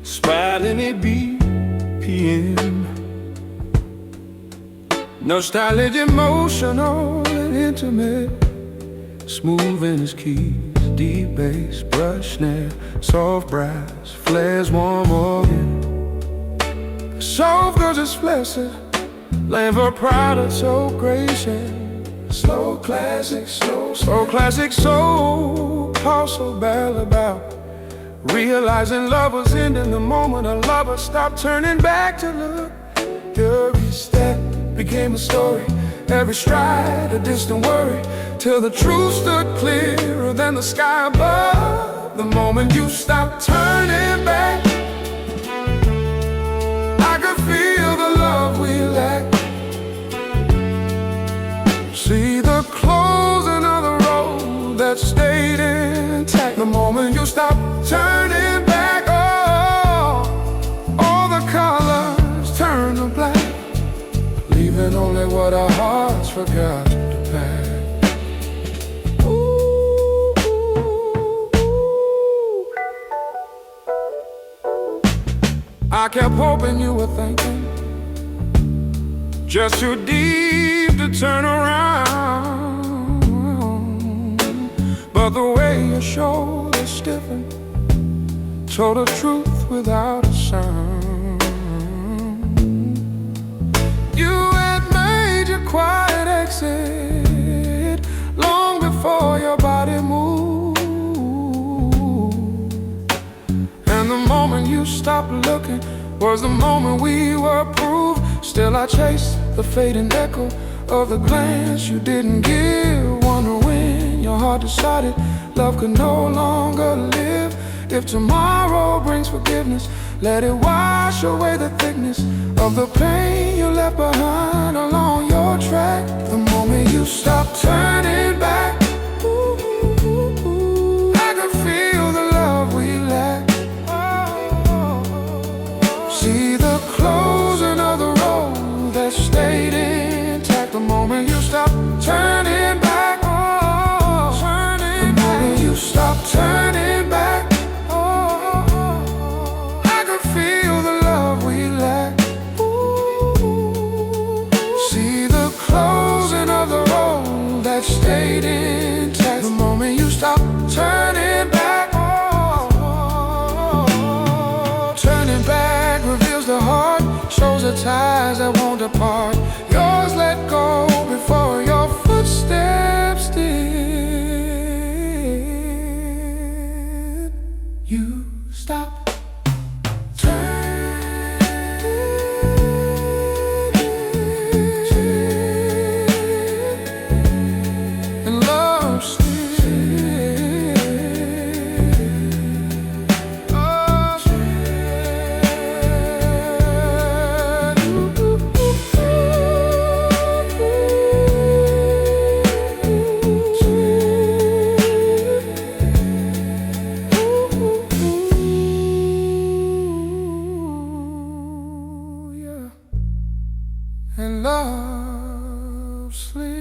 smiling at BPM. Nostalgic, emotional, and intimate, smooth in his keys, deep bass, brush snare, soft brass, flares, warm organ. Soft cause it's flaccid, laying for pride, so gracious. Slow classic, slow classic soul, pulse so bell about realizing love was ending the moment a lover stopped turning back to look. Every step became a story, every stride a distant worry, till the truth stood clearer than the sky above. The moment you stopped turning back, I could feel the love we lacked. See the closing of the road that stayed intact. The moment you stopped turning back, oh, all the colors turned to black, leaving only what our hearts forgot to pack. I kept hoping you were thinking just too deep to turn around, but the way your shoulders stiffened told the truth without a sound. You had made your quiet exit long before your body moved, and the moment you stopped looking was the moment we were proved. Still I chased the fading echo of the glance you didn't give, wondering when your heart decided love could no longer live. If tomorrow brings forgiveness, let it wash away the thickness of the pain you left behind along your track. The moment you stopped turning back, I could the ties that won't depart. Yours let go before your footsteps did. You stop. And love sleep.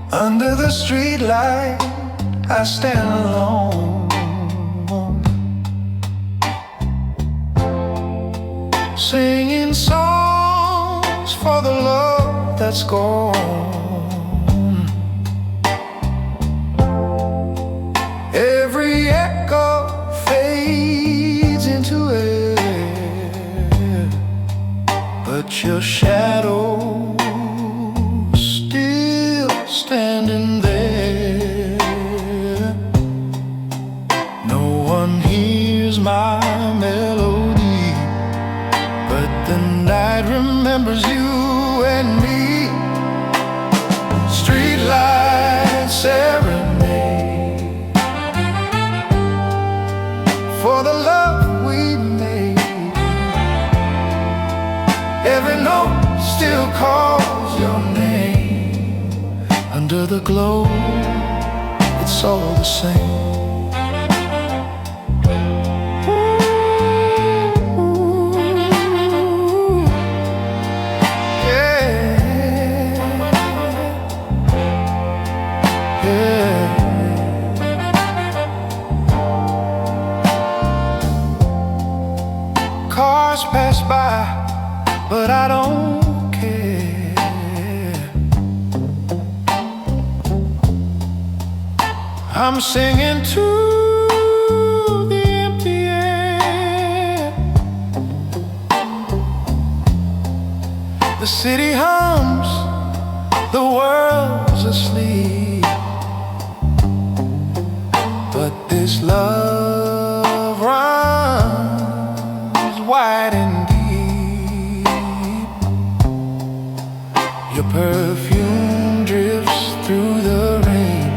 Under the streetlight, I stand alone, singing songs for the love that's gone. Every echo fades into air, but your shadow standing there. No one hears my melody, but the night remembers you and me. Streetlight serenade for the love we made. Every note still calls your name. Under the glow, it's all the same. Cars pass by, but I don't care. I'm singing to the empty air. The city hums, the world's asleep, but this love runs wide and deep. Your perfume drifts through the rain,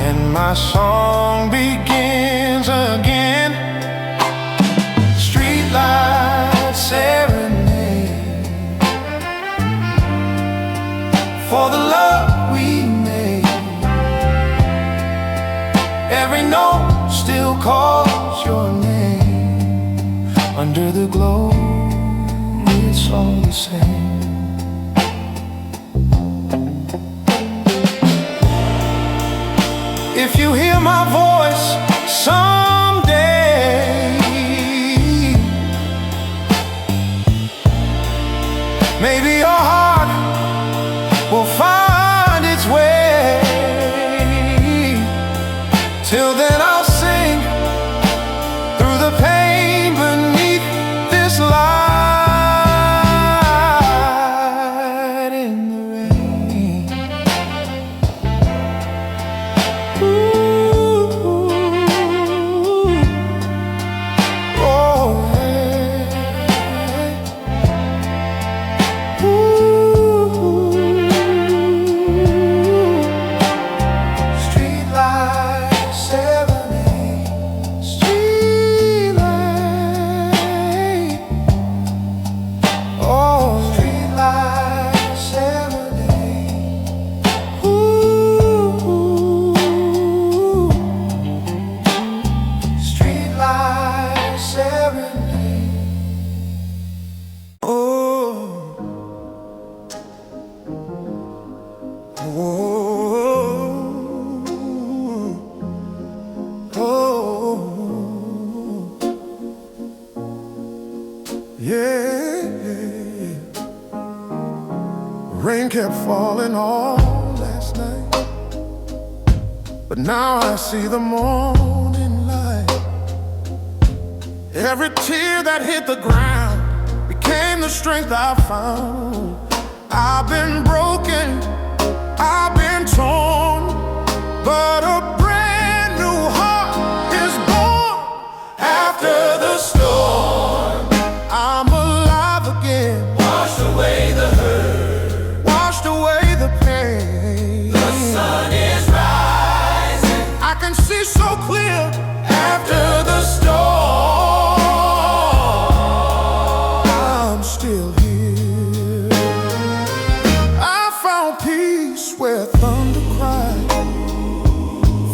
and my song begins again. Streetlight serenade for the love we made. Every note still calls your name. Under the glow, it's all the same. If you hear my voice someday, maybe your heart will find its way. Till then I'll sing through the pain beneath this light in the rain. Ooh. Rain kept falling all last night, but now I see the morning light. Every tear that hit the ground became the strength I found. I've been broken, I've been torn, but a brand new heart is born after the storm. I'm alive again. Wash away the hurt, Washed away the pain. the sun is rising. I can see so clear after the storm. I'm still here. I found peace where thunder cried,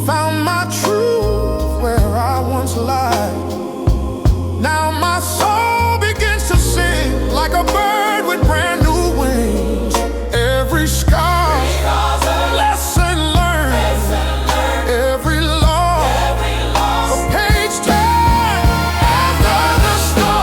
found my truth where I once lied. Now my soul begins to sing like a bird with brand new wings. Every scar, lesson learned. Every loss, a page turned after the storm.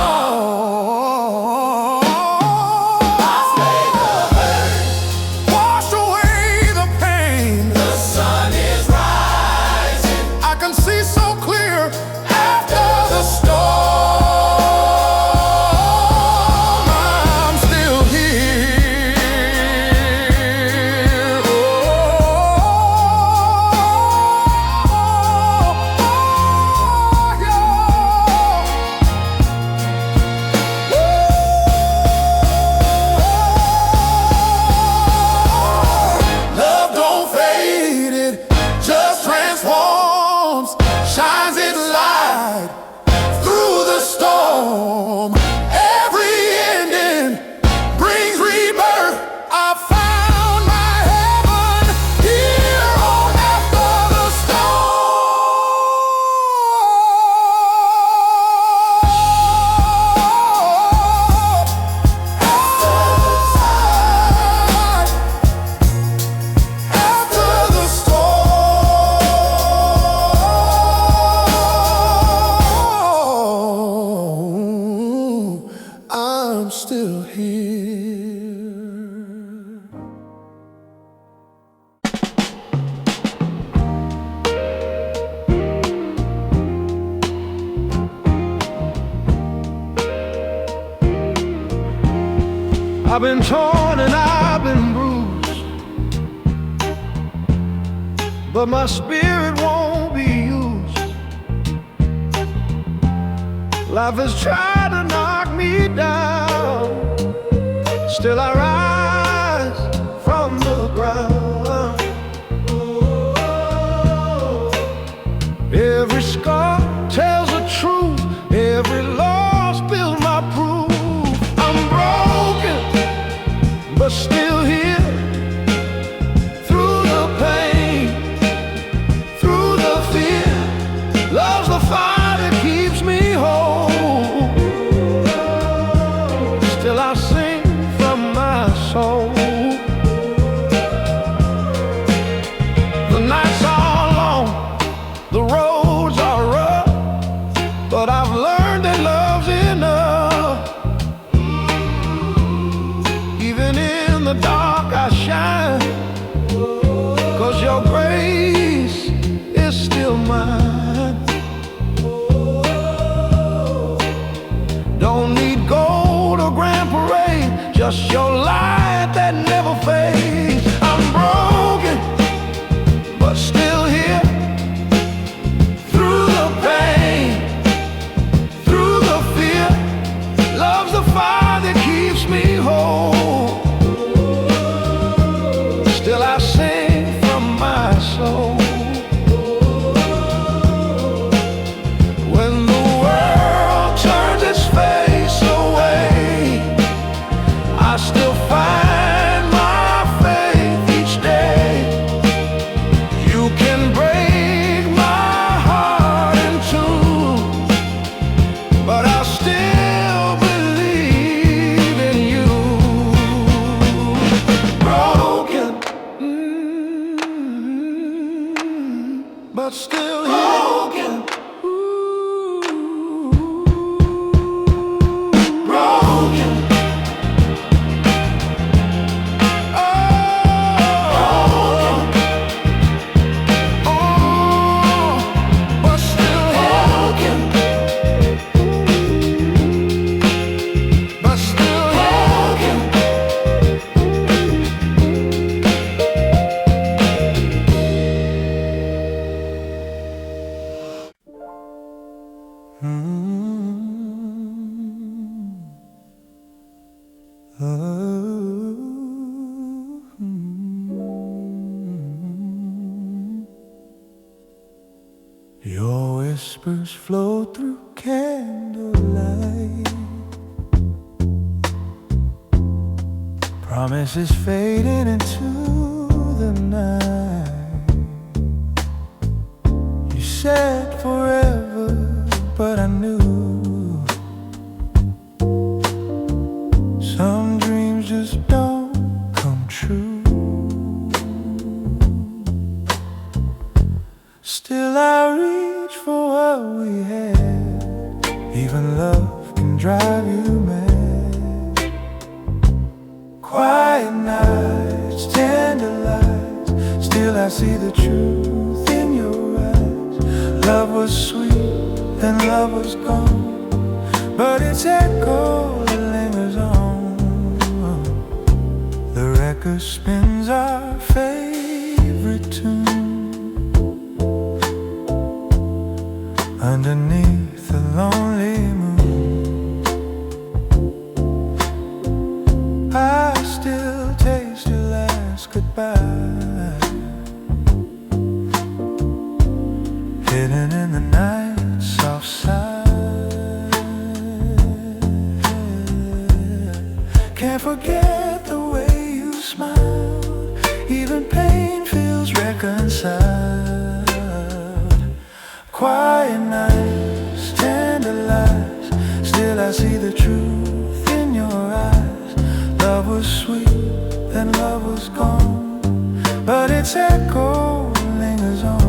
Washed away the pain. The sun is rising. I can see so clear after the storm. I'm still here. Love don't fade, it just transforms, shines its light through the storm. Every ending brings rebirth. I found my heaven here on after the storm. I'm still here. I've been torn and I've been bruised, but my spirit won't be used. Life has tried to knock me down, still I rise from the ground. Every scar tells the truth, every loss builds my proof. I'm broken, but still here. Through the pain, through the fear, love's the fire that keeps me whole. Still I sing from my soul. The nights are long, the roads are rough, but I've learned that love's enough. Even in the dark I shine, 'cause your grace is still mine. Don't need gold or grand parade, just your light that never fades. I'm broken, but still here. Through the pain, through the fear, love's the fire that keeps me whole. Still I sing from my soul. When the world turns its face away, I still find my faith each day. You can break my heart in two, but I'll still believe in you. Broken, but still broken. Broken. whispers flow through candlelight. Promises fading into the night. You said forever, but I knew some dreams just don't come true. Still I reach for what we had. Even love can drive you mad. Quiet nights, tender lights, still I see the truth in your eyes. Love was sweet, then love was gone, but its echo lingers on. The record spins our favorite tune underneath the lonely moon. I still taste your last goodbye, hidden in the night's soft side. Can't forget the way you smiled. Even pain feels reconciled. Quiet nights, tender lies, still I see the truth in your eyes. Love was sweet, then love was gone, but its echo lingers on.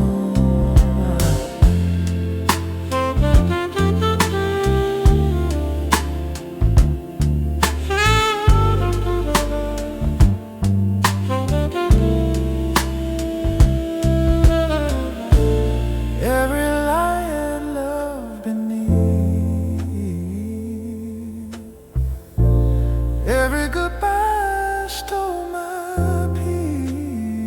Every lie and love beneath, every goodbye stole my peace.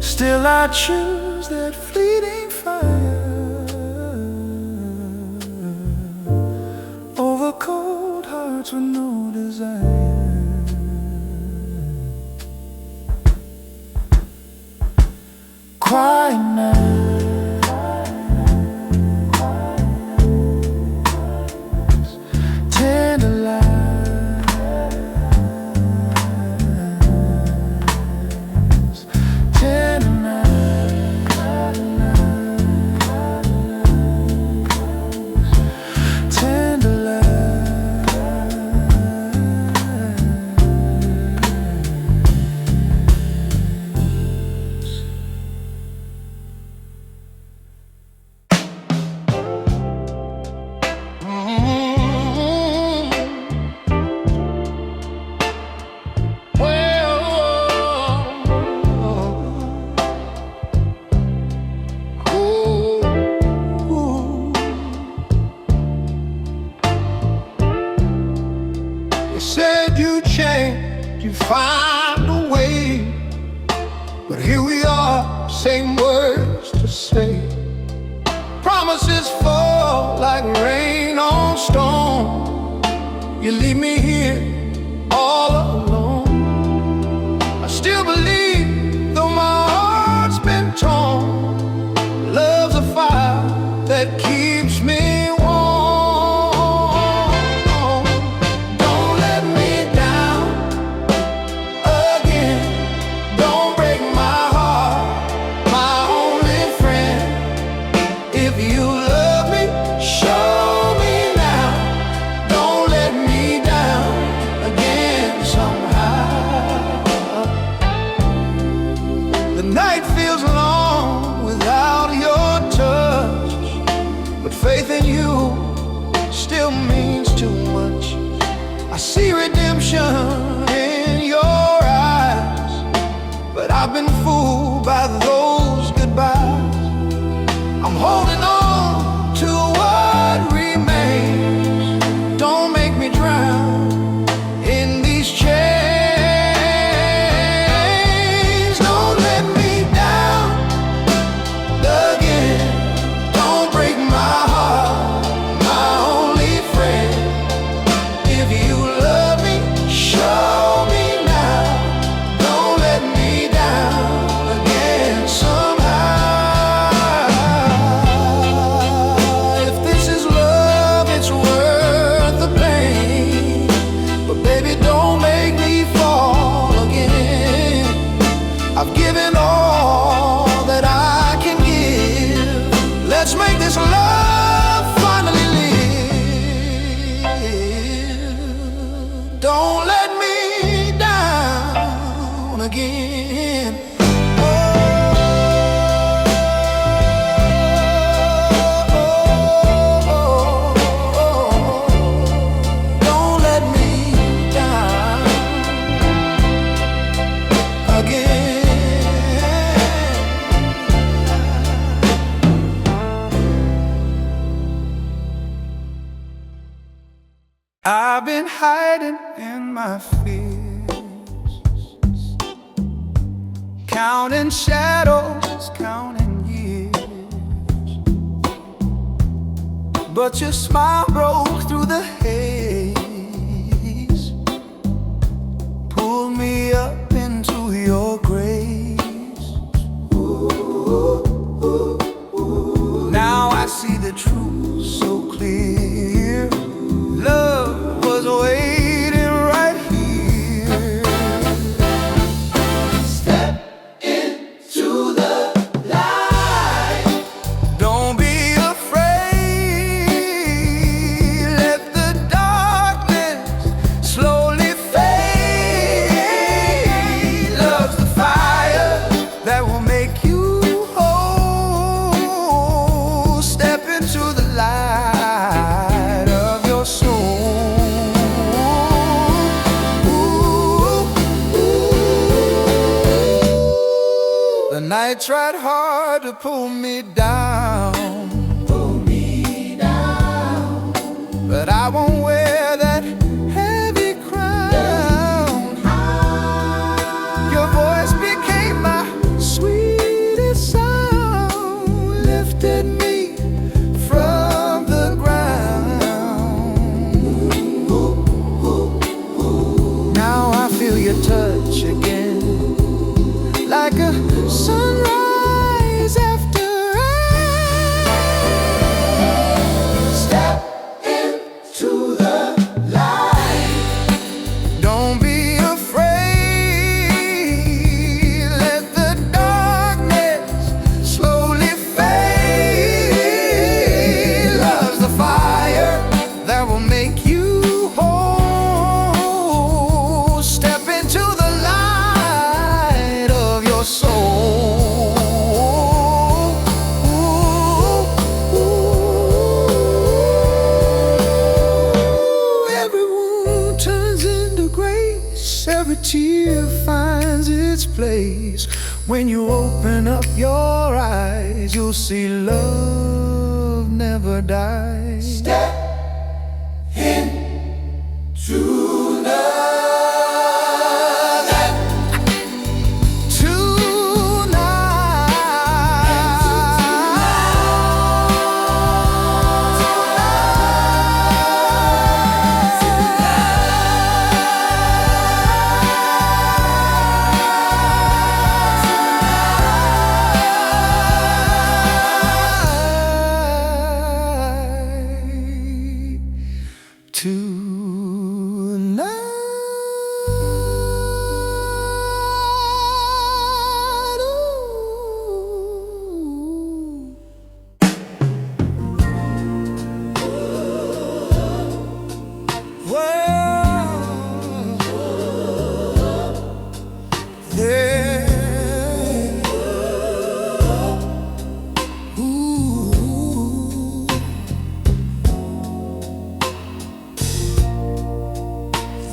Still I choose that fleeting fire over cold hearts with no desire. Quiet nights, tender lights, tender nights, tender lights. You said you'd change, you'd find a way, but here we are, same words to say. Promises fall like rain on stone. You leave me here all alone. I still believe, though my heart's been torn, love's a fire that keeps me warm. Don't let me down again. Don't break my heart, my only friend. If you love me, show me now. Don't let me down again somehow. The night feels long without your touch, but faith in you still means too much. I see redemption in your eyes, but I've been fooled by those goodbyes. I'm holding on to what remains. Don't make me drown in these chains. Don't let me down again. Don't break my heart, my only friend. If you love me, show me now. Don't let me down again. Don't let me down again. Don't let me down again. I've been hiding in my fears, counting shadows, counting years, but your smile broke through the haze, pulled me up into your grace. Now I see the truth so clear. Love was waiting right here. Step into the light. Don't be afraid. Let the darkness slowly fade. Love's the fire that will make you whole. Step into the light of your soul. The night tried hard to pull me down, but I won't wear that heavy crown. Your voice became my sweetest sound, lifted me from the ground. Now I feel your touch again, like a sunrise after rain. Step into the light. Don't be afraid. Let the darkness slowly fade. Love's the fire that will make you whole. Step into the light of your soul. Every wound turns into grace. Every tear finds its place. When you open up your eyes, you'll see love never dies. Step into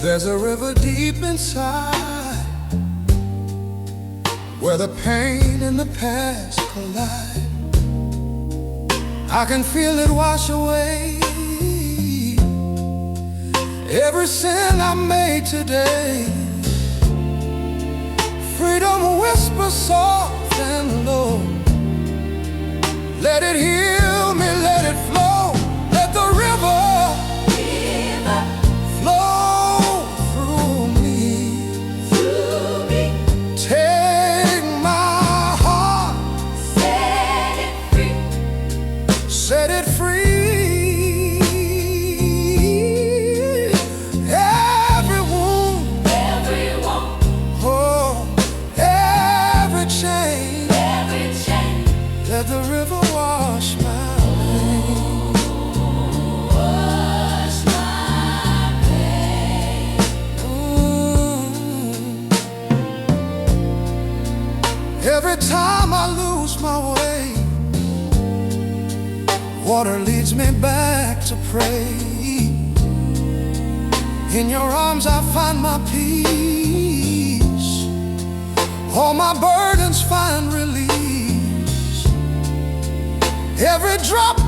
there's a river deep inside, where the pain and the past collide. I can feel it wash away every sin I made today. Freedom whispers soft and low. Let it heal me, let it flow. Let the river flow through me. Take my heart, set it free. Every wound, oh, every chain, let the river wash my Every time I lose my way, water leads me back to pray. In your arms I find my peace. All my burdens find release. Every drop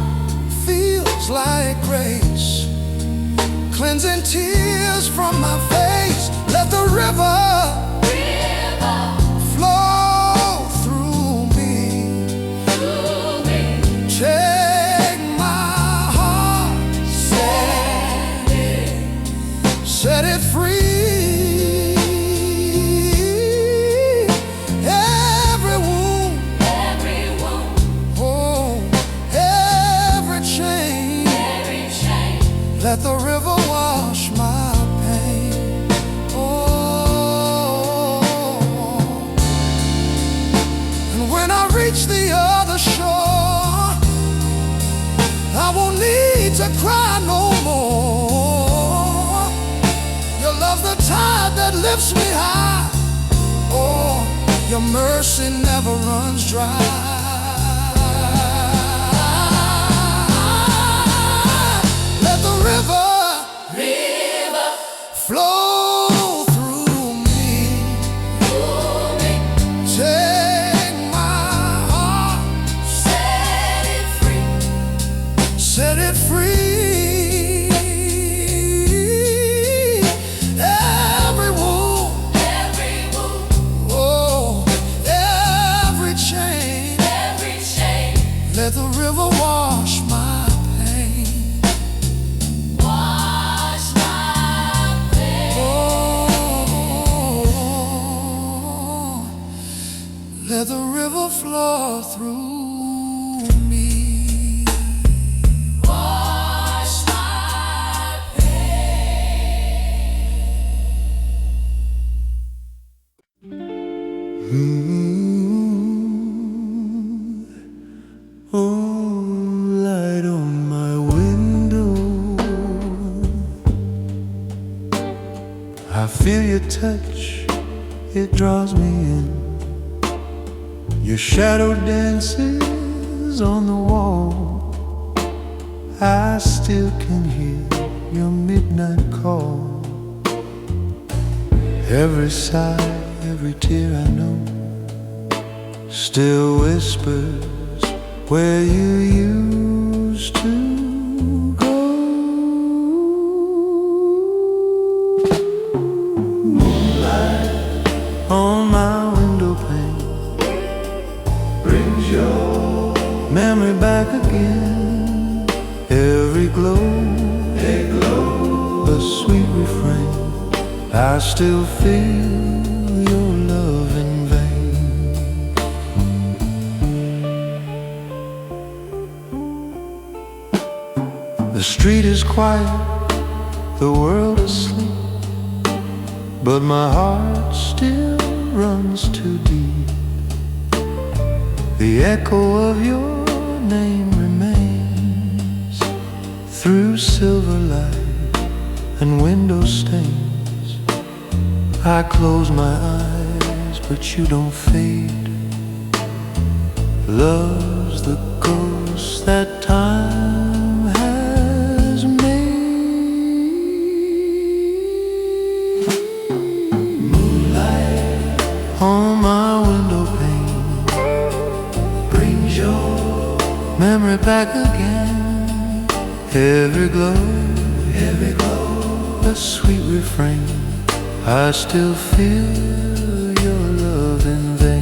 feels like grace, cleansing tears from my face. Let the river flow through me. Take my heart, set it free. Every wound, oh, every chain. Let the river wash my pain. Oh, and when I reach the other shore, I won't need to cry no more. Your love's the tide that lifts me high. Oh, your mercy never runs dry. Let the river flow through me. Take my heart, set it free. Every wound, oh, every chain. Let the river wash my pain. Let the river flow through me. Wash my Oh, light on my window, I feel your touch, it draws me in. Your shadow dances on the wall. I still can hear your midnight call. Every sigh, every tear I know still whispers where you used to go. Moonlight on my window pane brings your memory back again. Every glow, a sweet refrain. I still feel your love in vain. The street is quiet, the world asleep, but my heart still runs too deep. The echo of your name remains through silver light and window stains. I close my eyes, but you don't fade. Love's the ghost that time has made. Moonlight on my window pane brings your memory back again. Every glow, a sweet refrain. I still feel your love in vain.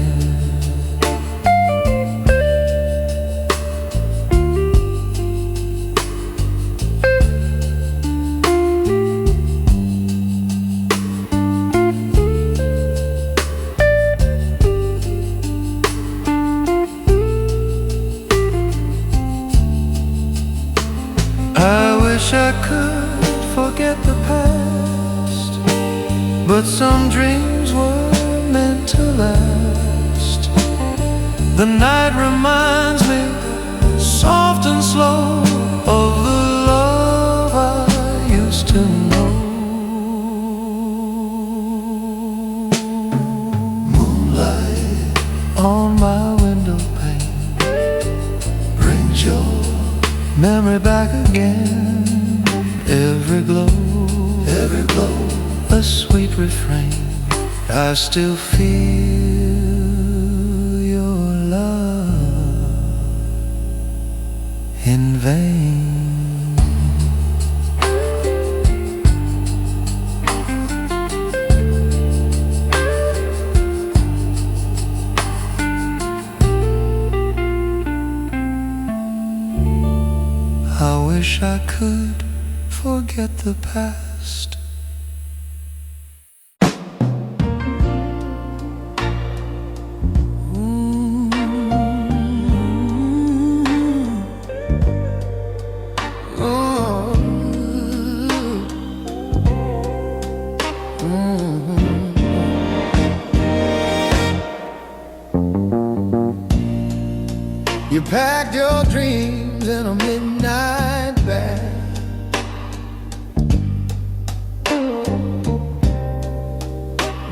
I wish I could forget the past, but some dreams were meant to last. The night reminds me, soft and slow, of the love I used to know. Moonlight on memory back again. Every glow, a sweet refrain. I still feel your love in vain. I wish I could forget the past. You packed your dreams in a midnight bag.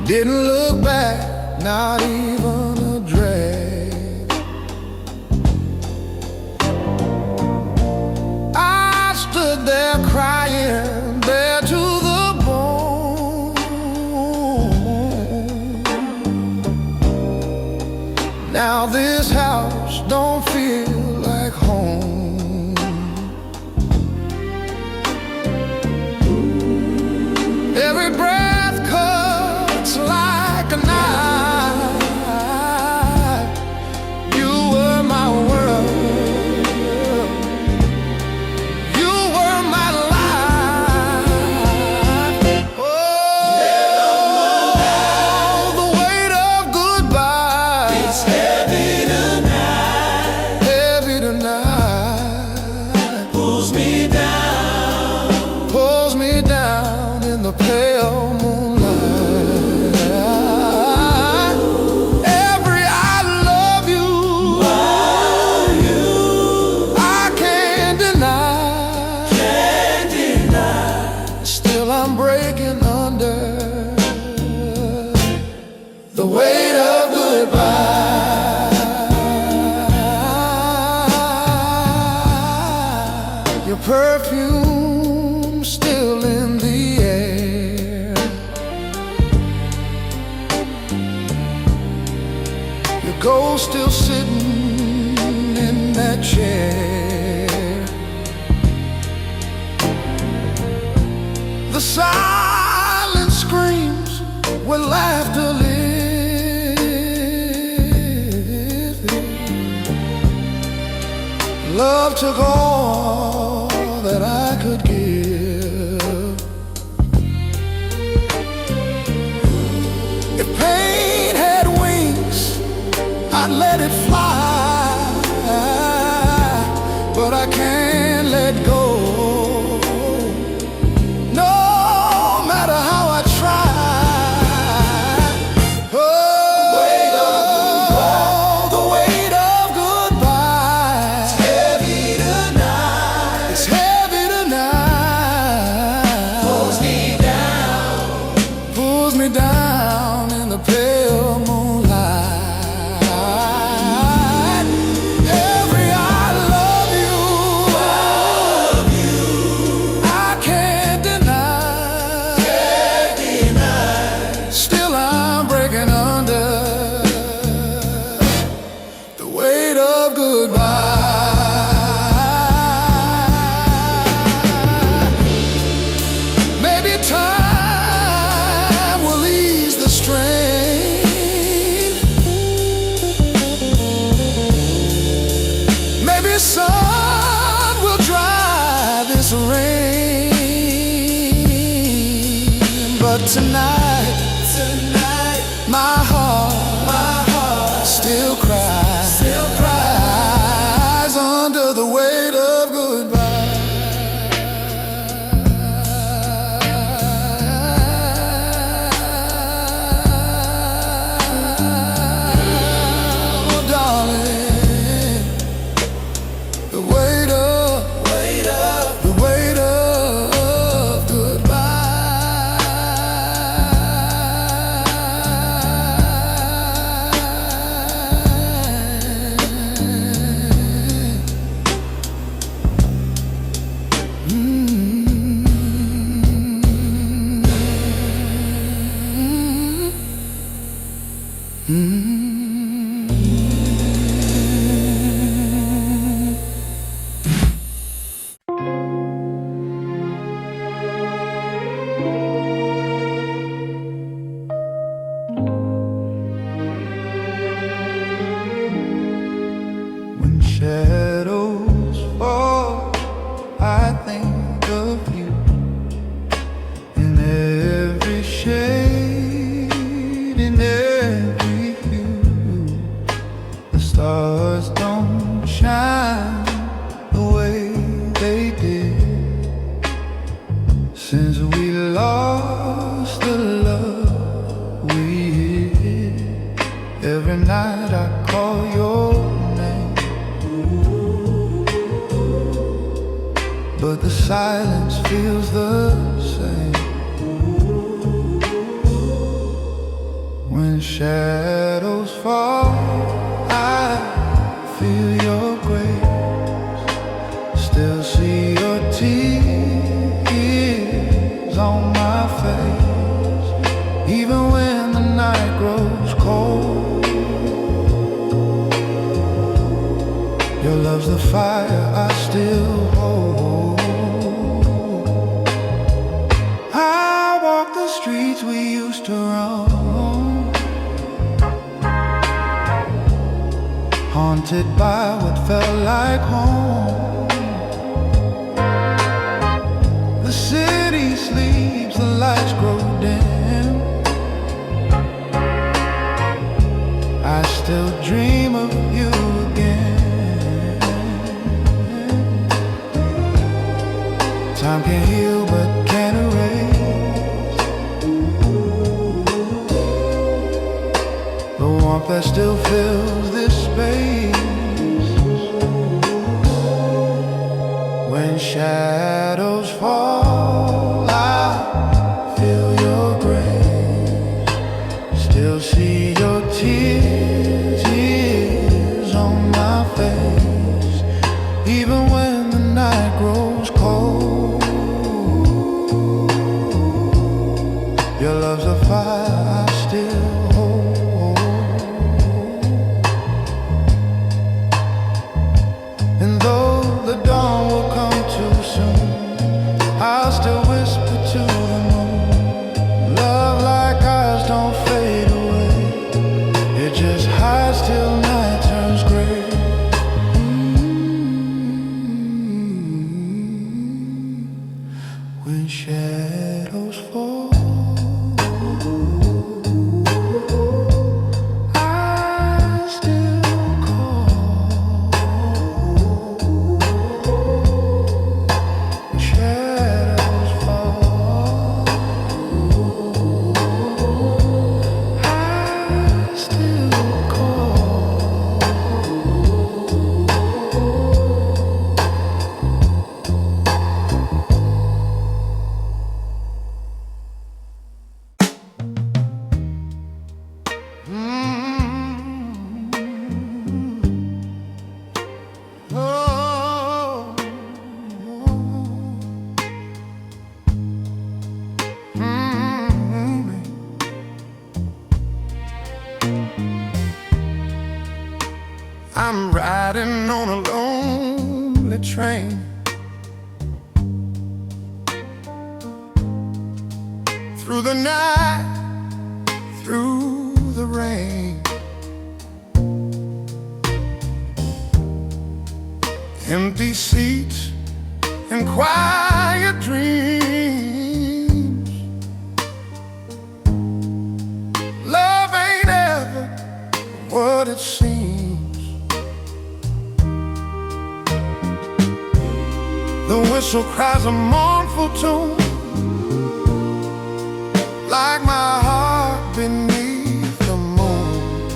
Didn't look back, not even a drag. I stood there crying, bare to the bone. Now this house don't feel like home. Every breath cuts like a knife. You were my world. You were my life. Oh, the weight of goodbye. It's heavy tonight. Heavy tonight. Pulls me down. Pulls me down in the pale moonlight. Every I love you, I can't deny. Still I'm breaking under the weight of goodbye. Your perfume still in the air. Your ghost still sitting in that chair. The silent screams where laughter lives. Love took all that I could give. If pain had wings, I'd let it fly, but I can't let go. No matter how I try. Oh, the weight of goodbye. It's heavy tonight. It's heavy tonight. Pulls me down. Pulls me down in the pale moonlight. Every I love you, I can't deny. Still I'm breaking under the weight of goodbye. Maybe time will ease the strain. Maybe sun will dry this rain. But tonight, my heart still cries under the weight of goodbye. Oh, darling, the weight of goodbye. When shadows fall, I think of you in every shade, in every hue. The stars don't shine the way they did since we lost the love we hid. Every night I call your name, but the silence feels the same. When shadows fall, I feel your grace, still see your tears on my face. Even when the night grows cold, your love's the fire I still hold. I walk the streets we used to roam, haunted by what felt like home. The city sleeps, the lights grow dim. I still dream of you again. Time can heal but can't erase the warmth that still fills this space. When shadows fall, I feel your grace, still see your tears, tears on my face. Even when the night grows cold, your love's a fire I still hold. And though the dawn will come too soon, I'll still whisper to the moon. Love like ours don't fade away, it just hides till night turns gray. When shadows fall, I still call. When shadows fall, I still call. Oh, I'm riding on a lonely train, through the night, through the rain. Empty seats and quiet dreams. Love ain't ever what it seems. The whistle cries a mournful tune, like my heart beneath the moon.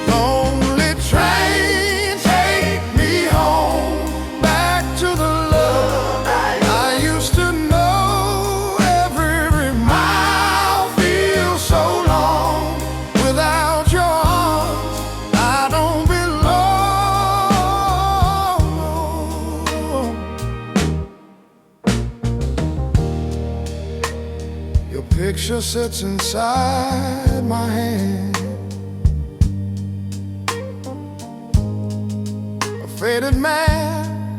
Lonely train, take me home, back to the love I used to know. Every mile feels so long, without your arms I don't belong. picture sits inside my hand. A faded man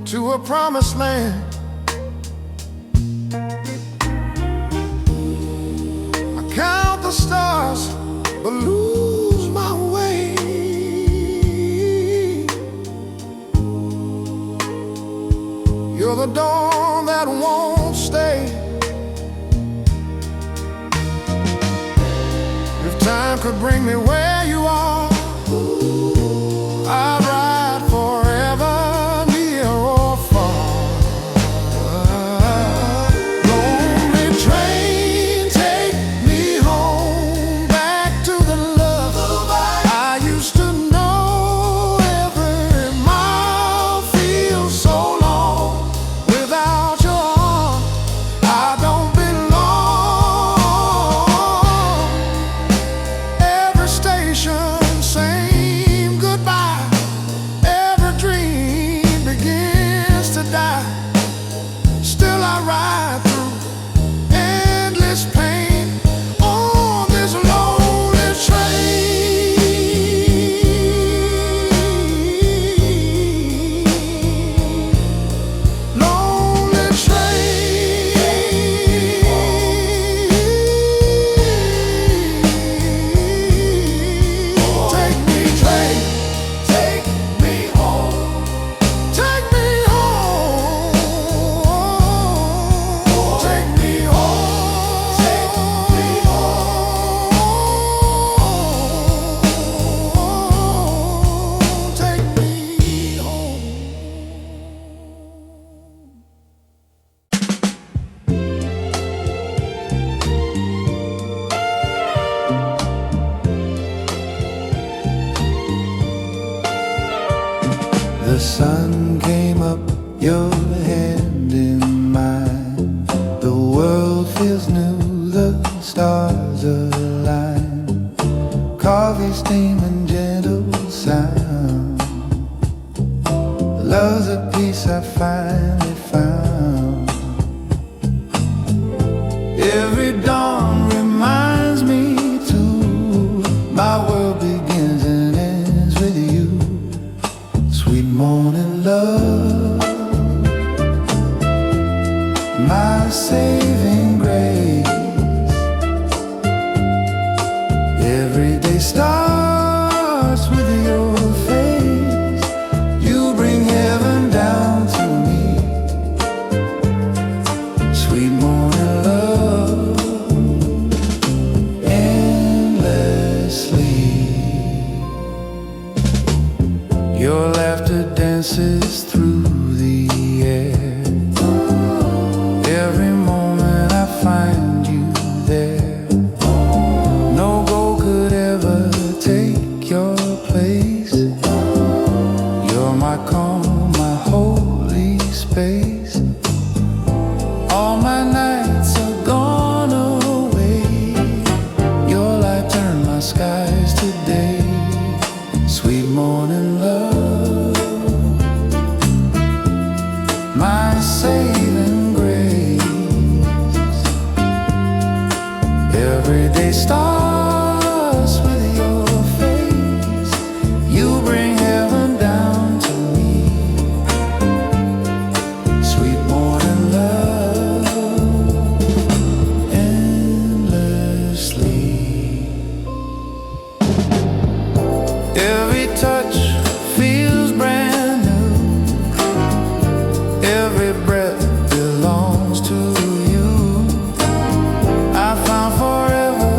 to a promised land. I count the stars but lose my way. You're the dawn that won't stay. If time could bring me where you are, I'd ride forever, near or far. Lonely train, take me home, back to the love I used to know. Every mile feels so long without your arm. I don't belong. Every station, same goodbye. Every dream begins to die. Still I ride through endless pain on this lonely train. Lonely train. Take me home. Take me home. Take me home. Take me home. Take me home. The sun came up, your hand in mine. The world feels new, the stars align. Coffee steam and gentle sound. Love's a piece I finally found. Every dawn reminds me to my world begins and ends with you. Sweet morning love, my saving grace. Every day starts with your face. You bring heaven down to me. Sweet morning love, endlessly. Your laughter dances through the air. Every moment I find you there. No gold could ever take your place. You're my calm, my holy space. All my nights are gone away. Your light turned my skies to day. Sweet morning love, my saving grace. Every day starts with your face. You bring heaven down to me. Sweet morning love, endlessly. Every touch feels brand new. Every breath belongs to you. I found forever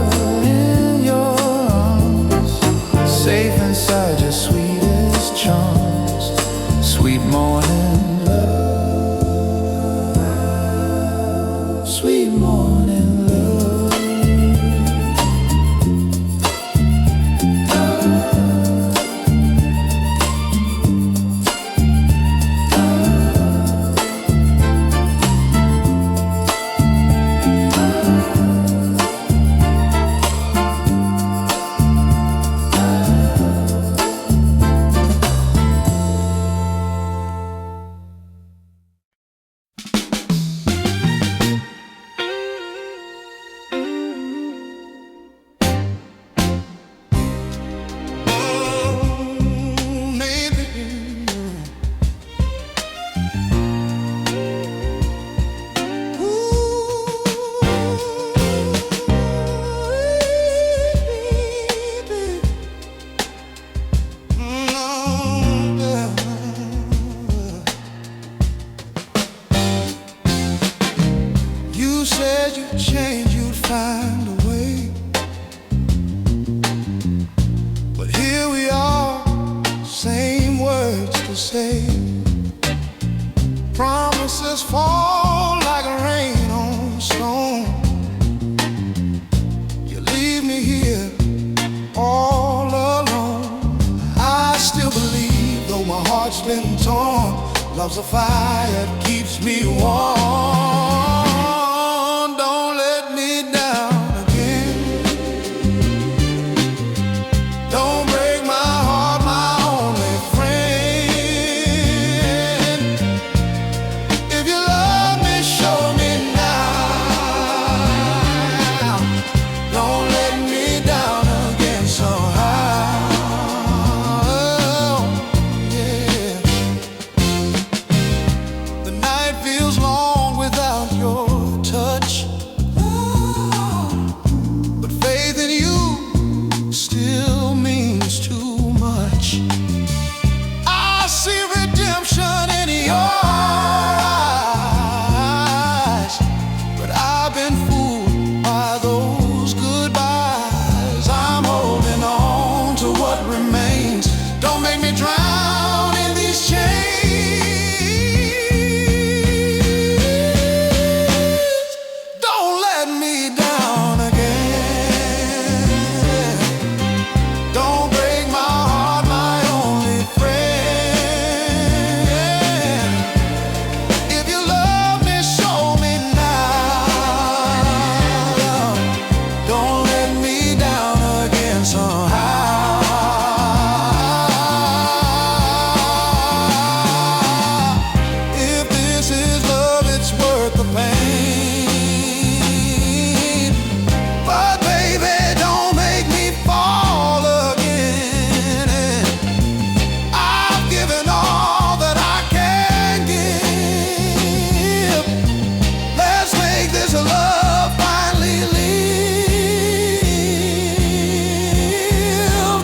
change, you'd find a way. But here we are, same words to say. Promises fall like rain on stone. You leave me here all alone. I still believe, though my heart's been torn, love's a fire that keeps me warm. Don't let me down again. Don't break my heart, my only friend. If you love me, show me now. Don't let me down again somehow. Yeah. The night feels long without your touch, but faith in you still means too much. I see redemption in your eyes, but I've been fooled by those goodbyes. I'm holding on to what remains. Don't make me drown in these chains. Don't let me down again. Don't break my heart, my only friend. If you love me, show me now. Don't let me down again somehow. If this is love, it's worth the pain. But baby, don't make me fall again. I've given all that I can give. Let's make this love finally live.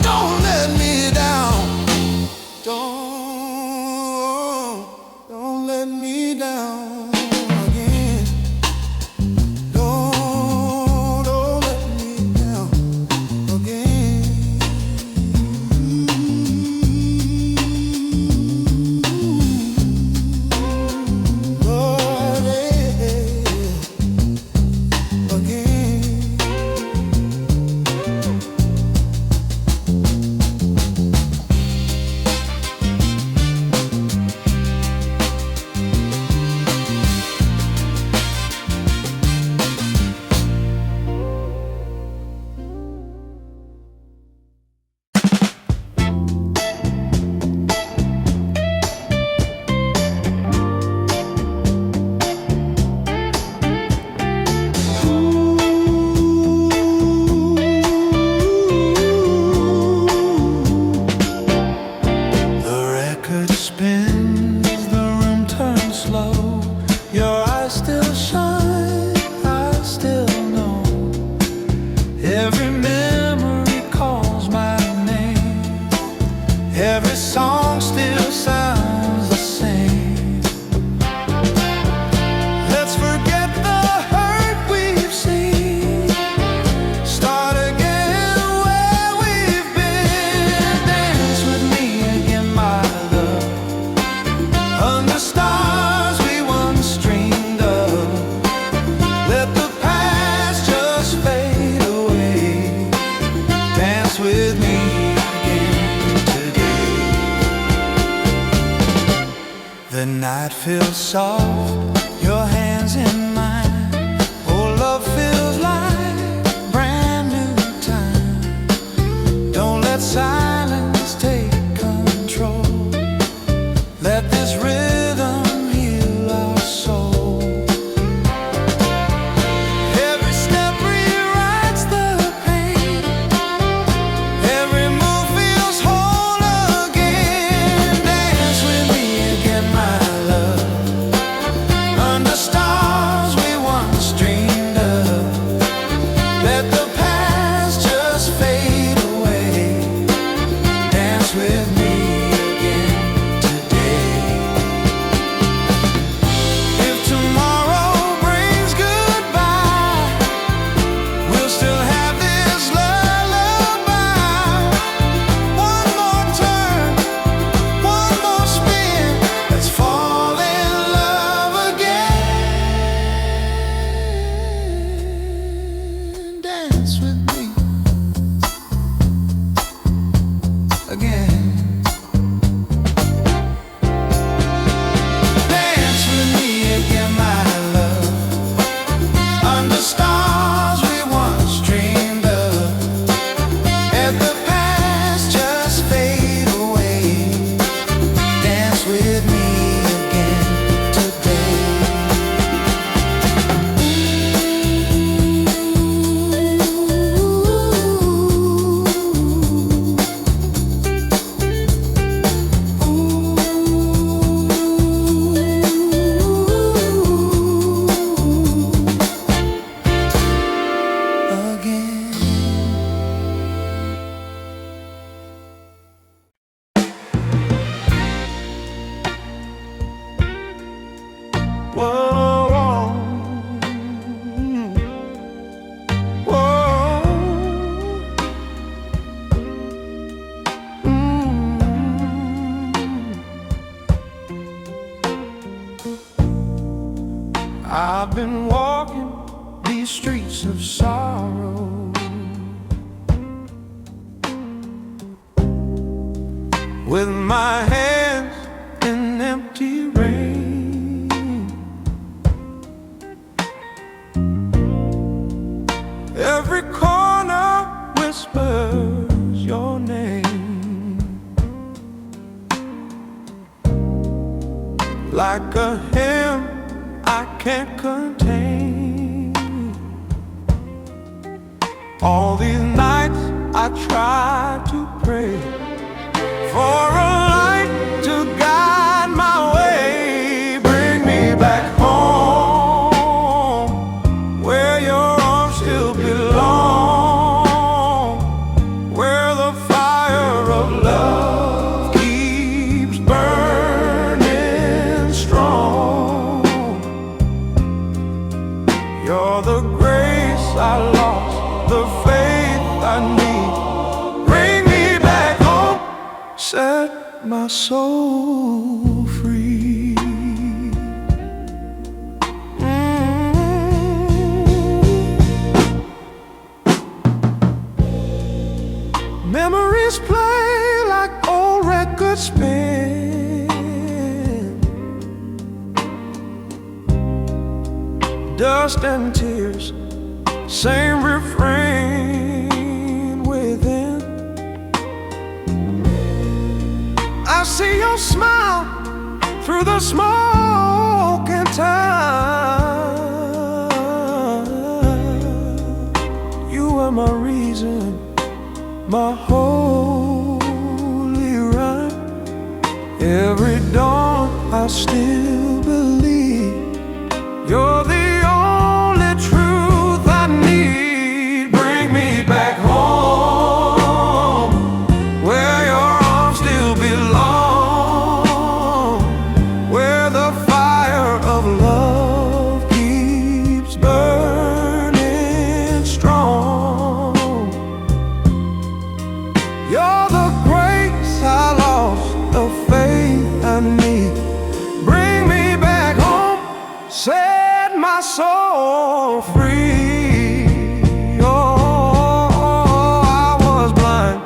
Don't let me down. Don't let me down again. Don't let me down again. Lord, again. The record spins, the room turns slow. Your eyes still shine, I still know. Every memory calls my name. Every song still sounds the same. Let's forget the hurt we've seen. Start again where we've been. Dance with me again, my love. Under stars we once dreamed of. Let the past just fade away. Dance with me again today. The night feels soft, your hands in mine. Oh, love feels like brand new time. Don't let silence take control. Let this rhythm heal our soul. Every step rewrites the pain. Every move feels whole again. Dance with me again, my love. Under stars I've been walking these streets of sorrow, with my hands in empty rain. Every corner whispers your name, like a hymn I can't contain. All these nights I try to pray for a light to guide my way. Bring me back home, where your arms still belong, where the fire of love keeps burning strong. You're the grace I lost, the faith I need. Bring me back home, set my soul free. Memories play like old records spin, dust and tears, same refrain within. I see your smile through the smoke and time. You are my reason, my holy rhyme. Every dawn I still believe you're the only truth I need. Bring me back home, where your arms still belong, where the fire of love keeps burning strong. You're the grace I lost, the faith I need. Bring me back home, set my soul free. Oh, I was blind,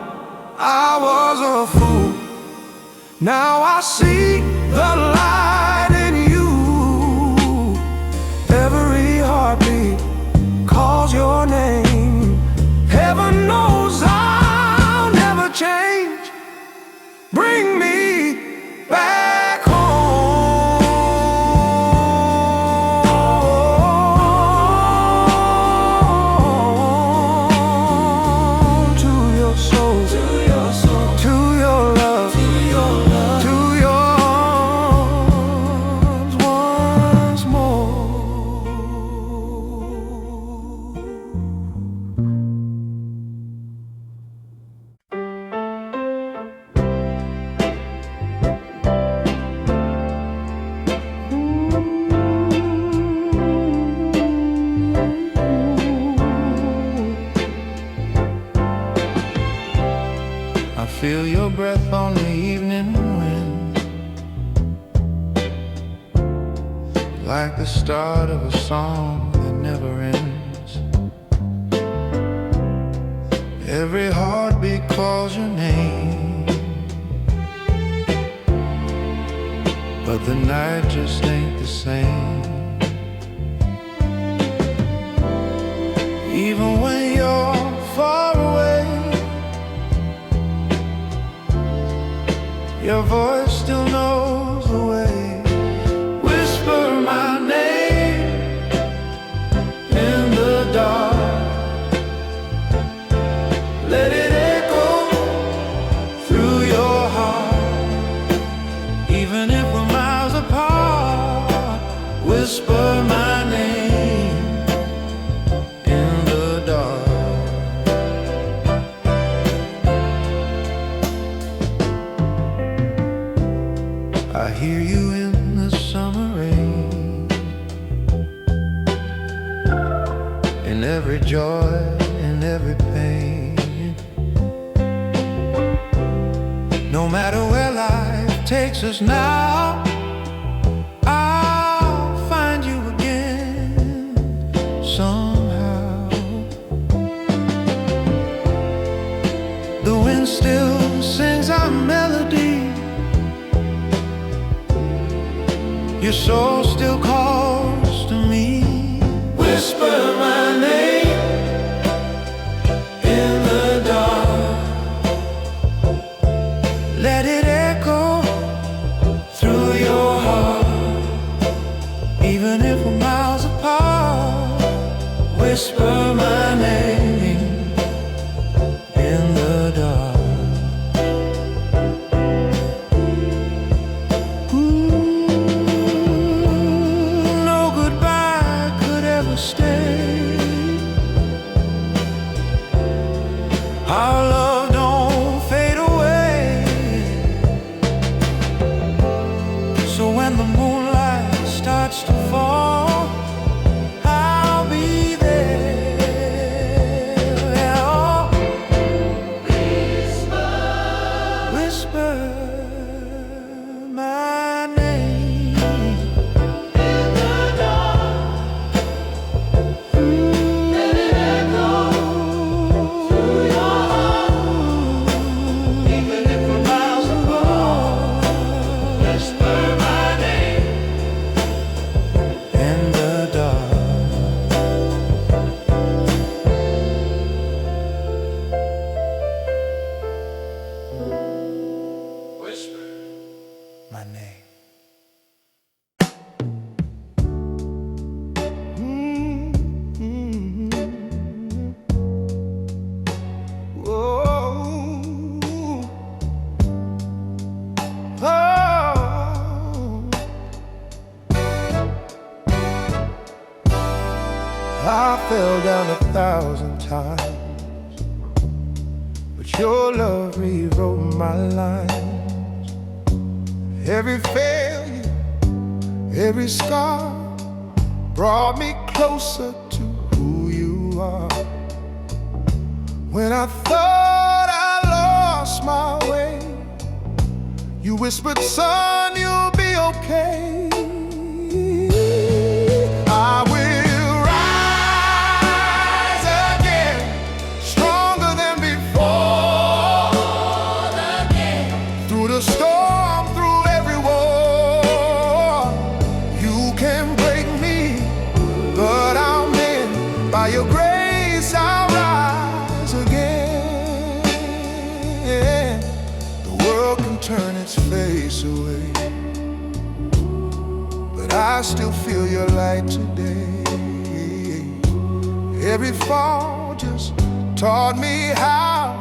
I was a fool. Now I see the light in you. Every heartbeat calls your name. Heaven knows I'll never change. Bring me back home, to your soul, to your love, to your arms once more. I feel your breath on the evening wind, like the start of a song that never ends. Every heartbeat calls your name, but the night just ain't the same. Even when you're far away, your voice still knows the way. Whisper my name in the dark, let it echo through your heart. Even if we're miles apart, whisper my name in the dark. I hear you in the summer rain, in every joy, in every pain. No matter where life takes us now, I'll find you again. soul still calls to me. Whisper my name in the dark. Let it echo through your heart, even if we're miles apart. Whisper my name in the dark. Our love don't fade away. So when the moonlight starts to fall, I'll be there. Oh. Whisper, whisper my name in the dark. Let it echo through your heart, even if we're miles apart. Whisper my name in the dark. Whisper my name. I fell down 1,000 times, but your love rewrote my lines. Every failure, every scar brought me closer to who you are. When I thought I lost my way, you whispered, son, you'll be okay. I will rise again, stronger than before. Through the storm, through every war. You can break me, but I'll mend. By your grace I'll rise again. The world can turn its face away, but I still feel your light today. Every fall just taught me how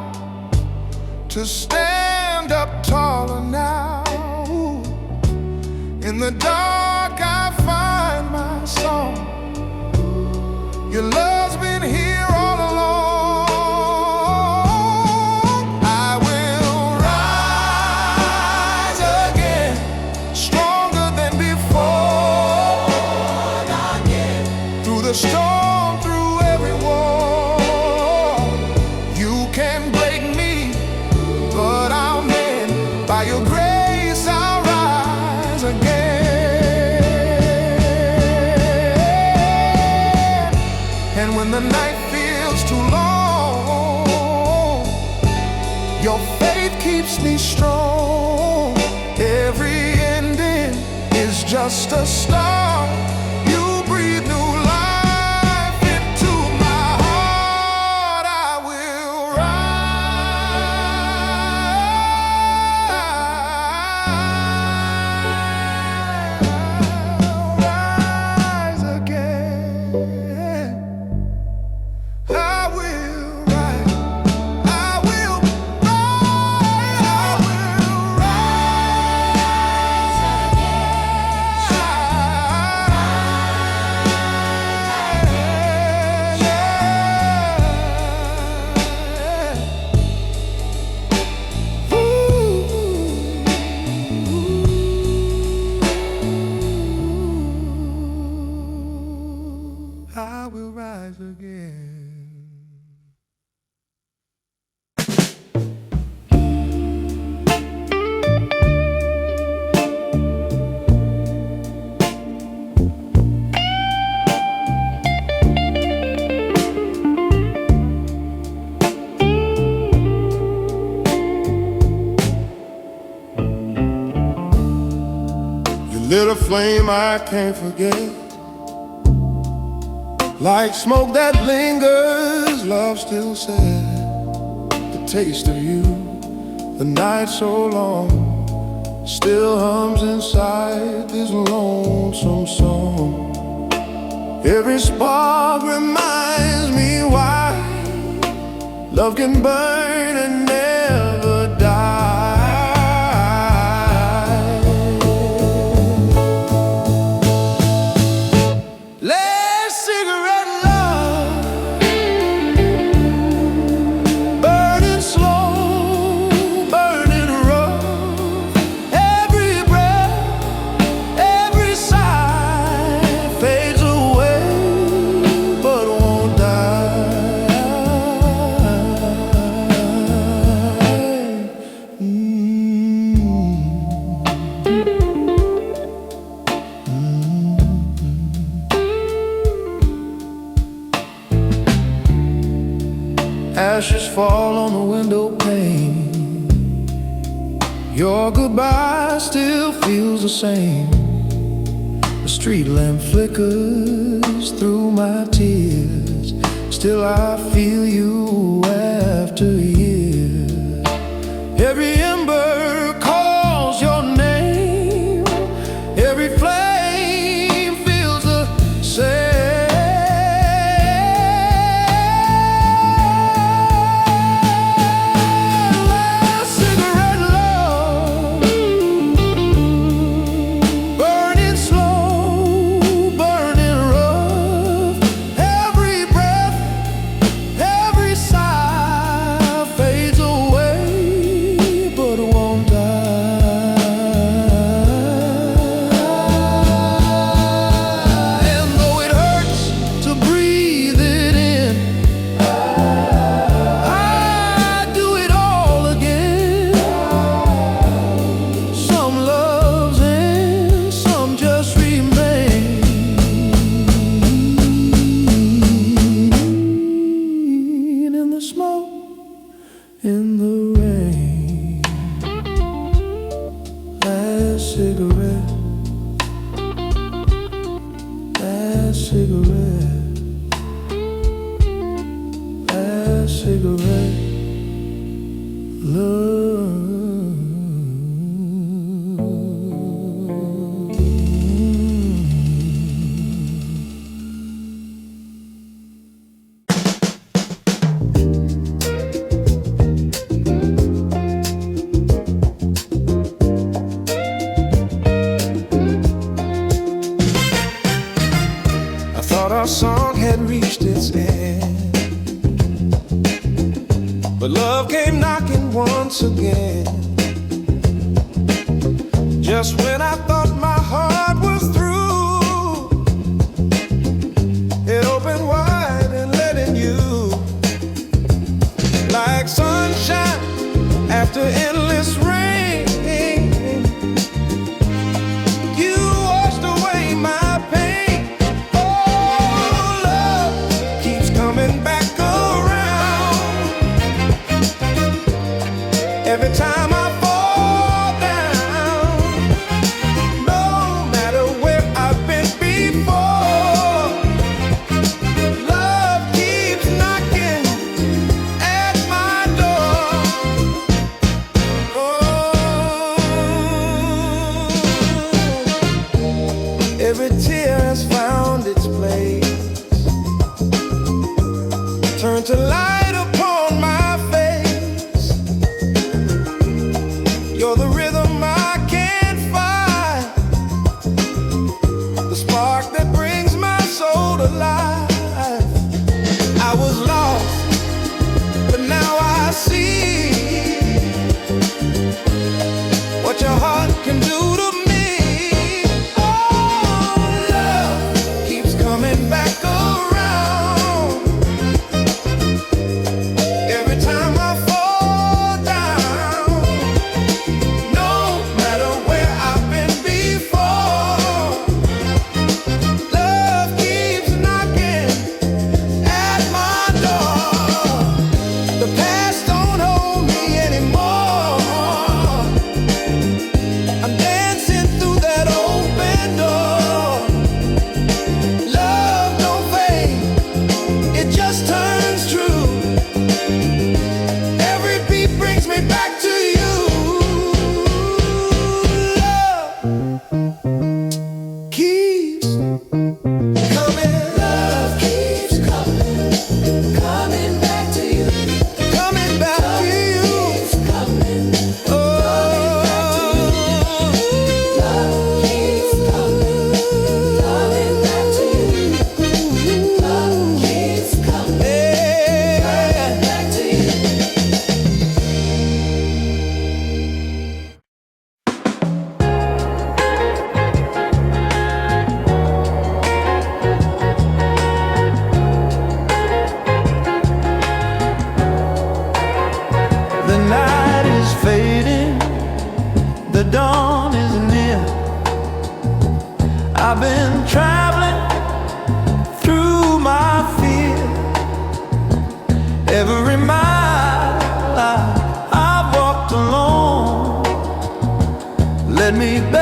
to stand up taller now. In the dark I find my song. Your love's been here all along. I will rise again, stronger than before. Through the storm, through every war. You can break me, but I'll mend. By your grace I'll rise again. And when the night feels too long, your faith keeps me strong. Every ending is just a start. You breathe new life into my heart. I will rise again. I will rise. I will rise. I will rise. lit a flame I can't forget. Like smoke that lingers, love still said. The taste of you, the night so long, still hums inside this lonesome song. Every spark reminds me why love can burn and never die. Last cigarette love, burning slow, burning rough. Every breath, every sigh fades away but won't die. Ashes fall on the window pane. Your goodbye still feels the same. The street lamp flickers through my tears. Still I feel you after years. Every ember calls your name. Every flame feels the same. In the rain, last cigarette, last cigarette, last cigarette, love. Our song had reached its end, but love came knocking once again. Just when I thought my heart was through, it opened wide and let in you. Like sunshine after endless rain, you washed away my pain. Back around every time I fall down. No matter where I've been before, love keeps knocking at my door. Oh, the dawn is near. I've been traveling through my fear. Every mile I've walked alone led me back